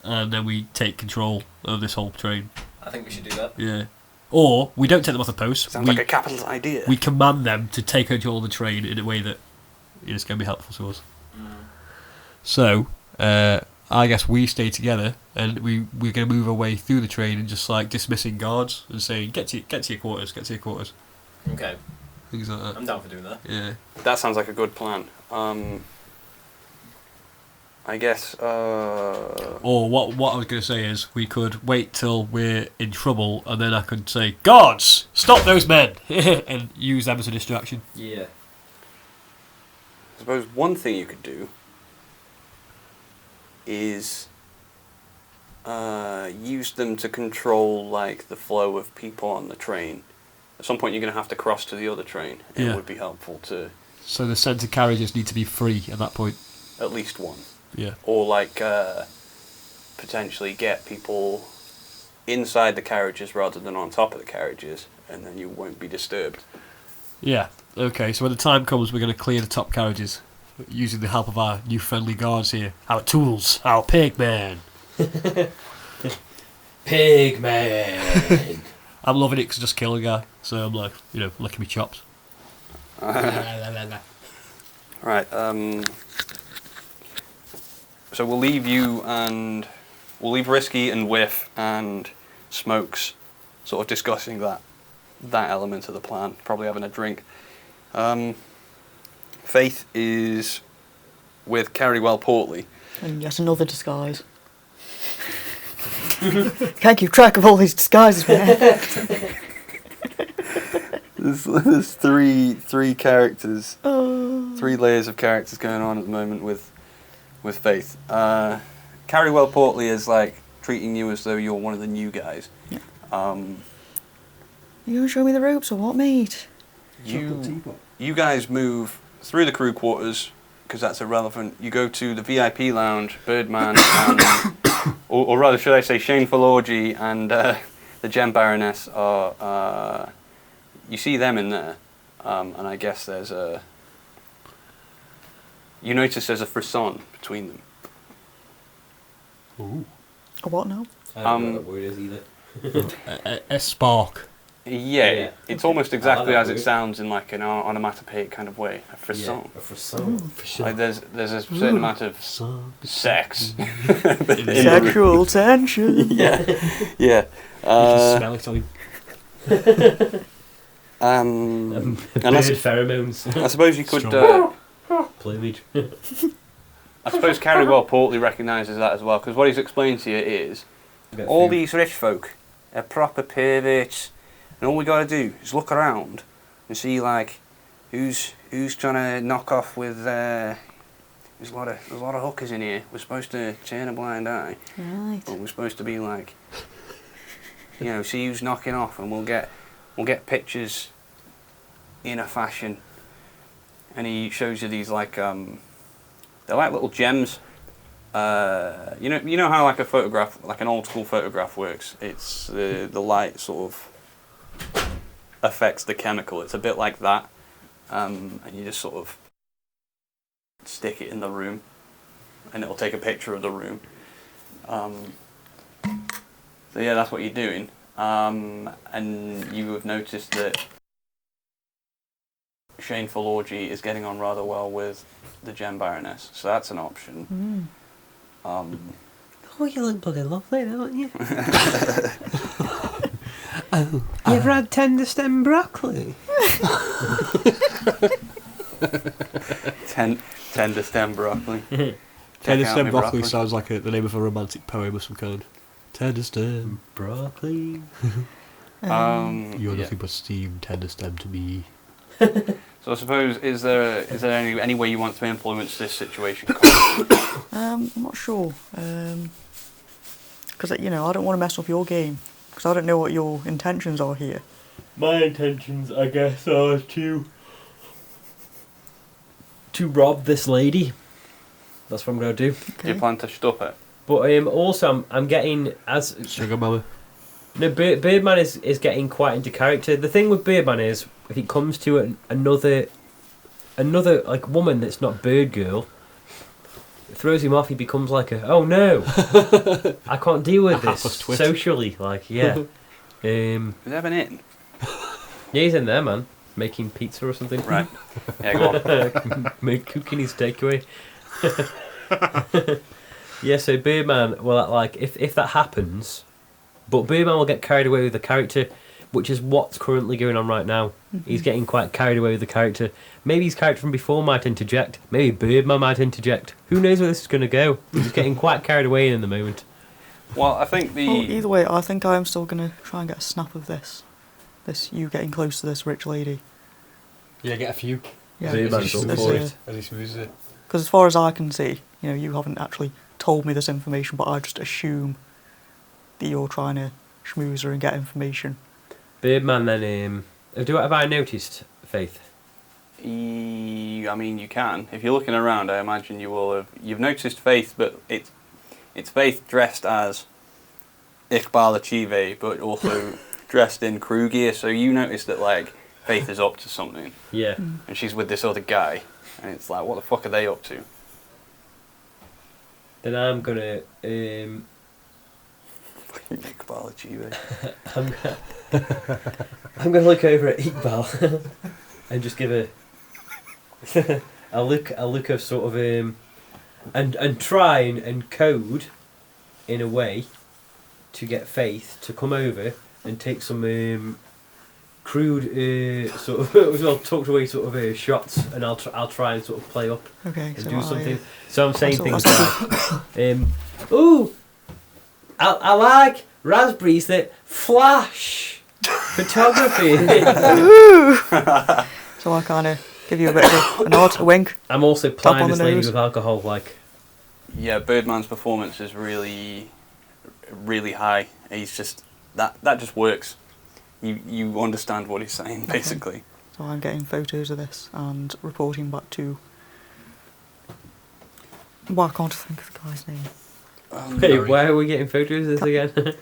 and then we take control of this whole train. I think we should do that. Yeah. Or we don't take them off the post. Sounds like a capital idea. We command them to take control of the train in a way that is going to be helpful to us. So, I guess we stay together, and we're going to move our way through the train and just like dismissing guards and saying, get to your quarters, Okay, things like that. I'm down for doing that. Yeah. That sounds like a good plan. I guess. Or what I was going to say is we could wait till we're in trouble, and then I could say, guards, stop those men, and use them as a distraction. Yeah. I suppose one thing you could do is use them to control like the flow of people on the train. At some point, you're going to have to cross to the other train. It would be helpful to So the centre carriages need to be free at that point. at least one. Yeah. Or like potentially get people inside the carriages rather than on top of the carriages, and then you won't be disturbed. Yeah. Okay. So when the time comes, we're going to clear the top carriages using the help of our new friendly guards here. Our tools. Our pigmen. Pigman. I'm loving it because I just kill a guy. So I'm like, licking my chops. Right. So we'll leave Risky and Whiff and Smokes sort of discussing that element of the plan, probably having a drink. Faith is with Carrywell Portley. And yet another disguise. Can't keep track of all these disguises, man. There's three characters, 3 layers of characters going on at the moment with Faith. Carrywell Portley is like treating you as though you're one of the new guys. Yeah. You gonna show me the ropes or what, mate? You guys move through the crew quarters because that's irrelevant. You go to the VIP lounge, Birdman, or rather, should I say, Shane Philorgy and the Gem Baroness are. You see them in there, and I guess there's a. You notice there's a frisson between them. Ooh. A what now? I don't know what that word is either. A spark. Yeah, it's almost exactly that as it word. sounds in like an onomatopoeic kind of way. A frisson. Yeah, a frisson. Like there's a certain amount of sex. Sexual tension. Yeah. You can smell it on him. And Bird pheromones. I suppose you could. Plumage. I suppose Carrywell Portley recognises that as well, because what he's explained to you is all these rich folk are proper perverts, and all we got to do is look around and see like who's trying to knock off with. There's a lot of hookers in here. We're supposed to turn a blind eye, Right. but we're supposed to be like, see who's knocking off, and we'll get pictures in a fashion. And he shows you these like they're like little gems. You know how like a photograph, like an old school photograph works. It's the light sort of affects the chemical. It's a bit like that, and you just sort of stick it in the room, and it'll take a picture of the room. So yeah, that's what you're doing. And you have noticed that Shane Philorgy is getting on rather well with the Gem Baroness, so that's an option. Oh, you look bloody lovely, don't you? You ever had tender stem broccoli? Tender stem broccoli. Tender out stem my broccoli sounds like the name of a romantic poem of some kind. Tender stem. Broccoli. You're Yeah. nothing but steam, tender stem to me. So I suppose is there any way you want to influence this situation? I'm not sure. Because I don't want to mess up your game. Because I don't know what your intentions are here. my intentions, I guess, are to rob this lady. That's what I'm gonna do. Do you plan to stop it? But also, I'm getting as Sugar mama. no, Birdman is getting quite into character. The thing with Birdman is, if he comes to another like woman that's not Bird Girl, it throws him off. He becomes like oh no, I can't deal with this socially. Like yeah, Is Evan in? yeah, he's in there, man, making pizza or something. Right. Yeah, go on. Cooking his takeaway. Yeah, so Birdman, well, like if that happens, but Birdman will get carried away with the character, which is what's currently going on right now. He's getting quite carried away with the character. Maybe his character from before might interject. Maybe Birdman might interject. Who knows where this is going to go? He's getting quite carried away in the moment. Well, I think Well, either way, I think I'm still going to try and get a snap of this. You getting close to this rich lady. Yeah, get a few. Yeah, Birdman's it's- up it's, for uh, it. As he smooths it. Because as far as I can see, you haven't actually told me this information, but I just assume that you're trying to schmooze her and get information. Birdman then, have I noticed, Faith? I mean, you can. If you're looking around, I imagine you will have. You've noticed Faith, but it's Faith dressed as Iqbal Achieve, but also dressed in crew gear. So you notice that like Faith is up to something, Yeah. and she's with this other guy, and it's like, what the fuck are they up to? Then I'm gonna, Iqbal Achieve. I'm gonna look over at Iqbal and just give a look of sort of and try and code in a way to get Faith to come over and take some crude sort of well tucked away sort of shots, and I'll try and sort of play up Okay, and so do I, something. So I'm saying that's things like, ooh, I like raspberries that flash photography. So I kind of give you a bit of a nod, a wink. I'm also Tap plying on this the lady nose. with alcohol, like. Yeah, Birdman's performance is really, really high. He's just that just works. You understand what he's saying, basically. So I'm getting photos of this and reporting back to... Well, I can't think of the guy's name. Hey, why are we getting photos of this again?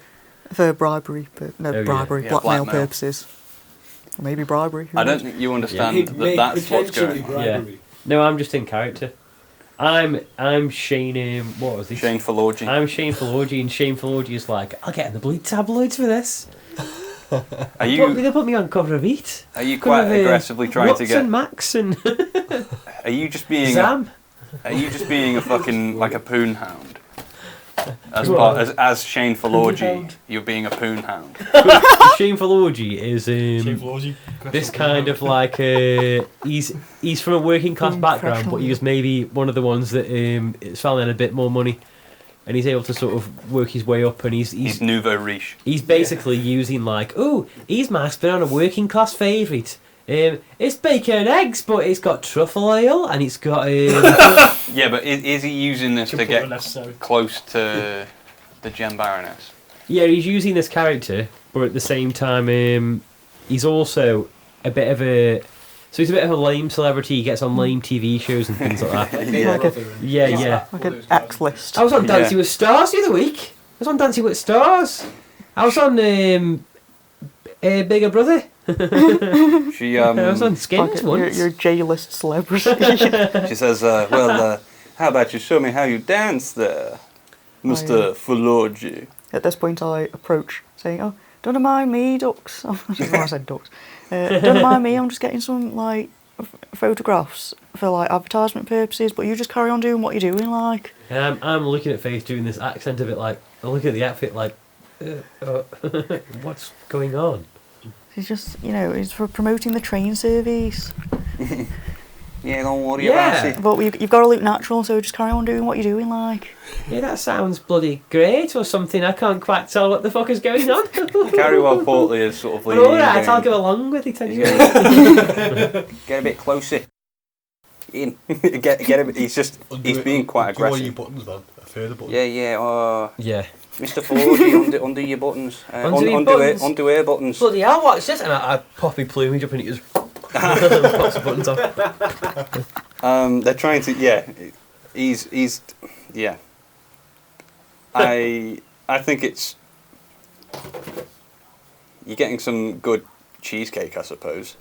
For bribery, Oh, yeah. blackmail blackmail. purposes. Or maybe bribery. Who I don't knows? think you understand It that may that's what's potentially going on. bribery. No, I'm just in character. I'm Shane. What was he? Shane Falorgi. I'm Shane Falorgi, and Shane Falorgi is like, I'll get in the bleed tabloids for this. Are you They put me on cover of Eat. are you quite aggressively trying to Watson, get? Max, and Are you just being? Zam. Are you just being a fucking like a poon hound? What? As Shane Falorgi, Poonhound? you're being a poon hound. Shane Falorgi is Shane Flawsy. this kind of like he's from a working class background, but he was maybe one of the ones that is found a bit more money, and he's able to sort of work his way up, and He's nouveau riche. he's basically using like, oh, he's Max been on a working class favourite. It's bacon and eggs, but it's got truffle oil and it's got. Yeah, but is he using this to Completely get unnecessary. close to the Gem Baroness? Yeah, he's using this character, but at the same time, he's also a bit of a. So he's a bit of a lame celebrity. He gets on lame TV shows and things like that. Yeah. Yeah. Like an X list. I was on Dancing Yeah. with Stars the other week. I was on Dancing with Stars. I was on Bigger Brother. She I was on Skins Like once. you're a J-list celebrity. she says, how about you show me how you dance there, Mr. Falorgi? At this point, I approach, saying, "Oh, don't mind me, ducks." I don't know why I said ducks. Don't mind me. I'm just getting some like photographs for like advertisement purposes. But you just carry on doing what you're doing, like. And I'm looking at Faith doing this accent of it, like I look at the outfit, like, what's going on? It's just, it's for promoting the train service. Yeah, don't worry Yeah. about it. But you've got to look natural, so just carry on doing what you're doing, like. Yeah, that sounds bloody great or something. I can't quite tell what the fuck is going on. Carry well Portly is sort of But leading. alright, I'll go along with it anyway. Get a bit closer. In. get a bit. He's being quite Do all your aggressive. buttons, man. A further button. Yeah. Yeah. Mr. Forgy, undo your buttons. Undo your buttons? Undo air buttons. Bloody hell, what's this? And I pop my plumage up and it just pops the buttons off. They're trying to, yeah. He's, yeah. I think it's. You're getting some good cheesecake, I suppose.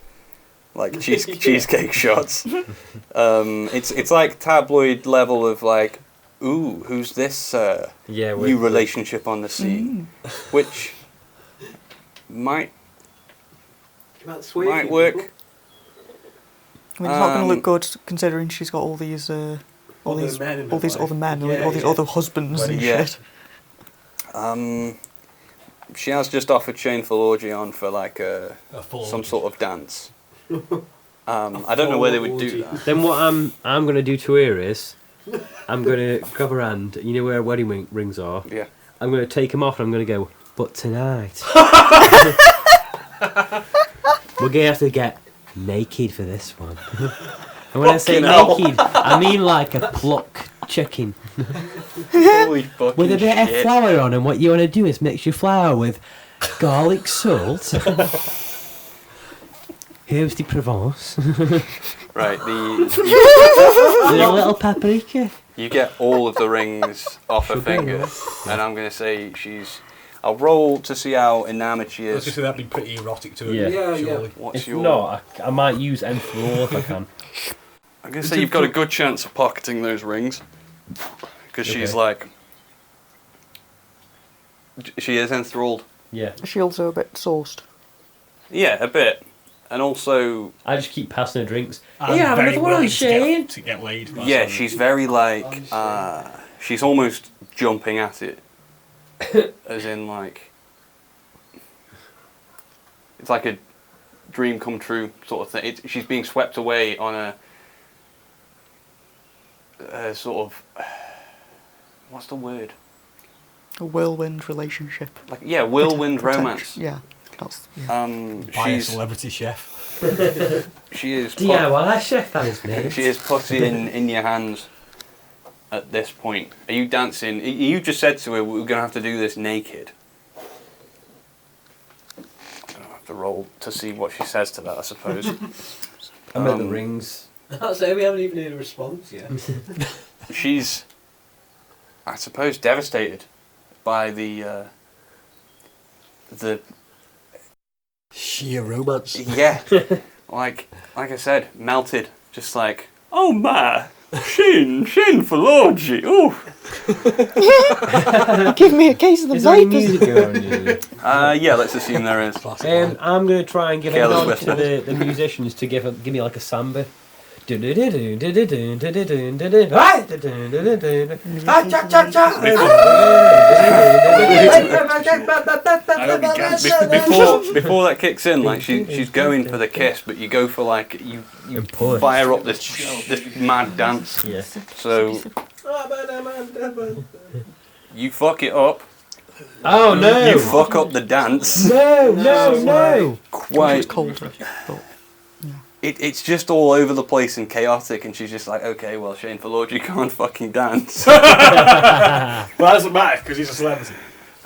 Like cheesecake shots. It's like tabloid level of like, ooh, who's this new relationship on the scene, which might work. I mean, it's not going to look good considering she's got all these other men, all these other husbands and shit. She has just offered shameful orgy on for like some sort of dance. I don't know where they would do that. Then what I'm going to do to her is, I'm going to grab her hand, you know where wedding rings are? Yeah. I'm going to take them off and I'm going to go, but tonight, we're going to have to get naked for this one. And when I say naked, I mean like a pluck chicken. Holy fucking With a bit of shit. flour on, and what you want to do is mix your flour with garlic salt, herbs de Provence, Right, with a little paprika. you get all of the rings off her Sugar, finger, yeah. and I'm going to say she's... I'll roll to see how enamoured she I was going to is. say that'd be pretty erotic to her. Yeah. surely. What's If your... not, I might use enthrall if I can. I'm going to say you've got a good chance of pocketing those rings. Because she's Okay. like... She is enthralled. Yeah. Is she also a bit sauced? Yeah, a bit. And also... I just keep passing her drinks. And Yeah, have very another one, willing Shane. to get laid. by Yeah, someone. she's very like... she's almost jumping at it. As in like... It's like a dream come true sort of thing. She's being swept away on a sort of... What's the word? A whirlwind relationship. Like, yeah, whirlwind Protection. romance. Yeah. That's, By a She's... celebrity chef. She is... DIY chef, that is me. She is putting in your hands at this point. Are you dancing? You just said to her, we're going to have to do this naked. I'm going to have to roll to see what she says to that, I suppose. I meant the rings. So we haven't even had a response yet. She's, I suppose, devastated by the Sheer romance. yeah, like I said, melted, just like, oh my, Shin for Lorgy, ooh. give me a case of the Is there any vapors. music going on? Yeah, let's assume there is. I'm going to try and give a Careless nod to whisper. the musicians to give me like a samba. I Before that kicks in, like she's going for the kiss, but you go for like you And push. fire up this mad dance. Yeah. So you fuck it up. Oh no! You fuck up the dance. No! Quite. It's colder. But It's just all over the place and chaotic, and she's just like, okay, well, Shane Lord, you can't fucking dance. Well, that doesn't matter because he's a celebrity.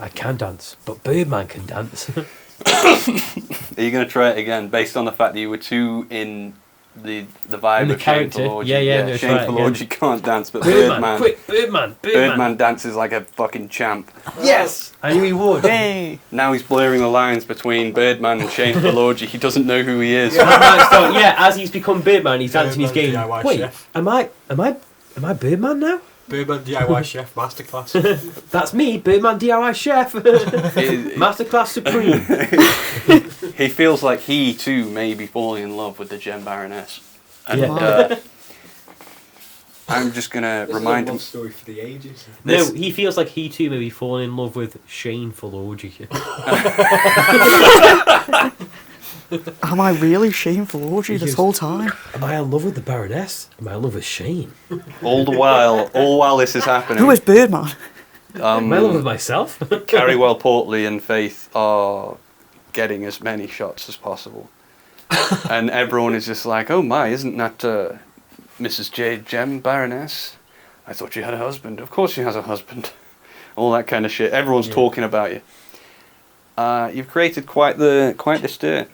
I can dance, but Birdman can dance. Are you going to try it again, based on the fact that you were too in the vibe In the of Shane character? Lord? Yeah, I'm gonna Shane try it Lord, again. you can't dance, but Birdman, quick, Birdman! Birdman dances like a fucking champ. Yes! I knew he would. hey, Now he's blurring the lines between Birdman and Shane Lord. He doesn't know who he is. Yeah, as he's become Birdman, he's dancing his Birdman game. DIY Wait, chef. am I Birdman now? Birdman DIY chef masterclass. That's me, Birdman DIY chef. It- Masterclass Supreme. he feels like he too may be falling in love with the Gem Baroness. And Yeah. I'm just going to This remind is a him. love story for the ages. No, he feels like he too may be falling in love with Shane Orgy. am I really shameful orgy this Yes. whole time? Am I in love with the Baroness? Am I in love with Shane? All the while this is happening, Who is Birdman? Am I in love with myself? Carrywell, Portley and Faith are getting as many shots as possible. And everyone is just like, oh my, isn't that Mrs. J. Gem Baroness? I thought she had a husband. Of course she has a husband. all that kind of shit. Everyone's talking about you. You've created quite the stir.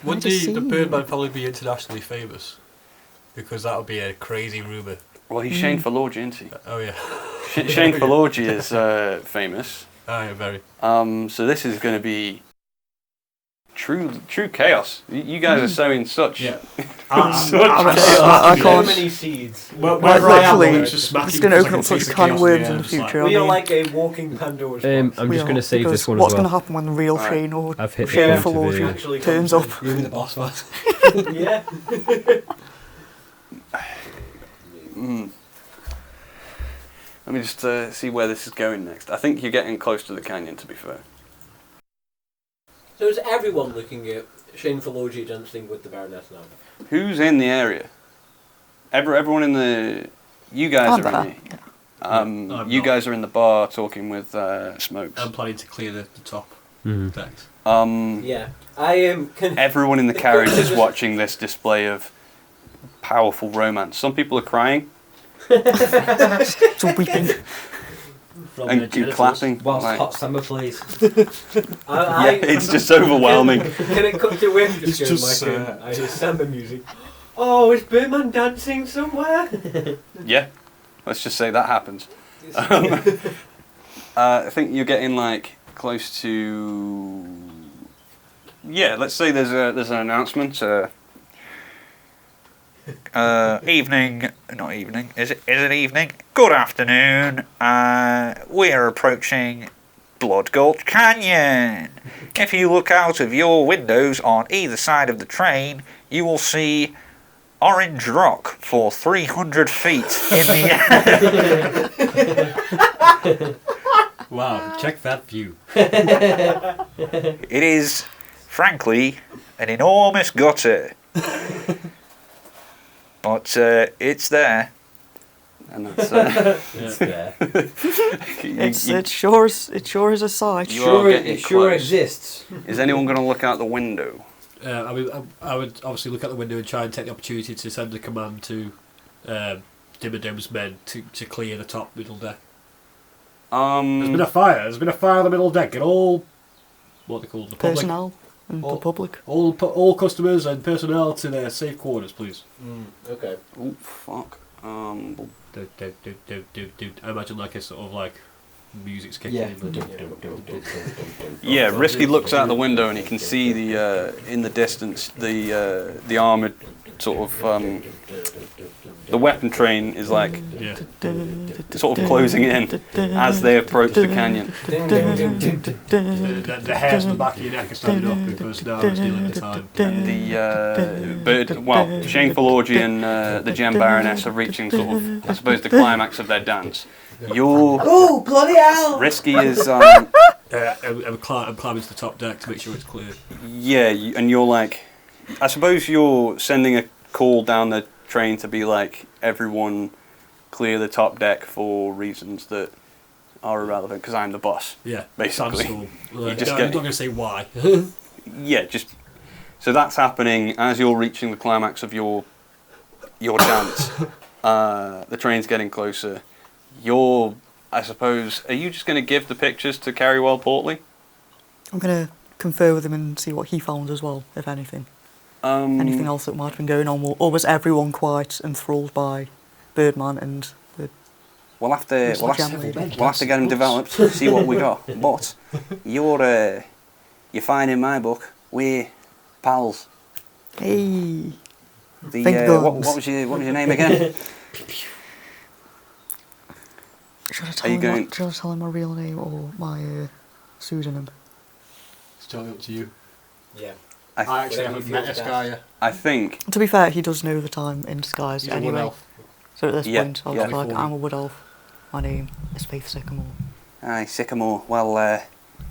Would to see. the Birdman probably be internationally famous? Because that would be a crazy rumour. Well, he's Shane Falorgia, isn't he? Oh yeah. Shane Falorgia is famous. Oh yeah, very. So this is going to be true chaos. You guys are sowing such. Yeah. I So can't. many seeds. Wherever I am, literally, it's just smacking it's going to because I open can up such taste the can of chaos worms the in air. the It's like- future. We I are mean, like a walking Pandora's box. I'm we just are, going to save because this one what's as going to well. happen when the real Alright. Shane or I've hit the Shane point of the- Actually turns comes up? You'll be the boss man. Yeah. Let me just see where this is going next. I think you're getting close to the canyon, to be fair. So is everyone looking at Shane Falorgia dancing with the Baroness now? Who's in the area? Everyone in the. You guys I'm are in there. the. I'm You not. guys are in the bar talking with Smokes. I'm planning to clear the top Mhm. decks. Yeah. I am. Everyone in the carriage is watching this display of powerful romance. Some people are crying So weeping. From and the genitals. clapping. Whilst like- Hot Summer plays. yeah, it's just overwhelming. Can it cut to Wim It's just going just like I hear samba music? Oh, is Birdman dancing somewhere? Yeah, let's just say that happens. I think you're getting like close to. Yeah, let's say there's an announcement. Evening, not evening. Is it evening? Good afternoon. We are approaching Blood Gulch Canyon. If you look out of your windows on either side of the train, you will see orange rock for 300 feet in the air. Wow, check that view. It is, frankly, an enormous gutter. But it's there. And that's It's there. It sure is a sight. You are getting It sure close. exists. Is anyone going to look out the window? I would obviously look out the window and try and take the opportunity to send a command to Dimmerdome's men to clear the top middle deck. There's been a fire. There's been a fire on the middle deck. Get all what they call the public, Personnel and the public. all customers and personnel to their safe quarters, please. Okay. Oh fuck. Do. I imagine like a sort of like music's kicking Yeah. in. Yeah, Risky looks out the window and he can see the in the distance the armored sort of the weapon train is like Yeah. sort of closing in as they approach the canyon. The hairs on the back of your neck are standing up because now it's nearly the time. Shane Falorgia and the Gem Baroness are reaching sort of, I suppose, the climax of their dance. Oh, bloody hell! Risky is I'm climbing to the top deck to make sure it's clear. yeah, and you're like, I suppose you're sending a call down the train to be like, everyone clear the top deck for reasons that are irrelevant because I'm the boss. Yeah, Basically. Sandstorm. You just I'm get- not going to say why. Yeah, just so that's happening as you're reaching the climax of your dance. The train's getting closer. I suppose, are you just going to give the pictures to Carrywell Portley? I'm going to confer with him and see what he found as well, if anything. Anything else that might have been going on, or was everyone quite enthralled by Birdman and the... We'll have to get them developed, see what we got. But you're fine in my book. We're pals. Hey! The Finger what guns. was your name again? Should I Are tell you him going- should I tell him my real name or my pseudonym? It's totally up to you. Yeah. I actually Whatever haven't you met feel this best. guy yet. I think To be fair, he does know that I'm in disguise He's a wood anyway. elf. So at this Yeah, point, I'll yeah. be like, I'm a wood elf. My name is Faith Sycamore. aye, Sycamore. Well,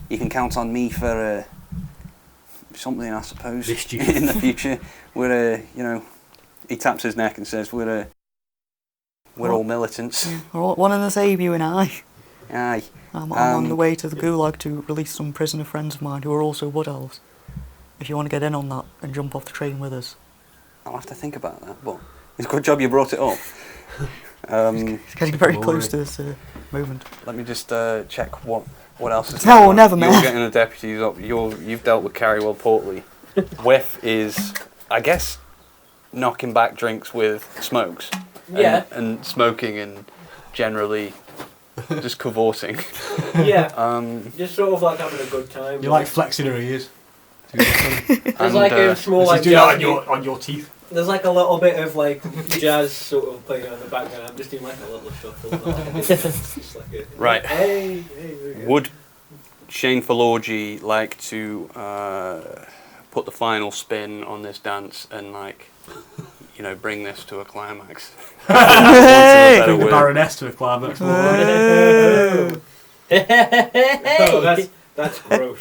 you can count on me for something, I suppose, Mischief. in the future. We're he taps his neck and says, we're all militants. We're all one and the same, you and I. Aye. I'm on the way to the Gulag to release some prisoner friends of mine who are also wood elves. If you want to get in on that and jump off the train with us. I'll have to think about that, but it's a good job you brought it up. It's getting very Don't close worry. to this moment. Let me just check what else is No, going on. never, You're man. getting the deputies up. You've dealt with Carrywell Portley. Whiff is, I guess, knocking back drinks with smokes. Yeah. And smoking and generally just cavorting. Yeah. Just sort of like having a good time. You like flexing her ears. There's like a small like do that jazz. on your teeth. There's like a little bit of like jazz sort of playing on the background. I'm just doing like a little shuffle. It's just like a, Right. Hey. Would Shane Falorgi like to put the final spin on this dance and bring this to a climax? Hey! Bring the Baroness to a climax. Oh, that's gross.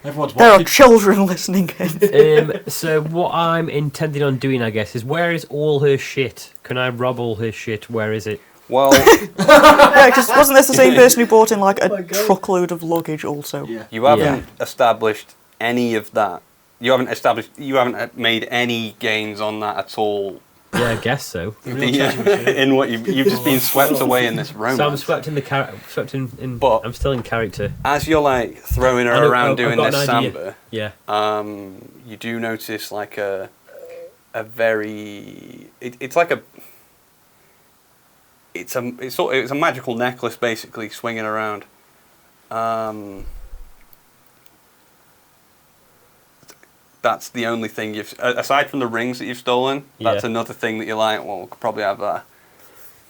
Everyone's There are watching. children listening in. So what I'm intending on doing, I guess, is where is all her shit? Can I rob all her shit? Where is it? Well, Yeah, because wasn't this the same person who brought in like Oh my a God. truckload of luggage also? Yeah. you haven't established any of that. You haven't made any gains on that at all. Yeah, I guess so. In what you've just been swept away in this romance. So I'm swept in the swept in. But- I'm still in character. As you're like throwing her I know, around I've doing got this an idea. samba, Yeah. you do notice like a very it's like a it's a magical necklace basically swinging around. That's the only thing you've aside from the rings that you've stolen. That's Yeah. another thing that you're like, well, we could probably have that.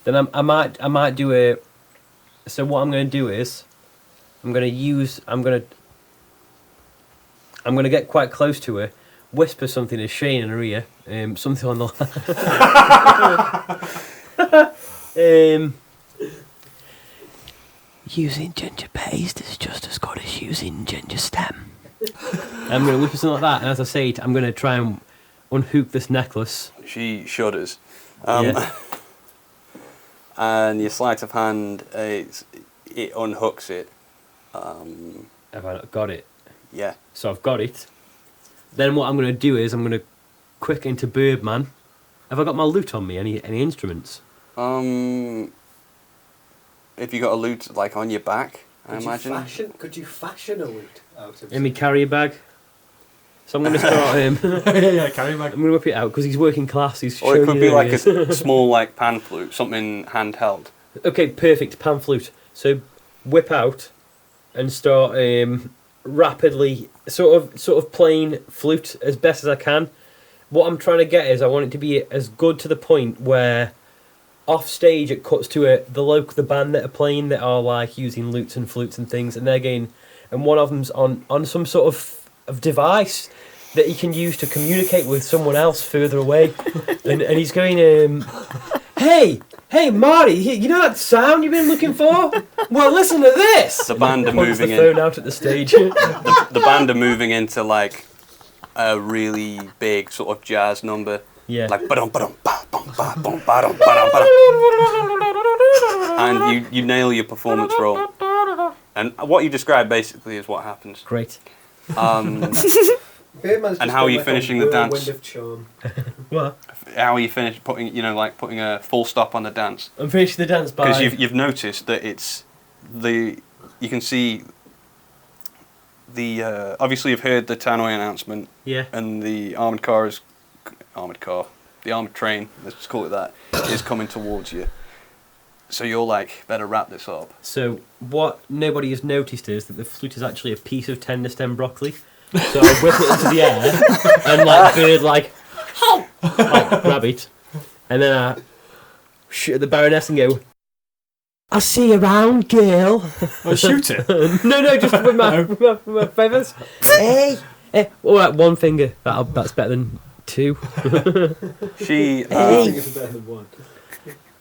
Then I might do a. So what I'm going to do is, I'm going to get quite close to her, whisper something to Shane in her ear, something on the. Using ginger paste is just as good as using ginger stem. I'm going to whisper something like that, and as I say it, I'm going to try and unhook this necklace. She shudders. Yeah. And your sleight of hand, it unhooks it. Have I not got it? Yeah. So I've got it. Then what I'm going to do is I'm going to quick into Birdman. Have I got my lute on me? Any instruments? If you got a lute like on your back, I imagine. Could you fashion a lute out of In my carrier bag. So I'm going to start him. yeah, carry I'm back. going to whip it out because he's working class. He's Or it showing could you be there like he is. a small like pan flute, something handheld. Okay, perfect. Pan flute. So whip out and start rapidly, sort of playing flute as best as I can. What I'm trying to get is I want it to be as good to the point where off stage it cuts to the band that are playing that are like using lutes and flutes and things, and they're getting, and one of them's on some sort of device that he can use to communicate with someone else further away, and he's going, hey, Marty, you know that sound you've been looking for? Well, listen to this. The band are Points moving the in. phone out at the stage. The band are moving into like a really big sort of jazz number. Yeah. Like ba-dum, ba-dum, ba-dum, ba-dum, ba-dum, ba-dum, ba-dum. And you nail your performance role. And what you describe basically is what happens. Great. Birdman's And just how got are you like a finishing the dance? whirlwind of charm. What? How are you finished putting a full stop on the dance? I'm finishing the dance by... Because you've noticed that you can see the obviously you've heard the Tannoy announcement. Yeah. And the armoured train, let's just call it that, is coming towards you. So you're like, better wrap this up. So what nobody has noticed is that the flute is actually a piece of tender stem broccoli. So I whip it into the air and like bird like grab it, and then I shoot at the Baroness and go, "I'll see you around, girl." Oh, shoot it. No, just with my feathers. Hey, all right, one finger. That's better than two. She I think it's better than one.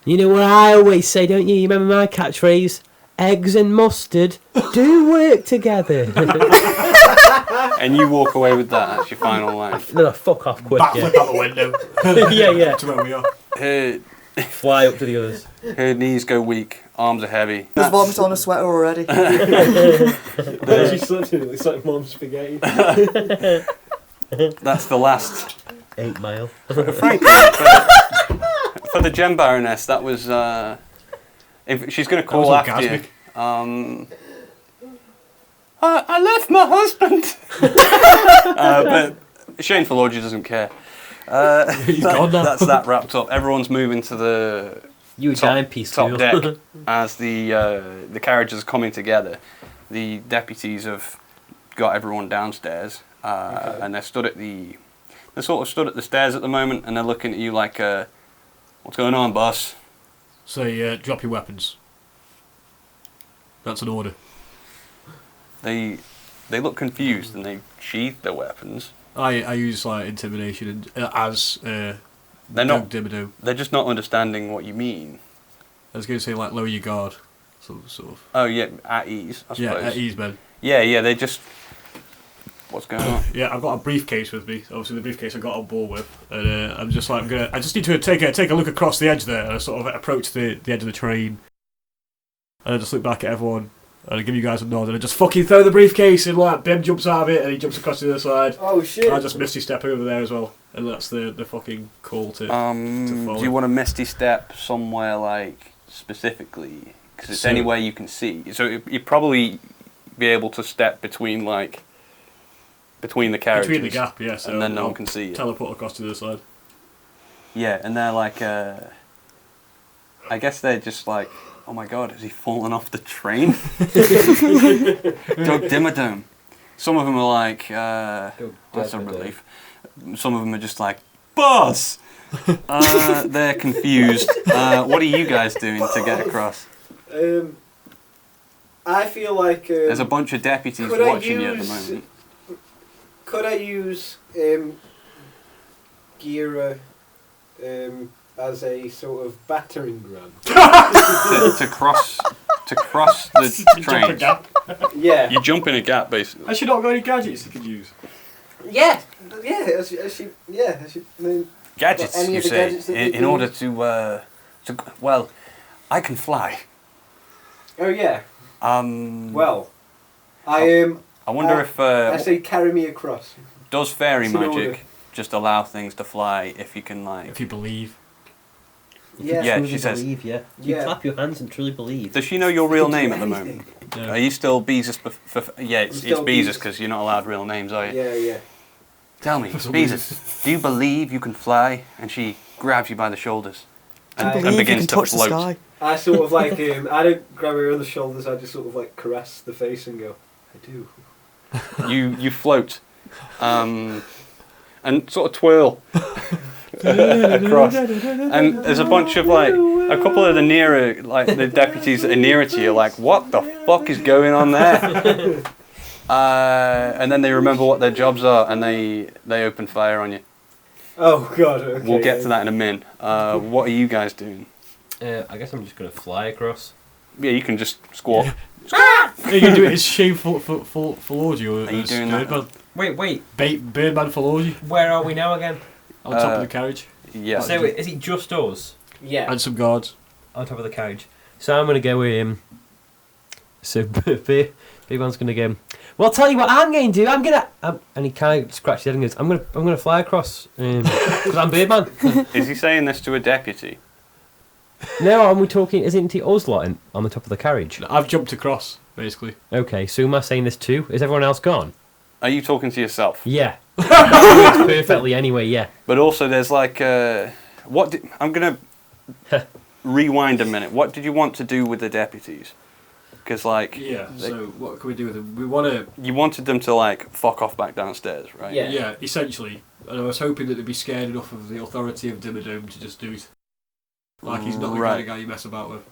You know what I always say, don't you? You remember my catchphrase? Eggs and mustard do work together. and you walk away with that. That's your final line. No, fuck off quick. Backflip out the window. Yeah. To where we are. Her, Fly up to the others. her knees go weak, arms are heavy. There's vomit on a sweater already. She slipped in it. It's like mom's spaghetti. That's the last. 8 Mile. Frankly, for the Gem Baroness, that was. If she's going to call That was after orgasmic. you. I left my husband. But Shameful Orgy doesn't care. He's gone now. That's that wrapped up. Everyone's moving to the You a top, giant piece top deck as the carriages are coming together. The deputies have got everyone downstairs, and they're stood at the. They're sort of stood at the stairs at the moment, and they're looking at you like, "What's going on, boss?" Say, drop your weapons. That's an order. They look confused and they sheath their weapons. I use like intimidation and, as They're not. Dimmadome. They're just not understanding what you mean. I was going to say like lower your guard, sort of. Oh yeah, at ease. I suppose. Yeah, at ease, man. Yeah. They just. What's going on? Yeah, I've got a briefcase with me. Obviously, the briefcase I got on board with, and I'm just like I just need to take a look across the edge there, and I sort of approach the edge of the train, and I just look back at everyone, and I give you guys a nod, and I just fucking throw the briefcase, and like Ben jumps out of it, and he jumps across to the other side. Oh shit! And I just misty step over there as well, and that's the fucking call to. Do you want a misty step somewhere like specifically? Because it's So- anywhere you can see. So you'd probably be able to step between the carriages. Between the gap, yeah. So and then no I'll one can see you. teleport across to the other side. Yeah, and they're like, I guess they're just like, oh my god, has he fallen off the train? Doug Dimmadome. Some of them are like, that's a relief. Some of them are just like, boss! They're confused. What are you guys doing to get across? I feel like There's a bunch of deputies could I watching you at the use- moment. could I use Gira as a sort of battering ram? to cross the train. Yeah. You jump in a gap, basically. Has she not got any gadgets you could use? Yeah. As she, I mean, Gadgets, Any you of the say, gadgets that they in do? order to, well, I can fly. oh yeah. Well, Well, I I wonder if I say carry me across. does fairy it's in order. magic just allow things to fly if you can like? If you believe. Yeah. Yeah, Truly she says- believe, yeah. You Yeah. clap your hands and truly believe. Does she know your real name at the Anything. moment? No. Are you still Beezus? Yeah, I'm it's still Beezus Beezus. because you're not allowed real names, are you? Yeah. Tell me, For some Beezus, do you believe you can fly? And she grabs you by the shoulders and, I and Believe you begins can to touch the float. sky. I sort of like I don't grab her on the shoulders. I just sort of like caress the face and go, I do. You float, and sort of twirl across. And there's a bunch of like a couple of the deputies that are nearer to you, are like, what the fuck is going on there? And then they remember what their jobs are, and they open fire on you. Oh god. Okay. We'll get to that in a minute. What are you guys doing? I guess I'm just going to fly across. Yeah, you can just squawk. Are you going to do it as shameful for orgy or Are you as doing that? Birdman? Wait, Birdman for orgy where are we now again? on top of the carriage Yeah. So is it just us Yeah. and some guards. on top of the carriage? So I'm going to go so Birdman's going to go, well, I'll tell you what I'm going to do. And he kind of scratches his head and goes, I'm going to fly across because I'm Birdman. Is he saying this to a deputy? No, are we talking, isn't he us lot on the top of the carriage? I've jumped across basically. Okay, so am I saying this too? Is everyone else gone? Are you talking to yourself? Yeah. That works perfectly anyway, yeah. But also, there's like, I'm gonna rewind a minute. What did you want to do with the deputies? Because like, Yeah. they- So what can we do with them? We want to. you wanted them to like fuck off back downstairs, right? Yeah. Yeah, essentially. And I was hoping that they'd be scared enough of the authority of Dimmadome to just do it. Like he's not the kind Right. of guy you mess about with.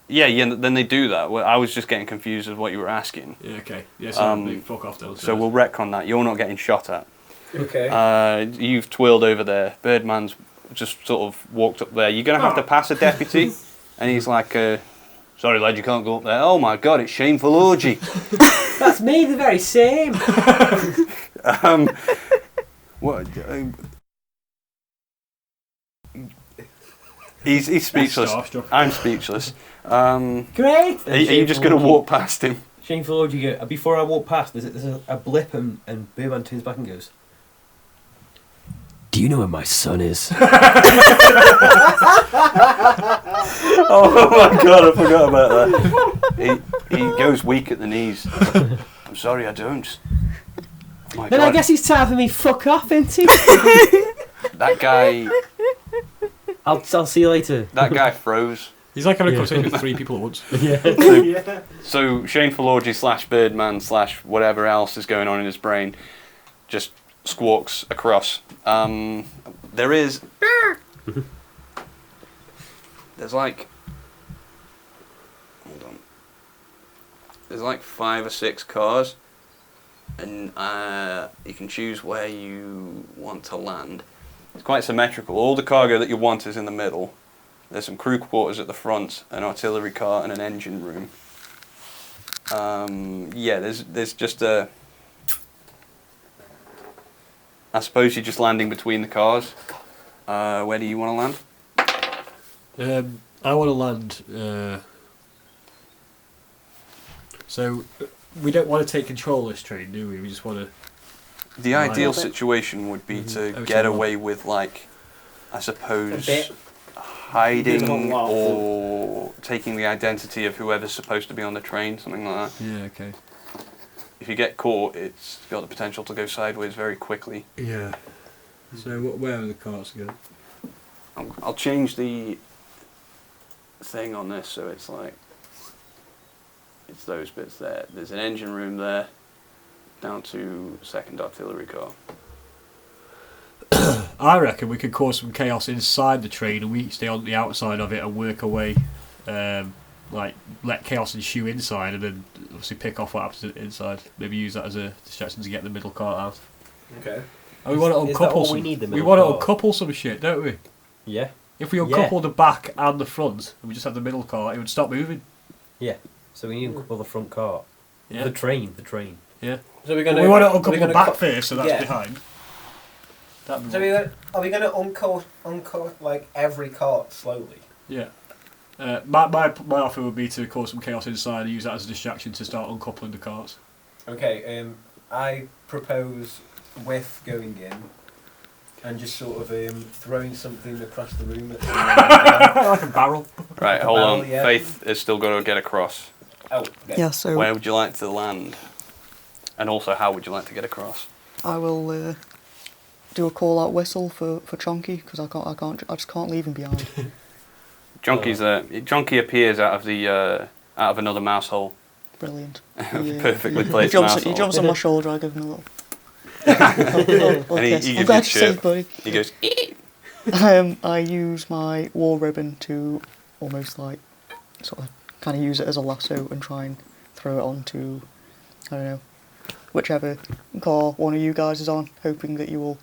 Yeah. Then they do that. Well, I was just getting confused with what you were asking. Yeah. Okay. Yeah. So they fuck off downstairs. So we'll retcon that. You're not getting shot at. Okay. You've twirled over there. Birdman's just sort of walked up there. You're gonna have to pass a deputy, and he's like, "Sorry, lad, you can't go up there." Oh my god, it's shameful orgy. That's me, the very same. What? He's speechless. Starstruck. I'm speechless. Great. Are you just gonna walk past him? Shameful orgy. Before I walk past, there's a blip and Birdman turns back and goes, Do you know where my son is? Oh my god, I forgot about that. He goes weak at the knees. I'm sorry, I don't. Oh my Then god. I guess he's time for me fuck off, isn't he? That guy I'll see you later. that guy froze. He's like having a conversation with 3 people at once. Yeah. So Shane Falorgi / Birdman / whatever else is going on in his brain just squawks across. There's like, hold on. There's like 5 or 6 cars, and you can choose where you want to land. It's quite symmetrical. All the cargo that you want is in the middle. There's some crew quarters at the front, an artillery car, and an engine room. Yeah, there's just a. I suppose you're just landing between the cars. Where do you want to land? I want to land. So we don't want to take control of this train, do we? We just want to. The Right. ideal situation would be to Over get to away with, like, I A suppose, bit. hiding or taking the identity of whoever's supposed to be on the train, something like that. Yeah. Okay. If you get caught, it's got the potential to go sideways very quickly. Yeah. So where are the carts again? I'll change the thing on this so it's like, it's those bits there. There's an engine room there, down to second artillery car. I reckon we could cause some chaos inside the train, and we stay on the outside of it and work away. Like let chaos ensue inside, and then obviously pick off what happens inside. Maybe use that as a distraction to get the middle cart out. Okay. And we want to Is that uncouple all some. we need, the We middle want to cart? uncouple some shit, don't we? Yeah. If we uncouple the back and the front, and we just have the middle cart, it would stop moving. Yeah. So we need to couple the front cart. Yeah. The train. Yeah. So we're But gonna. we want to we're uncouple gonna the back co- first, so that's yeah. behind. That'd be So are we gonna uncoat like every cart slowly? Yeah. My offer would be to cause some chaos inside and use that as a distraction to start uncoupling the carts. Okay. I propose with going in and just sort of throwing something across the room at someone. Like a barrel. Right, Like a hold barrel, on. yeah. Faith is still going to get across. Oh. Okay. Yeah, so Where would you like to land? And also, how would you like to get across? I will do a call out whistle for Chonky because I just can't leave him behind. Jonky appears out of another mouse hole. Brilliant. Perfectly He placed jumps, mouse he hole. jumps on my shoulder. I give him a little. And he Yes, gives I'm you glad a you're safe, chirp. buddy. He goes, I use my war ribbon to almost like sort of kind of use it as a lasso and try and throw it onto, I don't know, whichever car one of you guys is on, hoping that you will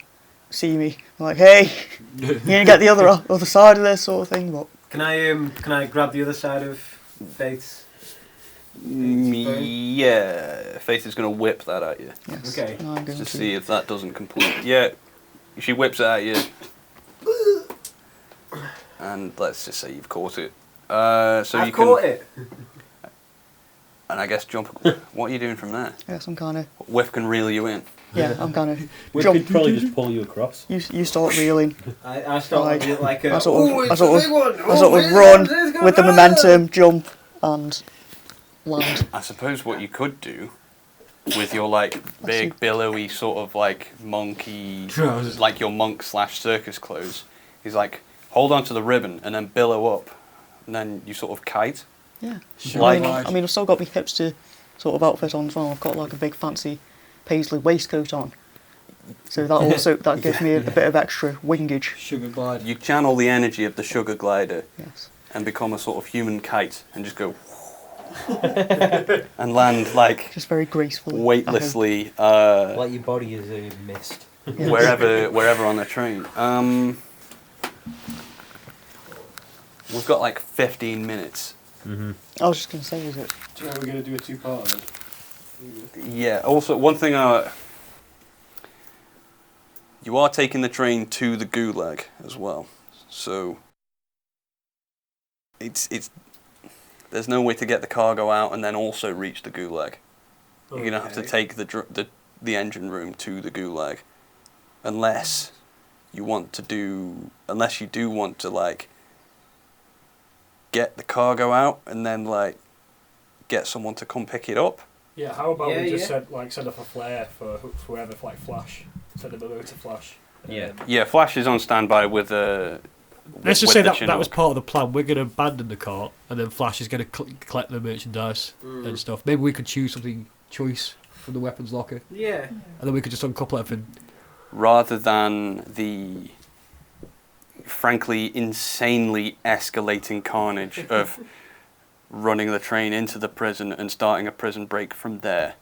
see me. Like, hey, you're gonna get the other side of this sort of thing. But Can I grab the other side of Faith's? yeah, Faith is going to whip that at you. yes, Okay. and I'm going To see if that doesn't complete. Yeah, she whips it at you. And let's just say you've caught it. So I've you can. caught it. And I guess jump. What are you doing from there? Yes, I'm kind of. Whiff can reel you in. Yeah, I'm kind of. We Jump. could probably just pull you across. You start reeling. I start Like, with like a. I sort of, "Oh, I it's sort a of, big one. I Oh, sort of it's run it's with the gonna momentum, jump, and land. I suppose what you could do with your like big billowy sort of like monkey, Trousers. like your monk / circus clothes, is like hold on to the ribbon and then billow up, and then you sort of kite. Yeah. Like- I mean, I've still got my hipster sort of outfit on as well. I've got like a big fancy paisley waistcoat on. So that gives me a bit of extra wingage. Sugar glide. You channel the energy of the sugar glider Yes. and become a sort of human kite and just go and land like Just very gracefully. weightlessly Like your body is a mist. Yes. wherever on the train. We've got like 15 minutes. I was just going to say, is it? So we're going to do a two-parter then? Yeah. Also, one thing you are taking the train to the Gulag as well, so it's there's no way to get the cargo out and then also reach the Gulag. You're gonna have to take the engine room to the Gulag, unless want to do, unless you do want to like get the cargo out and then like get someone to come pick it up. Yeah, how about Yeah, we just yeah. send off a flare for whoever, like Flash. Send them over to Flash. Yeah. Yeah, Flash is on standby with the. Let's just with say the that Chinook. was part of the plan. We're going to abandon the cart, and then Flash is going to collect the merchandise and stuff. Maybe we could choose something choice from the weapons locker, Yeah. and then we could just uncouple everything. Rather than the frankly insanely escalating carnage of running the train into the prison and starting a prison break from there.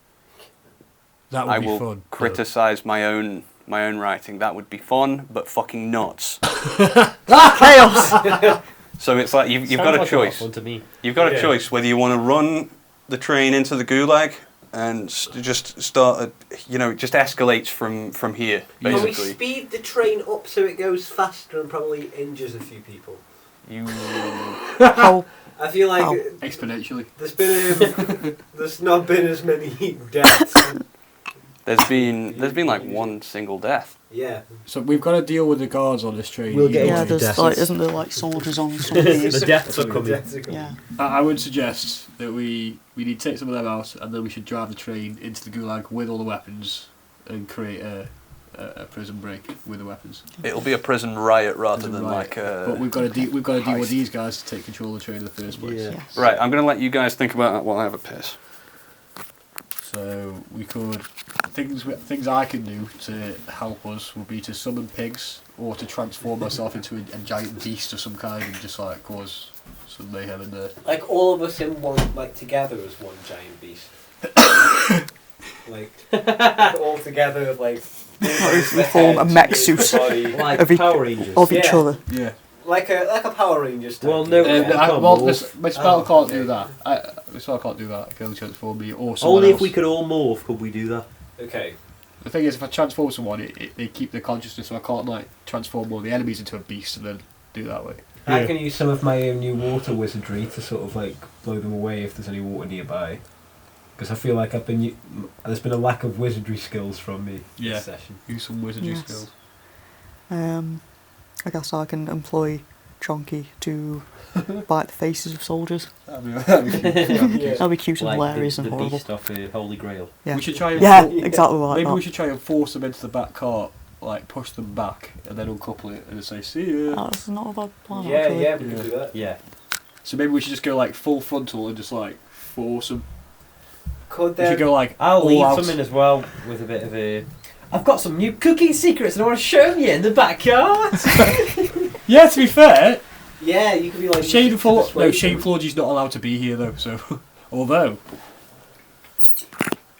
That would I be will fun. criticize my own writing. That would be fun, but fucking nuts. Chaos! So it's like you've got a choice. Fun to me. You've got a Yeah. choice whether you want to run the train into the gulag and just start, just escalates from here, Can we basically. speed the train up so it goes faster and probably injures a few people? You How? I feel like How? Exponentially. there's not been as many deaths. there's been like one single death. Yeah. So we've got to deal with the guards on this train. We'll get Yeah, into there's deaths. like, isn't there like soldiers on some of these? The deaths are coming. Yeah. I would suggest that we need to take some of them out, and then we should drive the train into the gulag with all the weapons and create a prison break with the weapons. It'll be a prison riot rather Prison than riot. like a. But we've got to deal with heist. these guys to take control of the train in the first place. Yeah. Yes. Right, I'm going to let you guys think about that while I have a piss. So we could things I can do to help us would be to summon pigs or to transform myself into a giant beast of some kind and just like cause some mayhem in there. Like all of us in one, like together as one giant beast. like all together, like. We form a mech suit Like Of each- Power Rangers. of each Yeah. other. Yeah. Like a Power Rangers. Type. Well, no, My spell Oh, can't okay. do that. My spell can't do that. It can only transform me or someone Only else. if we could all morph could we do that. Okay. The thing is, if I transform someone, they keep their consciousness, so I can't like transform all the enemies into a beast and then do it that way. I can use some of my own new water wizardry to sort of like blow them away if there's any water nearby. Because I feel like there's been a lack of wizardry skills from me Yeah. this session. Use some wizardry Yes. skills. I guess I can employ Chonky to bite the faces of soldiers. That'd be Yeah. That'd be cute and Like hilarious the and horrible. beast off Holy Grail. Yeah. We should try and Yeah, Yeah. exactly like maybe that. we should try and force them into the back cart, like push them back, and then uncouple it and say, "See ya." That's not a bad plan, Yeah, actually. yeah, we Yeah. can do that. Yeah. So maybe we should just go like full frontal and just like force them. Could We should go like I'll all leave out. some in as well with a bit of a. I've got some new cooking secrets and I want to show them you in the backyard. Yeah, to be fair, Yeah, you could be like. Shameful. No, Shane. Shameful Orgy's not allowed to be here though. So, although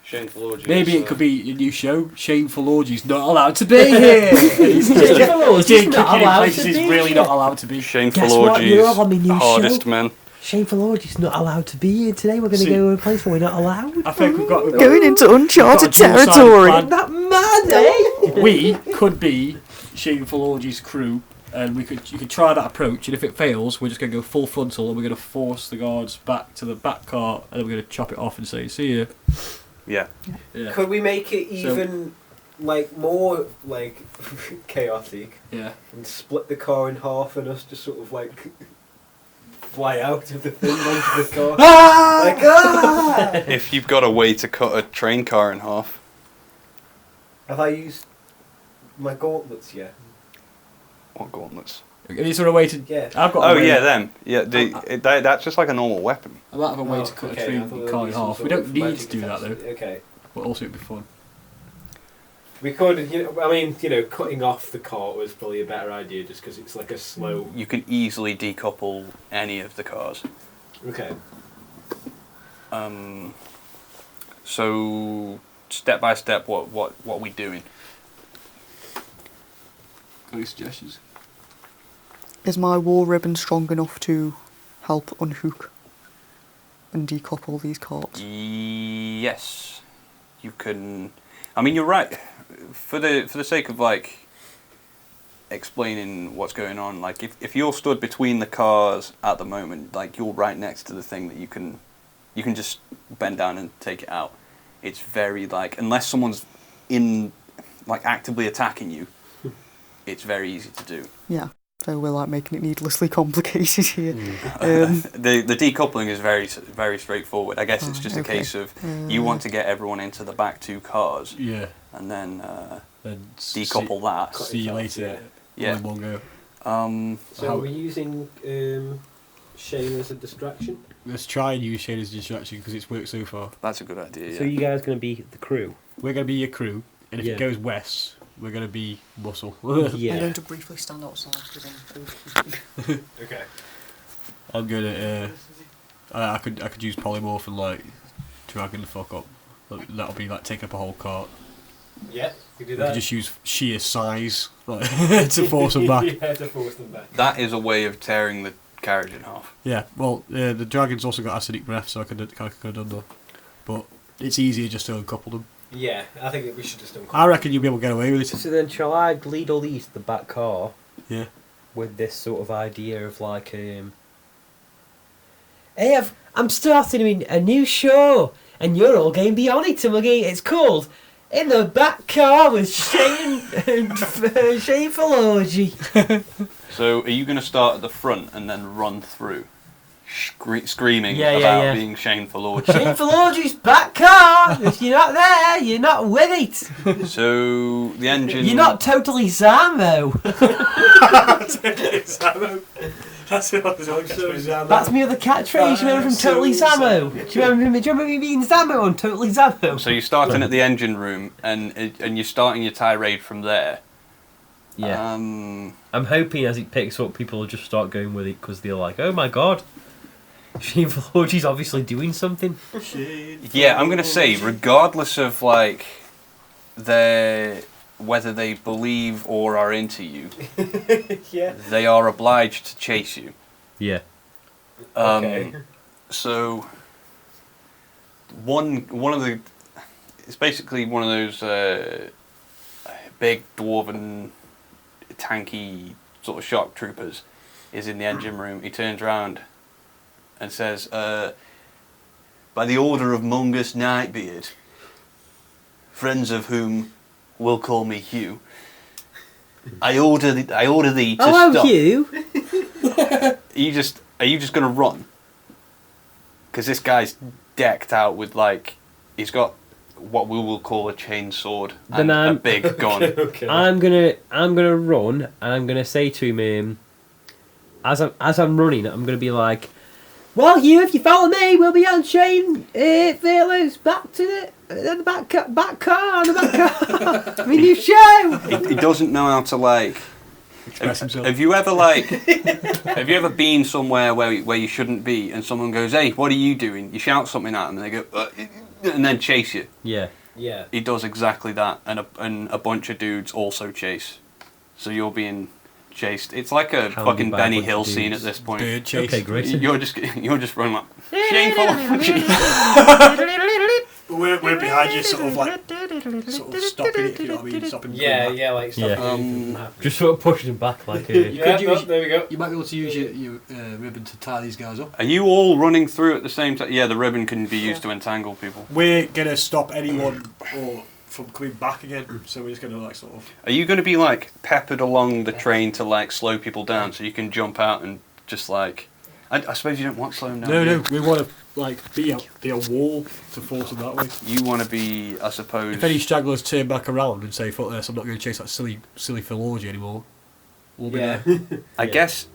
Shameful orgy. maybe it could be a new show. Shameful Orgy's not allowed to be here. And he's Shameful Orgy's doing not cooking in allowed places to he's be really here. not allowed to be. Shameful Guess what? orgies. You're on my new Hardest show. men. Shameful Orgy's not allowed to be here today. We're going to See- go to a place where we're not allowed. I think we've got Going into uncharted We've got a dual-sided territory. plan. Isn't that mad, eh? We could be Shameful Orgy's crew, and you could try that approach. And if it fails, we're just going to go full frontal, and we're going to force the guards back to the back cart, and then we're going to chop it off and say, "See ya." Yeah. Yeah. Could we make it even like more like chaotic Yeah. and split the car in half and us just sort of like fly out of the thing onto the car? Like If you've got a way to cut a train car in half. Have I used my gauntlets yet? What gauntlets? Is there a way to? Yeah. I've got. a Oh way. yeah, them. Yeah, that's just like a normal weapon. I might have a way to Oh, cut okay, a I train thought there car would in be some half. We sort don't of need magic to do that defense. though, Okay. but also it'd be fun. We could, I mean, cutting off the cart was probably a better idea just because it's like a slow. You can easily decouple any of the cars. Okay. So step by step, what are we doing? Got any suggestions? Is my war ribbon strong enough to help unhook and decouple these carts? Yes, you can. I mean, you're right. For the sake of like explaining what's going on, like if you're stood between the cars at the moment, like you're right next to the thing that you can just bend down and take it out. It's very like, unless someone's in like actively attacking you, it's very easy to do. Yeah. So we're like making it needlessly complicated here. The decoupling is very straightforward. I guess it's just a okay. case of you want to get everyone into the back 2 cars, Yeah. and then And decouple that. See you later. Yeah. All in one go. So How- are we using Shane as a distraction? Let's try and use Shane as a distraction because it's worked so far. That's a good idea. Yeah. So you guys going to be the crew? We're going to be your crew, and if Yeah. it goes west, we're going to be Muscle. I'm Yeah. going to briefly stand outside with them. Okay. I'm going to. I could use polymorph and like dragging the fuck up. That'll be like taking up a whole cart. Yeah, you do We that. could just use sheer size like, to force them back. Yeah, to force them back. That is a way of tearing the carriage in half. Yeah, well, the dragon's also got acidic breath, so I could have done that. But it's easier just to uncouple them. Yeah, I think that we should just I reckon you'll be able to get away with it. So then, shall I lead all these to the back car Yeah. with this sort of idea of like, hey, I'm starting a new show, and you're all going to be on it, and it's called In the Back Car with Shane and Shane Philology. So are you going to start at the front and then run through, screaming Yeah, about yeah. being shameful Lord? Shane Philology's back car. If you're not there, you're not with it. So the engine. You're not totally Zamo. That's That's me other catchphrase. You remember from Totally Zamo? Do you remember me being Zamo on Totally Zamo? So you're starting at the engine room and you're starting your tirade from there. Yeah. I'm hoping as it picks up, people will just start going with it because they're like, oh my god, Shane Philology's obviously doing something. Yeah, I'm gonna say, regardless of like whether they believe or are into you, Yeah. they are obliged to chase you. Yeah. Okay. So one of the, it's basically one of those big dwarven, tanky sort of shock troopers is in the engine room. He turns around and says, by the order of Mungus Nightbeard, friends of whom will call me Hugh, I order thee to Hello, stop. Hugh. Are you just gonna run? Because this guy's decked out with like, he's got what we will call a chain sword and Then a big gun. Okay. I'm gonna run, and I'm gonna say to him, as I'm running, I'm gonna be like, well, Hugh, if you follow me, we'll be on Shane Fearless back to the back car, on the back car. My new show. He doesn't know how to like. Express himself. Have you ever been somewhere where you shouldn't be, and someone goes, "Hey, what are you doing?" You shout something at them, and they go, and then chase you. Yeah. Yeah. He does exactly that, and a bunch of dudes also chase. So you're being chased. It's like a Hounded fucking by a Benny bunch of Hill scene dudes. at this point. Bird chase. Okay, great. You're just running like shameful. We're behind you, sort of stopping it, if you know what I mean? Stopping Yeah, coming back. yeah, like stop Yeah. it from happening. Just sort of pushing him back like Yeah, could use- there we go. You might be able to use your ribbon to tie these guys up. Are you all running through at the same time? Yeah, the ribbon can be used to entangle people. We're gonna stop anyone from coming back again, so we're just gonna like sort of. Are you going to be like peppered along the train to like slow people down so you can jump out and just like? I suppose you don't want to slow them down. do you? No, we want to like be a wall to force them that way. You want to be, I suppose. If any stragglers turn back around and say, "Fuck this, I'm not going to chase that silly philology anymore," we'll be Yeah. there. I guess.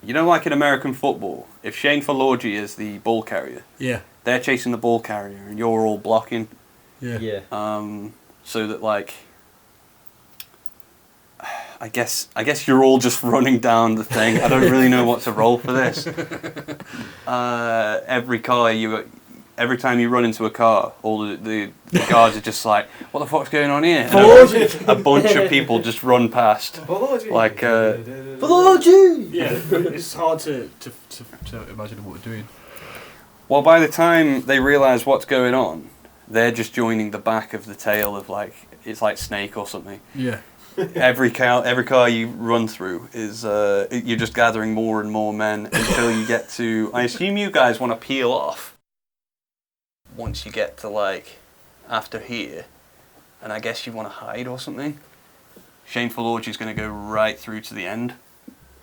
You know, like in American football, if Shane Philology is the ball carrier, Yeah, they're chasing the ball carrier and you're all blocking. yeah. Yeah. So that like. I guess you're all just running down the thing. I don't really know what to roll for this. Every time you run into a car, all the guards are just like, "What the fuck's going on here?" And a bunch of people just run past. Like, Philology. Yeah, it's hard to imagine what we're doing. well, by the time they realise what's going on, they're just joining the back of the tail of like it's like Snake or something. Yeah. Every car you run through is you're just gathering more and more men until you get to. I assume you guys want to peel off once you get to like after here, and I guess you want to hide or something. Shameful Orgy's going to go right through to the end.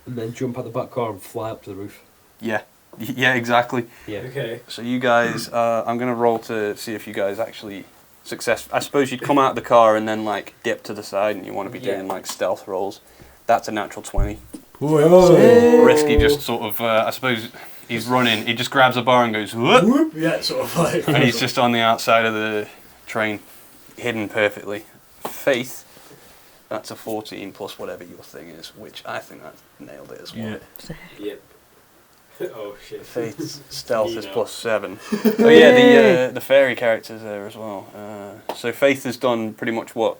And then jump out the back car and fly up to the roof. Yeah. Yeah, exactly. Yeah. Okay. So you guys, I'm going to roll to see if you guys actually success. I suppose you'd come out of the car and then like dip to the side, and you want to be doing like stealth rolls. That's a natural 20. Risky just sort of, I suppose he's running, he just grabs a bar and goes, whoop, Yeah, sort of like. and he's just on the outside of the train, hidden perfectly. Faith, that's a 14 plus whatever your thing is, which I think that nailed it as well. Yeah. Yep. Oh shit. Faith's stealth is You know. plus 7. Oh yeah, the fairy character's there as well. So Faith has done pretty much what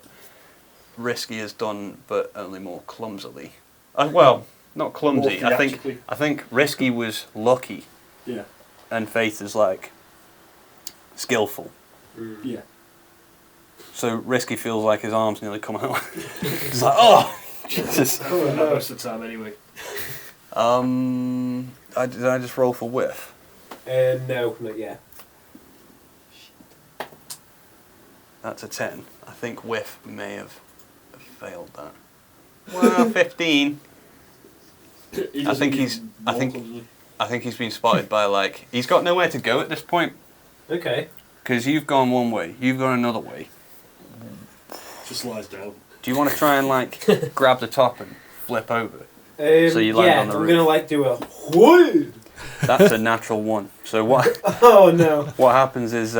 Risky has done, but only more clumsily. Well, not clumsy. More I think Risky was lucky, Yeah. and Faith is like skillful. Yeah. So Risky feels like his arms nearly come out. He's like, oh, Jesus. Oh no. Most of the time, anyway. Did I just roll for whiff? No, not yet. That's a 10. I think whiff may have failed that. Well, 15. I think he's been spotted by like he's got nowhere to go at this point Okay. because you've gone one way, you've gone another way. Just lies down. Do you want to try and like grab the top and flip over? So you land yeah, on the I'm roof. gonna like do a whoo. That's a natural 1. So what Oh no. what happens is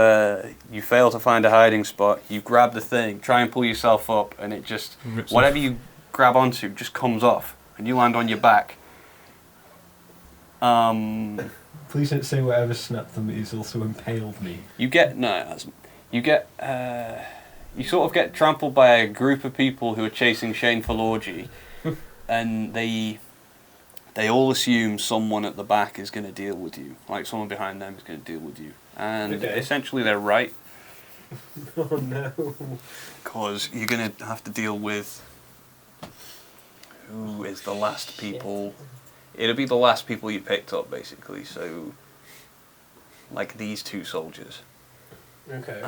you fail to find a hiding spot. You grab the thing, try and pull yourself up, and it just Rips whatever you grab onto just comes off, and you land on your back. Please don't say whatever snapped them is also impaled me. You get you sort of get trampled by a group of people who are chasing Shameful Orgy, and they all assume someone at the back is going to deal with you, like someone behind them is going to deal with you, and Okay. essentially they're right, Oh no. because you're going to have to deal with who is the last people. It'll be the last people you picked up, basically. So, like these 2 soldiers. Okay.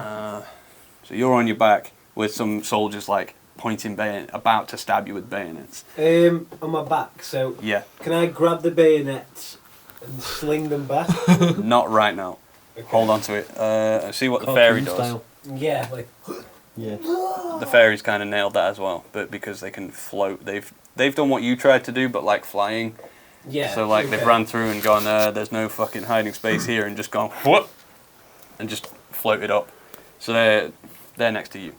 So you're on your back with some soldiers like pointing about to stab you with bayonets. On my back. So Yeah, can I grab the bayonets and sling them back? not right now. Okay. Hold on to it. And see what the fairy does. Yeah. Like. Yeah. The fairies kind of nailed that as well, but because they can float, they've done what you tried to do, but like flying. Yeah. So like they've okay. ran through and gone, there's no fucking hiding space here, and just gone whoop, and just floated up. So they're next to you.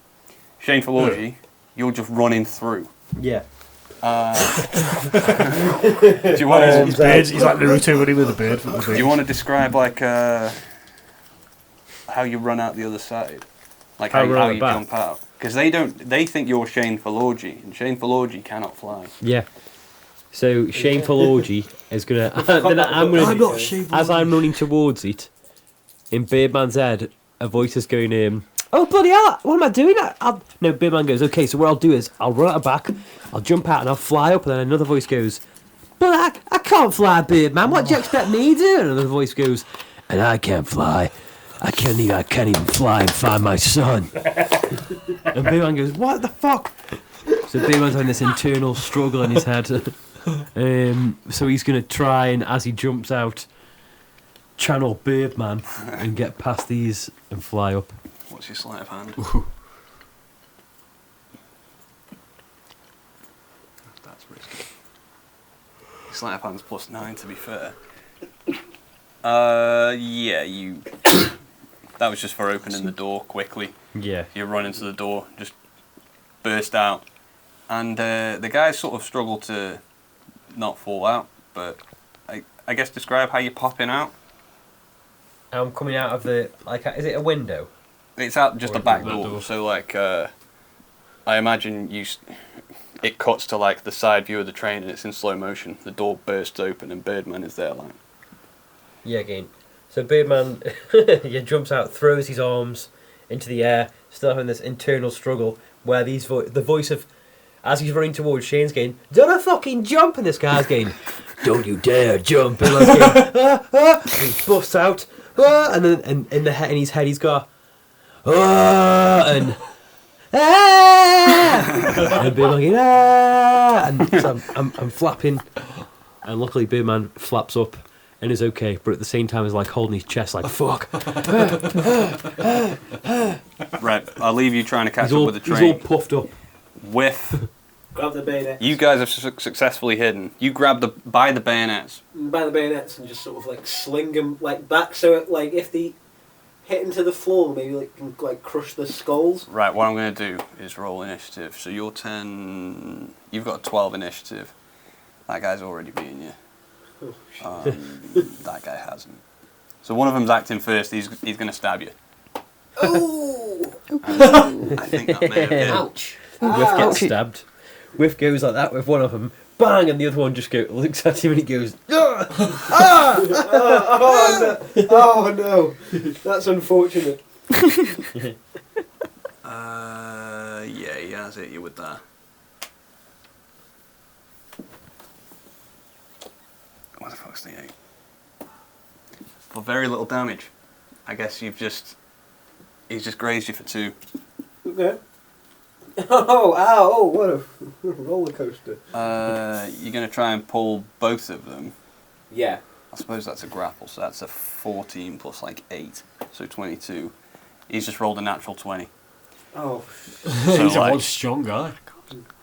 Shameful Orgy, you're just running through. Yeah. Do you want to? His birds, he's like Naruto running with a bird from the Do you want to describe like how you run out the other side, like How I how run out you the back? jump out? Because they think you're Shameful Orgy, and Shameful Orgy cannot fly. Yeah. So Shameful Orgy is gonna. Then I'm gonna. I'm not shameful. As I'm running towards it, in Birdman's head, a voice is going, "Oh bloody hell! What am I doing?" No, Birdman goes, "Okay, so what I'll do is I'll run at the back, I'll jump out and I'll fly up." And then another voice goes, "But I can't fly, Birdman. What do you expect me to do?" And another voice goes, "And I can't fly. I can't even fly and find my son." And Birdman goes, "What the fuck?" So Birdman's having this internal struggle in his head. So he's going to try and, as he jumps out, channel Birdman and get past these and fly up. What's your sleight of hand? That's risky. Sleight of hand's +9 to be fair. Yeah, you. That was just for opening the door quickly. Yeah. You run into the door, just burst out, and the guys sort of struggle to not fall out. But I guess describe how you're popping out. I'm coming out of the, like, is it a window? It's out just Or a back the door. door. So like, I imagine it cuts to like the side view of the train and it's in slow motion. The door bursts open and Birdman is there like. Yeah, again. So Birdman jumps out, throws his arms into the air, still having this internal struggle where the voice of, as he's running towards Shane's going, "Don't fucking jump!" And this guy's going, "Don't you dare jump!" And he busts out, and then in his head he's got, and And Birdman going, ah! And so I'm flapping, and luckily Birdman flaps up and is okay, but at the same time is like holding his chest like, fuck. Right, I'll leave you trying to catch He's up all, with the he's train. all puffed up. Whiff. Grab the bayonet. You guys have successfully hidden. You grab by the bayonets. By the bayonets and just sort of like sling them like back, so it, like if they hit into the floor, maybe like can like crush the skulls. Right, what I'm going to do is roll initiative. So you're 10. You've got 12 initiative. That guy's already beaten you. That guy hasn't. So one of them's acting first. He's going to stab you. Oh! I think that may have hit. Ouch! Whiff gets stabbed. Whiff goes like that with one of them, bang, and the other one just looks at him and he goes, ah! Oh no! That's unfortunate. Yeah, he has hit you with that. What the fuck's the 8? For very little damage. I guess he's just grazed you for 2. Okay. Oh, ow, oh, what a roller coaster. You're going to try and pull both of them. Yeah. I suppose that's a grapple, so that's a 14 plus like 8, so 22. He's just rolled a natural 20. Oh. So He's a like, one strong guy.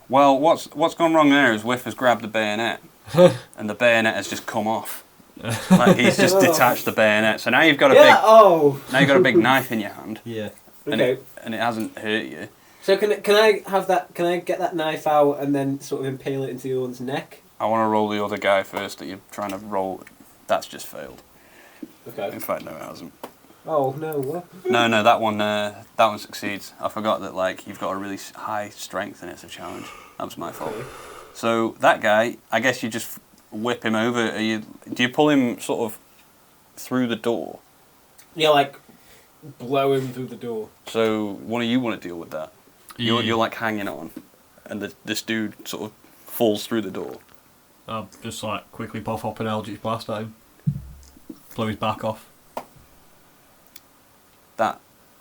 well, what's gone wrong there is Whiff has grabbed the bayonet, and the bayonet has just come off. Like he's just detached the bayonet. So now you've got a now you've got a big knife in your hand. Yeah. Okay. And it hasn't hurt you. So can I have that? Can I get that knife out and then sort of impale it into the other one's neck? I want to roll the other guy first that you're trying to roll. That's just failed. Okay. In fact, no, it hasn't. Oh no! What? No, that one succeeds. I forgot that like you've got a really high strength and it's a challenge. That was my fault. Okay. So that guy, I guess you just whip him over. Do you pull him sort of through the door? Yeah, like blow him through the door. So one of you want to deal with that? You're like hanging on, and this dude sort of falls through the door. I'll just like quickly puff up an Eldritch Blast at him. Blow his back off. That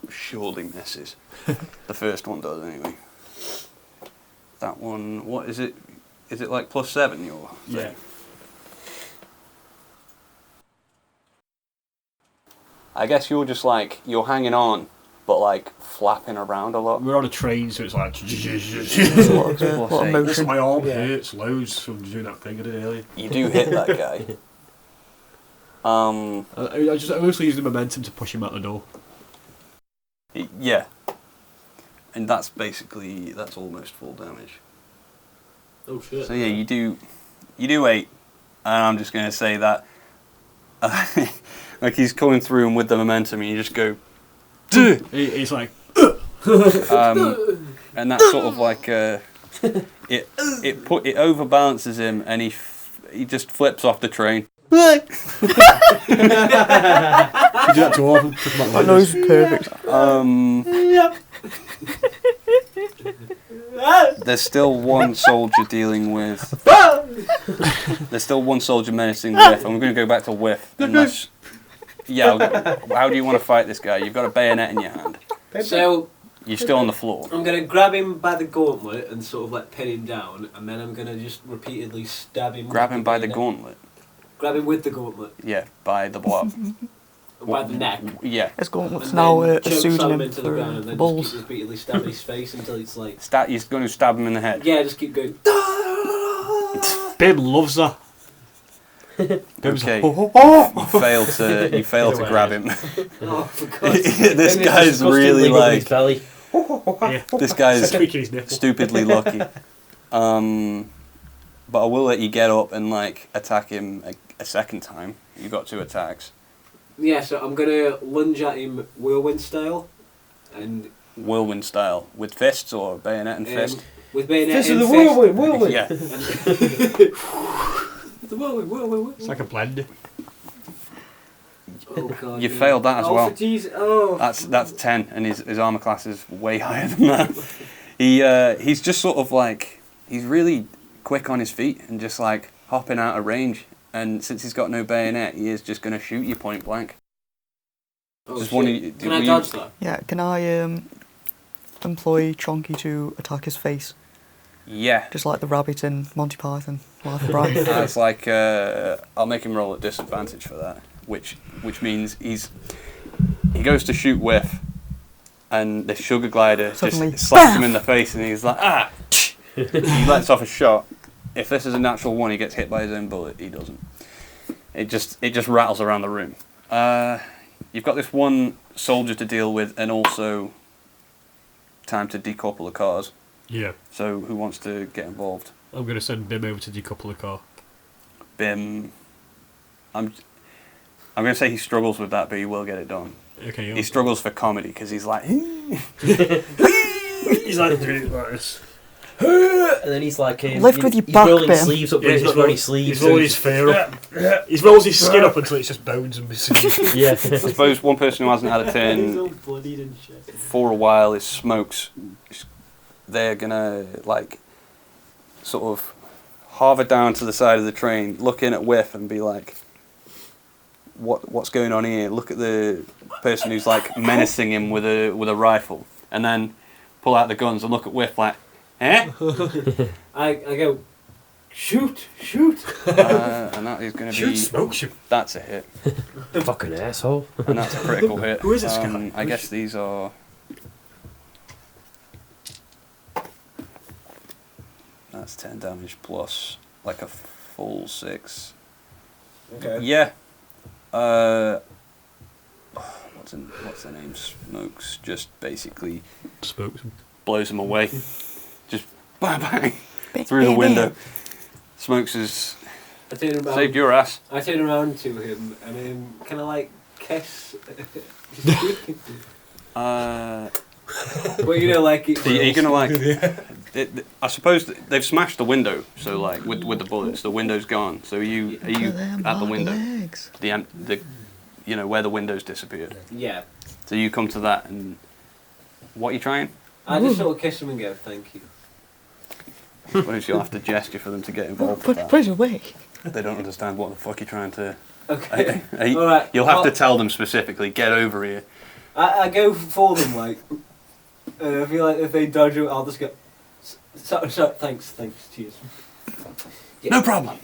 surely misses. The first one does anyway. That one, what is it? Is it like +7 your thing? Yeah. I guess you're just like, you're hanging on, but like flapping around a lot. We're on a train, so it's like. A lot of Also, motion. my arm Yeah. hurts loads from doing that thing I did earlier. You do hit that guy. I mostly use the momentum to push him out the door. Yeah. And that's almost full damage. Oh shit. So yeah, you do 8, and I'm just going to say that, like he's coming through, and with the momentum, and you just go, He's like, and that's sort of like it overbalances him, and he just flips off the train. you do that too often. That noise is perfect. There's still one soldier dealing with. There's still one soldier menacing Whiff. I'm going to go back to Whiff. Unless, yeah, how do you want to fight this guy? You've got a bayonet in your hand. So You're still on the floor. I'm gonna grab him by the gauntlet and sort of like pin him down, and then I'm gonna just repeatedly stab him. Grab with him by the bayonet. gauntlet. Grab him with the gauntlet. Yeah, by the what? By the neck. Yeah. It's Gauntlet's And now then a choke slam him pseudonym into the ground and for then balls. just keep repeatedly stabbing his face until it's like. You're going to stab him in the head. Yeah, just keep going. Bim loves that. Bim's Okay. like, oh. You fail to grab him. Oh, for God's sake. This guy's really like. belly. Yeah. This guy's Tweaking his nipple. stupidly lucky. But I will let you get up and like attack him a second time. You got 2 attacks. Yeah, so I'm gonna lunge at him whirlwind style, and Whirlwind style with fists or bayonet and fist. with bayonet Fist and of the fist. whirlwind. Yeah. The whirlwind. It's like a blend. Oh God. You yeah. failed that as Oh, well. for Jesus. Oh. That's 10, and his armor class is way higher than that. He's just sort of like, he's really quick on his feet and just like hopping out of range. And since he's got no bayonet, he is just going to shoot you point blank. Oh, Just shit. one of you- Can were I you- dodge that? Yeah, can I employ Chonky to attack his face? Yeah. Just like the rabbit in Monty Python, Life of Brian. It's like I'll make him roll at disadvantage for that, which means he goes to shoot Whiff, and the sugar glider Suddenly, just slaps him in the face, and he's like, ah! He lets off a shot. If this is a natural one, he gets hit by his own bullet. He doesn't. It just rattles around the room. You've got this one soldier to deal with, and also time to decouple the cars. Yeah. So who wants to get involved? I'm going to send Bim over to decouple the car. Bim. I'm going to say he struggles with that, but he will get it done. Okay. He struggles for comedy because he's like, He's like doing it like this. And then he's like, Lift with your he's back, rolling Bim. sleeves up, but he's not got any sleeves. He's rolled his fear up. He rolls his skin up until it's just bones and missing. Yeah. I suppose one person who hasn't had a He's all turn bloodied and shit. for a while is Smokes. They're gonna like sort of hover down to the side of the train, look in at Whiff and be like, what's going on here? Look at the person who's like menacing him with a rifle, and then pull out the guns and look at Whiff like, eh? I go, shoot. And that is going to Shoot be Smokes you. that's a hit, Fucking asshole. and that's a critical hit. Who is this guy? I guess these are. That's 10 damage plus like a full 6. Okay. Yeah. What's the name? Smokes just basically Smokes him. blows him away. Just bang bang Bing, through the bing, window. bing. Smokes has I turn around. saved your ass. I turn around to him and kind of like kiss. Well, you know, like it. Are you gonna like? I suppose they've smashed the window, so like with the bullets, the window's gone. So are you Look at them at the hot window? legs. The you know where the window's disappeared. Yeah. So you come to that, and what are you trying? I just sort of kiss him and go, thank you. Suppose you'll have to gesture for them to get involved with that. Put it away. They don't understand what the fuck you're trying to. Okay. You'll Alright, have to well- tell them specifically. Get over here. I go for them, like, and I feel like if they dodge it, I'll just go, thanks, cheers. Yeah. No problem.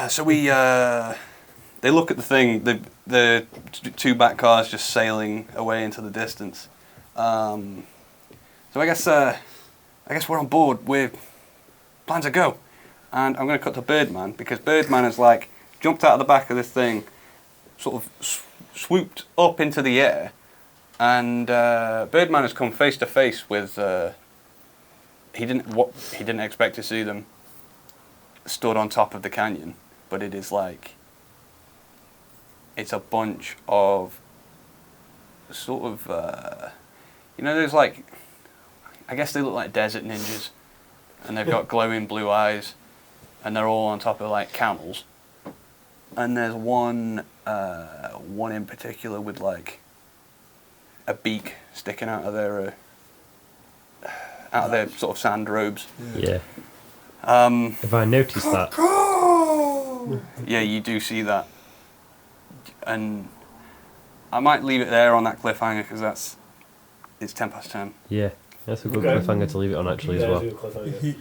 So we they look at the thing. The two back cars just sailing away into the distance. So I guess we're on board. We're plan to go, and I'm going to cut to Birdman because Birdman has like jumped out of the back of this thing, sort of swooped up into the air, and Birdman has come face to face with. He didn't expect to see them stood on top of the canyon, but it is like it's a bunch of sort of there's like I guess they look like desert ninjas, and they've got glowing blue eyes, and they're all on top of like camels, and there's one in particular with like a beak sticking out of their sort of sand robes. Yeah. Have I noticed that? Yeah, you do see that, and I might leave it there on that cliffhanger because it's 10:10. Yeah. That's a good Okay. cliffhanger to leave it on actually as well. You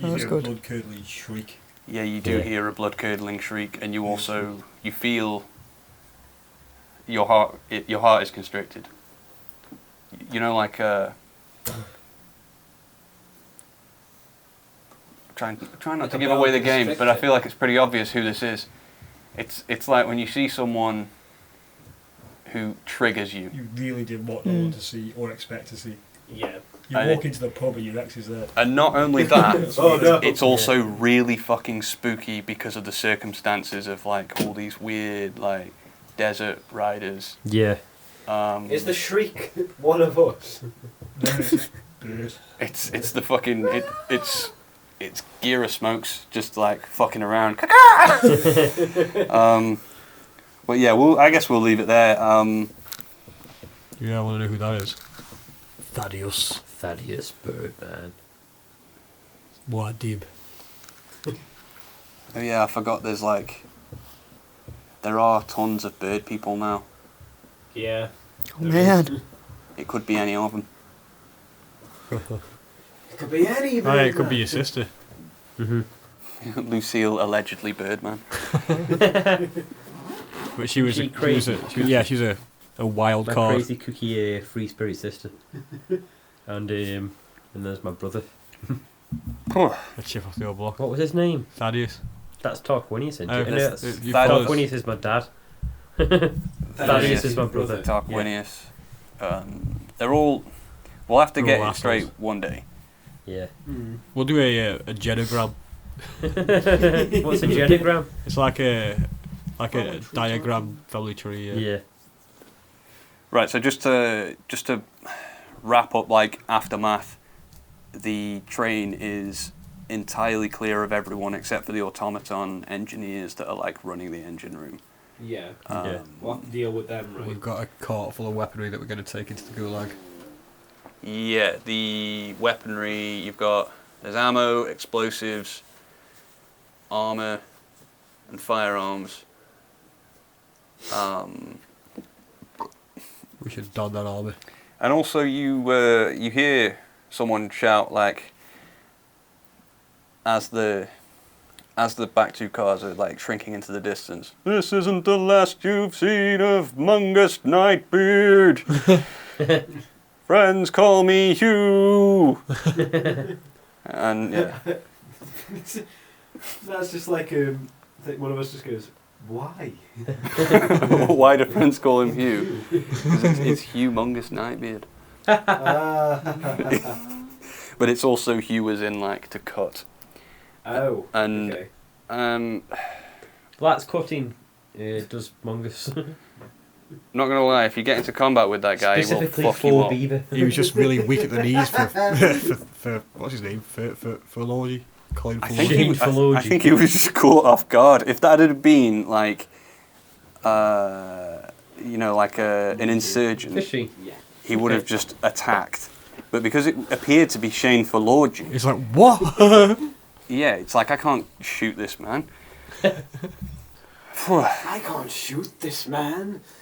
That's hear a good. blood-curdling shriek. Yeah, you do Yeah. hear a blood-curdling shriek, and you also you feel your heart is constricted. You know, like trying not Like to a give away the bone game, but I constricted. feel like it's pretty obvious who this is. It's like when you see someone who triggers you, You really did not want to see or expect to see. Yeah. You And walk into the pub and your ex is there. and not only that, Oh, no. it's also really fucking spooky because of the circumstances of like all these weird like desert riders. Yeah. Is the shriek one of us? It's the fucking it's Gira Smokes just like fucking around. But yeah, I guess we'll leave it there. Yeah, I want to know who that is. Thaddeus. Thaddeus Birdman. What dib? Oh yeah, I forgot. There are tons of bird people now. Yeah. Oh man. It could be any of them. It could be any Oh, yeah, it could Birdman. be your sister. Lucille allegedly Birdman. But she was She a, crazy. she's a wild My card. crazy cookie free spirit sister. And there's my brother. A chip off the old block. What was his name? Thaddeus. That's Tarquinius, isn't Oh, it? that's- No, you Thaddeus. call us- Tarquinius is my dad. Thaddeus is my brother. Tarquinius. They're all. We'll have to They're get all it straight assholes. one day. Yeah. Mm. We'll do a genogram. What's a genogram? It's like a Family tree diagram family tree. Yeah. Right. So just to wrap up, like aftermath, the train is entirely clear of everyone except for the automaton engineers that are like running the engine room. Yeah. Yeah. We'll have to deal with them, right? We've got a cart full of weaponry that we're going to take into the gulag. Yeah, the weaponry you've got. There's ammo, explosives, armor, and firearms. We should don that armour. And also you hear someone shout like as the back two cars are like shrinking into the distance. This isn't the last you've seen of Mungus Nightbeard. Friends call me Hugh. And yeah. That's just like I think one of us just goes, why? Why do friends call him Hugh? 'Cause it's Hugh Mungus Nightbeard. But it's also Hugh as in like to cut. Oh. And okay. That's cutting. Does Mongus. Not gonna lie, if you get into combat with that guy, he will Specifically fuck you for up. Beaver. He was just really weak at the knees for what's his name? For Lordy. Colin I Fuller. think, Shane he, I Fallogi. think he was just caught off guard. If that had been like, like an insurgent, Fishy. Yeah. he would have just attacked. But because it appeared to be Shane Fallogi, He's like, what? yeah, it's like I can't shoot this man. I can't shoot this man.